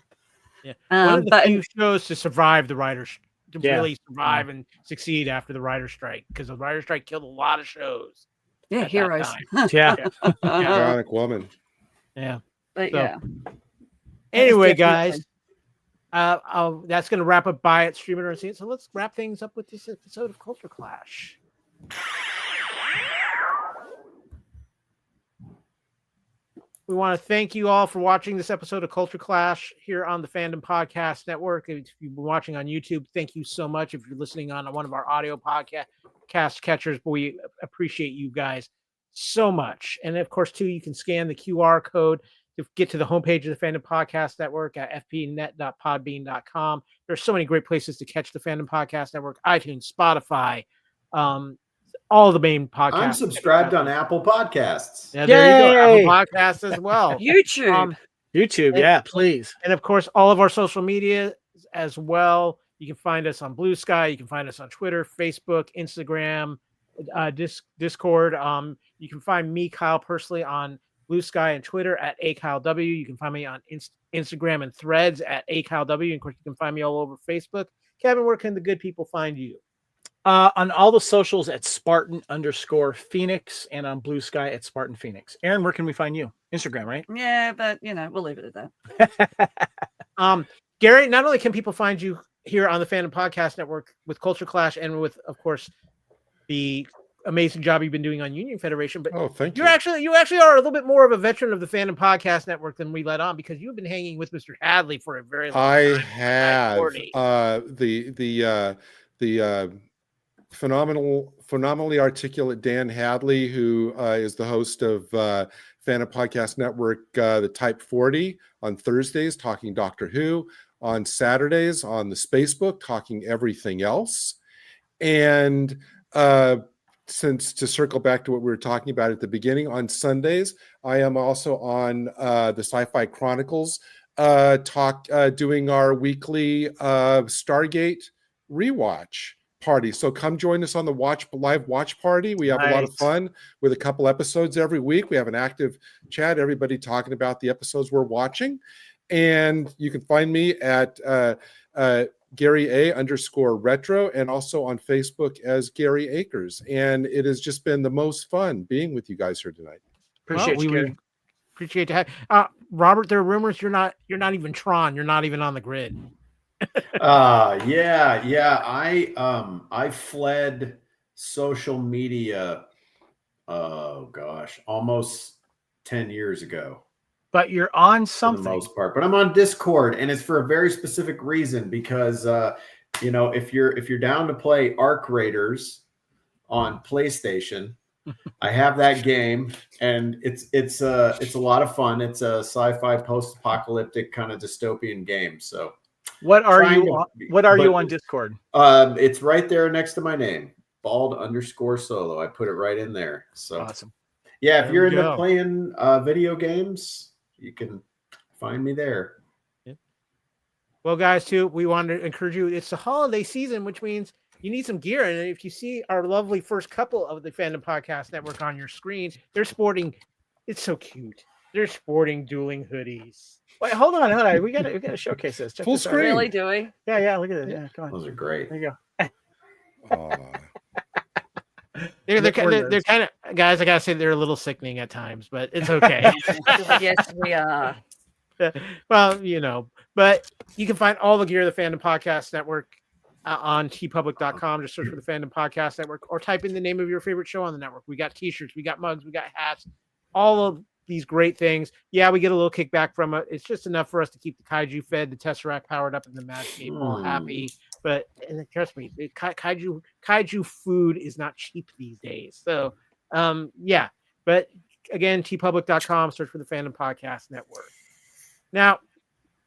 Yeah, one of the few shows to survive the writers, really survive and succeed after the writer's strike, because the writer's strike killed a lot of shows. Yeah, heroes. Bionic Woman. Yeah. But anyway, guys, that's going to wrap up Buy It, Stream It, or See It. So let's wrap things up with this episode of Culture Clash. We want to thank you all for watching this episode of Culture Clash here on the Fandom Podcast Network. If you've been watching on YouTube, thank you so much. If you're listening on one of our audio podcast catchers, we appreciate you guys so much. And of course, too, you can scan the QR code to get to the homepage of the Fandom Podcast Network at fpnet.podbean.com. There's so many great places to catch the Fandom Podcast Network: iTunes, Spotify, all the main podcasts. I'm subscribed on Apple Podcasts. Yeah, there you go. Apple Podcasts as well. YouTube, please. And of course, all of our social media as well. You can find us on Blue Sky. You can find us on Twitter, Facebook, Instagram, Discord. You can find me, Kyle, personally on Blue Sky and Twitter at AKyleW. You can find me on Instagram and Threads at AKyleW. And of course, you can find me all over Facebook. Kevin, where can the good people find you? On all the socials at Spartan_Phoenix and on Blue Sky at Spartan Phoenix. Aaron, where can we find you? Instagram, right? Yeah, but we'll leave it at that. Gary, not only can people find you here on the Fandom Podcast Network with Culture Clash and with, of course, the amazing job you've been doing on Union Federation, but thank you. You actually are a little bit more of a veteran of the Fandom Podcast Network than we let on, because you've been hanging with Mr. Hadley for a very long time. I have the phenomenally articulate Dan Hadley, who is the host of Fandom Podcast Network, the Type 40 on Thursdays, talking Doctor Who, on Saturdays on the Spacebook, talking everything else, and to circle back to what we were talking about at the beginning, on Sundays, I am also on the Sci-Fi Chronicles doing our weekly Stargate rewatch party. So come join us on the live watch party. We have a lot of fun with a couple episodes every week. We have an active chat, everybody talking about the episodes we're watching. And you can find me at Gary A_retro, and also on Facebook as Gary Akers. And it has just been the most fun being with you guys here tonight. Appreciate to have Robert. There are rumors you're not even Tron. You're not even on the grid. I fled social media oh gosh, almost 10 years ago. But you're on For something. the most part, but I'm on Discord, and it's for a very specific reason because if you're down to play Arc Raiders on PlayStation, I have that game, and it's a lot of fun. It's a sci-fi post-apocalyptic kind of dystopian game. So What are you on Discord? It's right there next to my name, bald_solo. I put it right in there. So Awesome. yeah, if There you're we into go. playing video games, you can find me there. Well, guys, too, we want to encourage you. It's the holiday season, which means you need some gear. And if you see our lovely first couple of the Fandom Podcast Network on your screen, they're sporting. It's so cute. They're sporting dueling hoodies. Wait, hold on. We gotta showcase this. Check Full this out. screen. Really, do we? Yeah, look at this. Yeah, come on. Those are great. There you go. They're kind of, guys, I gotta say they're a little sickening at times, but it's okay. Yes, we are. Well, but you can find all the gear of the Fandom Podcast Network on tpublic.com. Just search for the Fandom Podcast Network or type in the name of your favorite show on the network. We got t-shirts, we got mugs, we got hats, all of these great things. Yeah, we get a little kickback from it. It's just enough for us to keep the Kaiju fed, the Tesseract powered up, and the Madscape all happy. But trust me, the Kaiju food is not cheap these days. So, yeah. But again, tpublic.com, search for the Fandom Podcast Network. Now,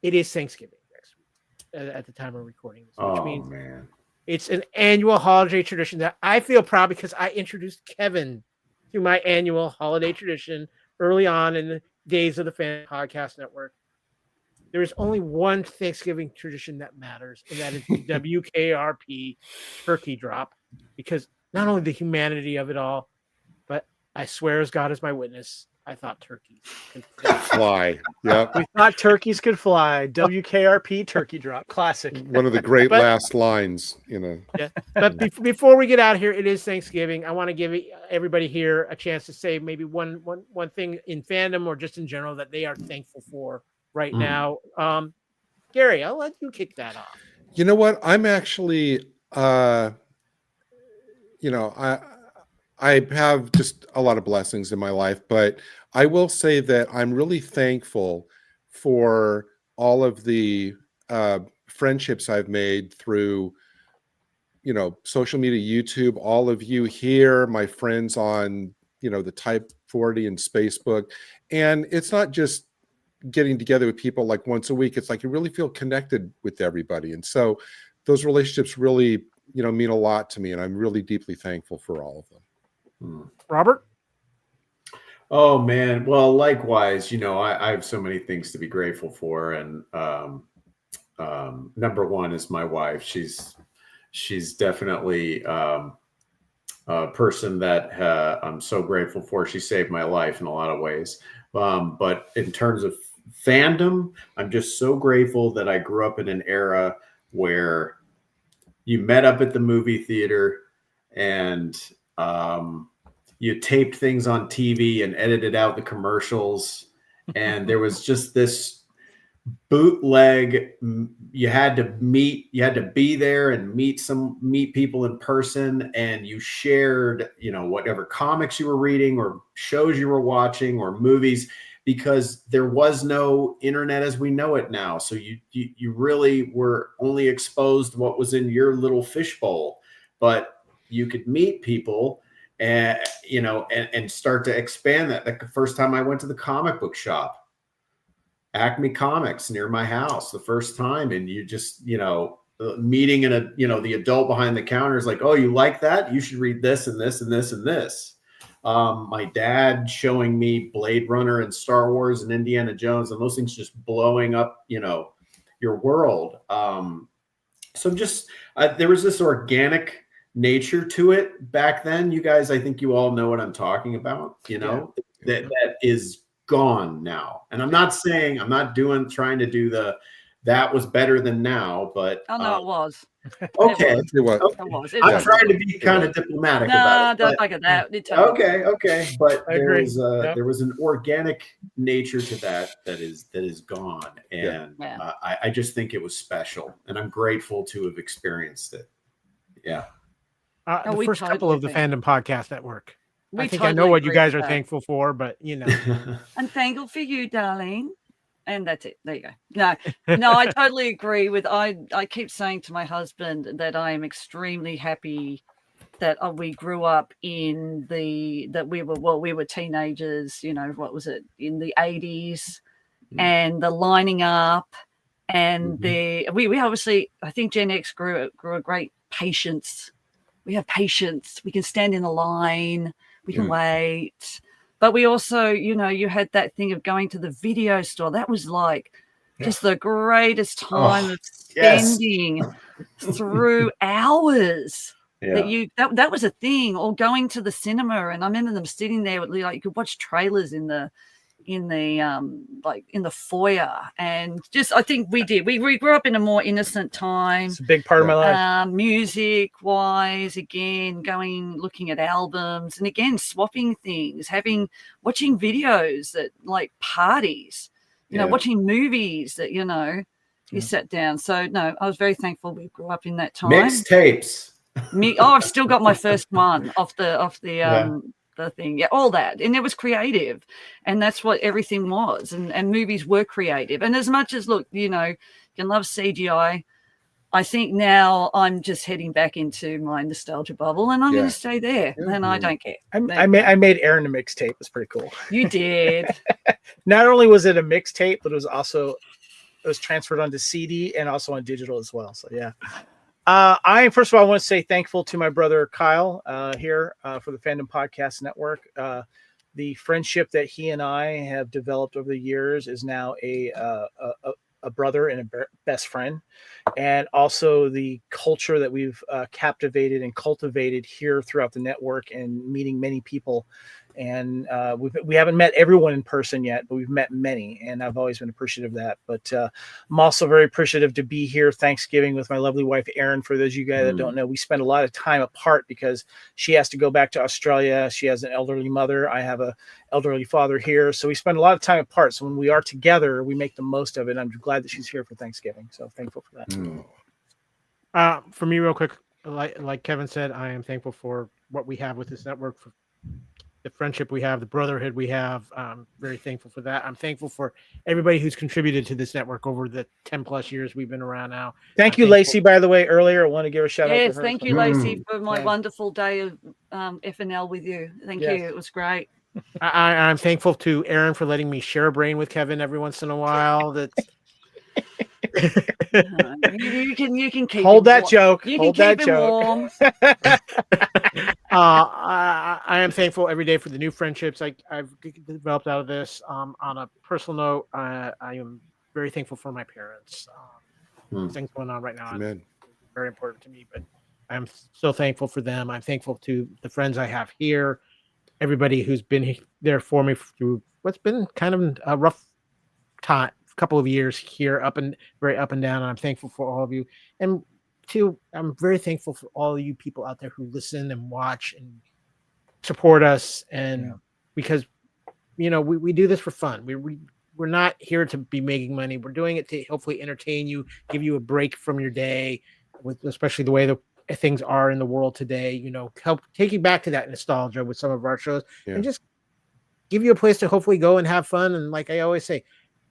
it is Thanksgiving next week at the time of recording this, which means it's an annual holiday tradition that I feel proud because I introduced Kevin to my annual holiday tradition early on in the days of the Fandom Podcast Network. There is only one Thanksgiving tradition that matters, and that is the WKRP turkey drop, because not only the humanity of it all, but I swear as God is my witness, I thought turkeys could fly. Yeah. We thought turkeys could fly. WKRP turkey drop. Classic. One of the great last lines, Yeah. But before we get out of here, it is Thanksgiving. I want to give everybody here a chance to say maybe one thing in fandom or just in general that they are thankful for right now. Gary, I'll let you kick that off. You know what? I'm actually, I have just a lot of blessings in my life, but I will say that I'm really thankful for all of the friendships I've made through, social media, YouTube, all of you here, my friends on, the Type 40 and Spacebook. And it's not just getting together with people like once a week. It's like you really feel connected with everybody. And so those relationships really, mean a lot to me. And I'm really deeply thankful for all of them. Robert? Oh man, well, likewise. I have so many things to be grateful for, and number one is my wife. She's definitely a person that I'm so grateful for. She saved my life in a lot of ways. But in terms of fandom, I'm just so grateful that I grew up in an era where you met up at the movie theater and you taped things on TV and edited out the commercials. And there was just this bootleg. You had to be there and meet people in person. And you shared, whatever comics you were reading or shows you were watching or movies, because there was no internet as we know it now. So you really were only exposed to what was in your little fishbowl, but you could meet people and start to expand that. Like the first time I went to the comic book shop, Acme Comics near my house, the first time, and you just, meeting in the adult behind the counter is like, oh, you like that? You should read this and this and this and this. My dad showing me Blade Runner and Star Wars and Indiana Jones, and those things just blowing up, your world. So just there was this organic nature to it back then. You guys, I think you all know what I'm talking about. That is gone now. And I'm not saying trying to do that was better than now, but oh no, it was. Okay. It was. I'm trying to be kind of diplomatic about it. No, don't make it that. Okay. But I agree. There was an organic nature to that is gone. And I just think it was special. And I'm grateful to have experienced it. Yeah. The first couple of the Fandom Podcast Network. I think totally I know what you agree guys with are that. thankful for, but I'm thankful for you, darling. And that's it. There you go. No, I totally agree with. I keep saying to my husband that I am extremely happy that we grew up in that we were teenagers. What was it in the 80s, and the lining up, and we obviously, I think Gen X grew a great patience. We have patience. We can stand in a line. We can wait. But we also, you had that thing of going to the video store. That was like just the greatest time of spending through hours. That was a thing. Or going to the cinema, and I remember them sitting there, like you could watch trailers in the foyer, and just I think we grew up in a more innocent time. It's a big part of my life. Music wise, again, looking at albums, and again swapping things, watching videos at like parties, watching movies that you sat down. So no, I was very thankful we grew up in that time. Mixtapes. I've still got my first one off the thing, all that, and it was creative, and that's what everything was, and movies were creative. And as much as you can love CGI, I think now I'm just heading back into my nostalgia bubble, and I'm going to stay there, and I don't care. I made Aaron a mixtape. It was pretty cool. You did. Not only was it a mixtape, but it was transferred onto CD and also on digital as well. So yeah. I first of all, I want to say thankful to my brother Kyle here for the Fandom Podcast Network. The friendship that he and I have developed over the years is now a brother and a best friend, and also the culture that we've captivated and cultivated here throughout the network, and meeting many people. And we haven't met everyone in person yet, but we've met many, and I've always been appreciative of that. But I'm also very appreciative to be here Thanksgiving with my lovely wife, Erin. For those of you guys that don't know, we spend a lot of time apart because she has to go back to Australia. She has an elderly mother. I have an elderly father here. So we spend a lot of time apart. So when we are together, we make the most of it. I'm glad that she's here for Thanksgiving. So thankful for that. For me, real quick, like Kevin said, I am thankful for what we have with this network, for the friendship we have, the brotherhood we have. I'm very thankful for that. I'm thankful for everybody who's contributed to this network over the 10 plus years we've been around now. Thank you, Lacey, by the way, earlier. I want to give a shout out to her. Yes, thank you, Lacey, for my wonderful day of FNL with you. Thank you. It was great. I'm thankful to Aaron for letting me share a brain with Kevin every once in a while. You can keep hold that warm. joke. You hold can that keep joke. Warm. I am thankful every day for the new friendships I've developed out of this. On a personal note, I am very thankful for my parents. Things going on right now, very important to me, but I'm so thankful for them. I'm thankful to the friends I have here, everybody who's been there for me through what's been kind of a rough time, couple of years here, very up and down. And I'm thankful for all of you. And two, I'm very thankful for all of you people out there who listen and watch and support us. And because, we do this for fun. We're not here to be making money. We're doing it to hopefully entertain you, give you a break from your day, with especially the way the things are in the world today, help take you back to that nostalgia with some of our shows and just give you a place to hopefully go and have fun. And like I always say,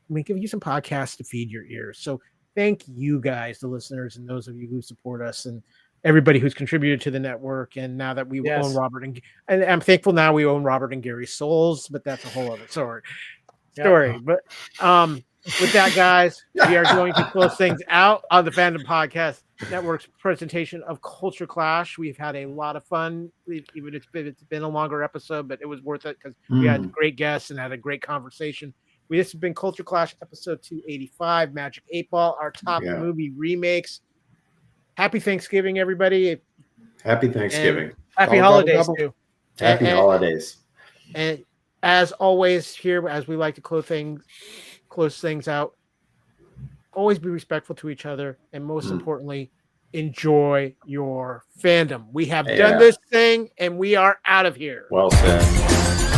we give you some podcasts to feed your ears. So thank you guys, the listeners, and those of you who support us, and everybody who's contributed to the network. And now that we own Robert and I'm thankful now we own Robert and Gary's souls, but that's a whole other story. But with that, guys, we are going to close things out on the Fandom Podcast Network's presentation of Culture Clash. We've had a lot of fun, even it's been a longer episode, but it was worth it because we had great guests and had a great conversation. This has been Culture Clash episode 285, Magic 8 Ball, our top movie remakes. Happy Thanksgiving, everybody. Happy Thanksgiving. Happy holidays, too. Happy holidays. And as always, here, as we like to close things out, always be respectful to each other. And most importantly, enjoy your fandom. We have done this thing, and we are out of here. Well said.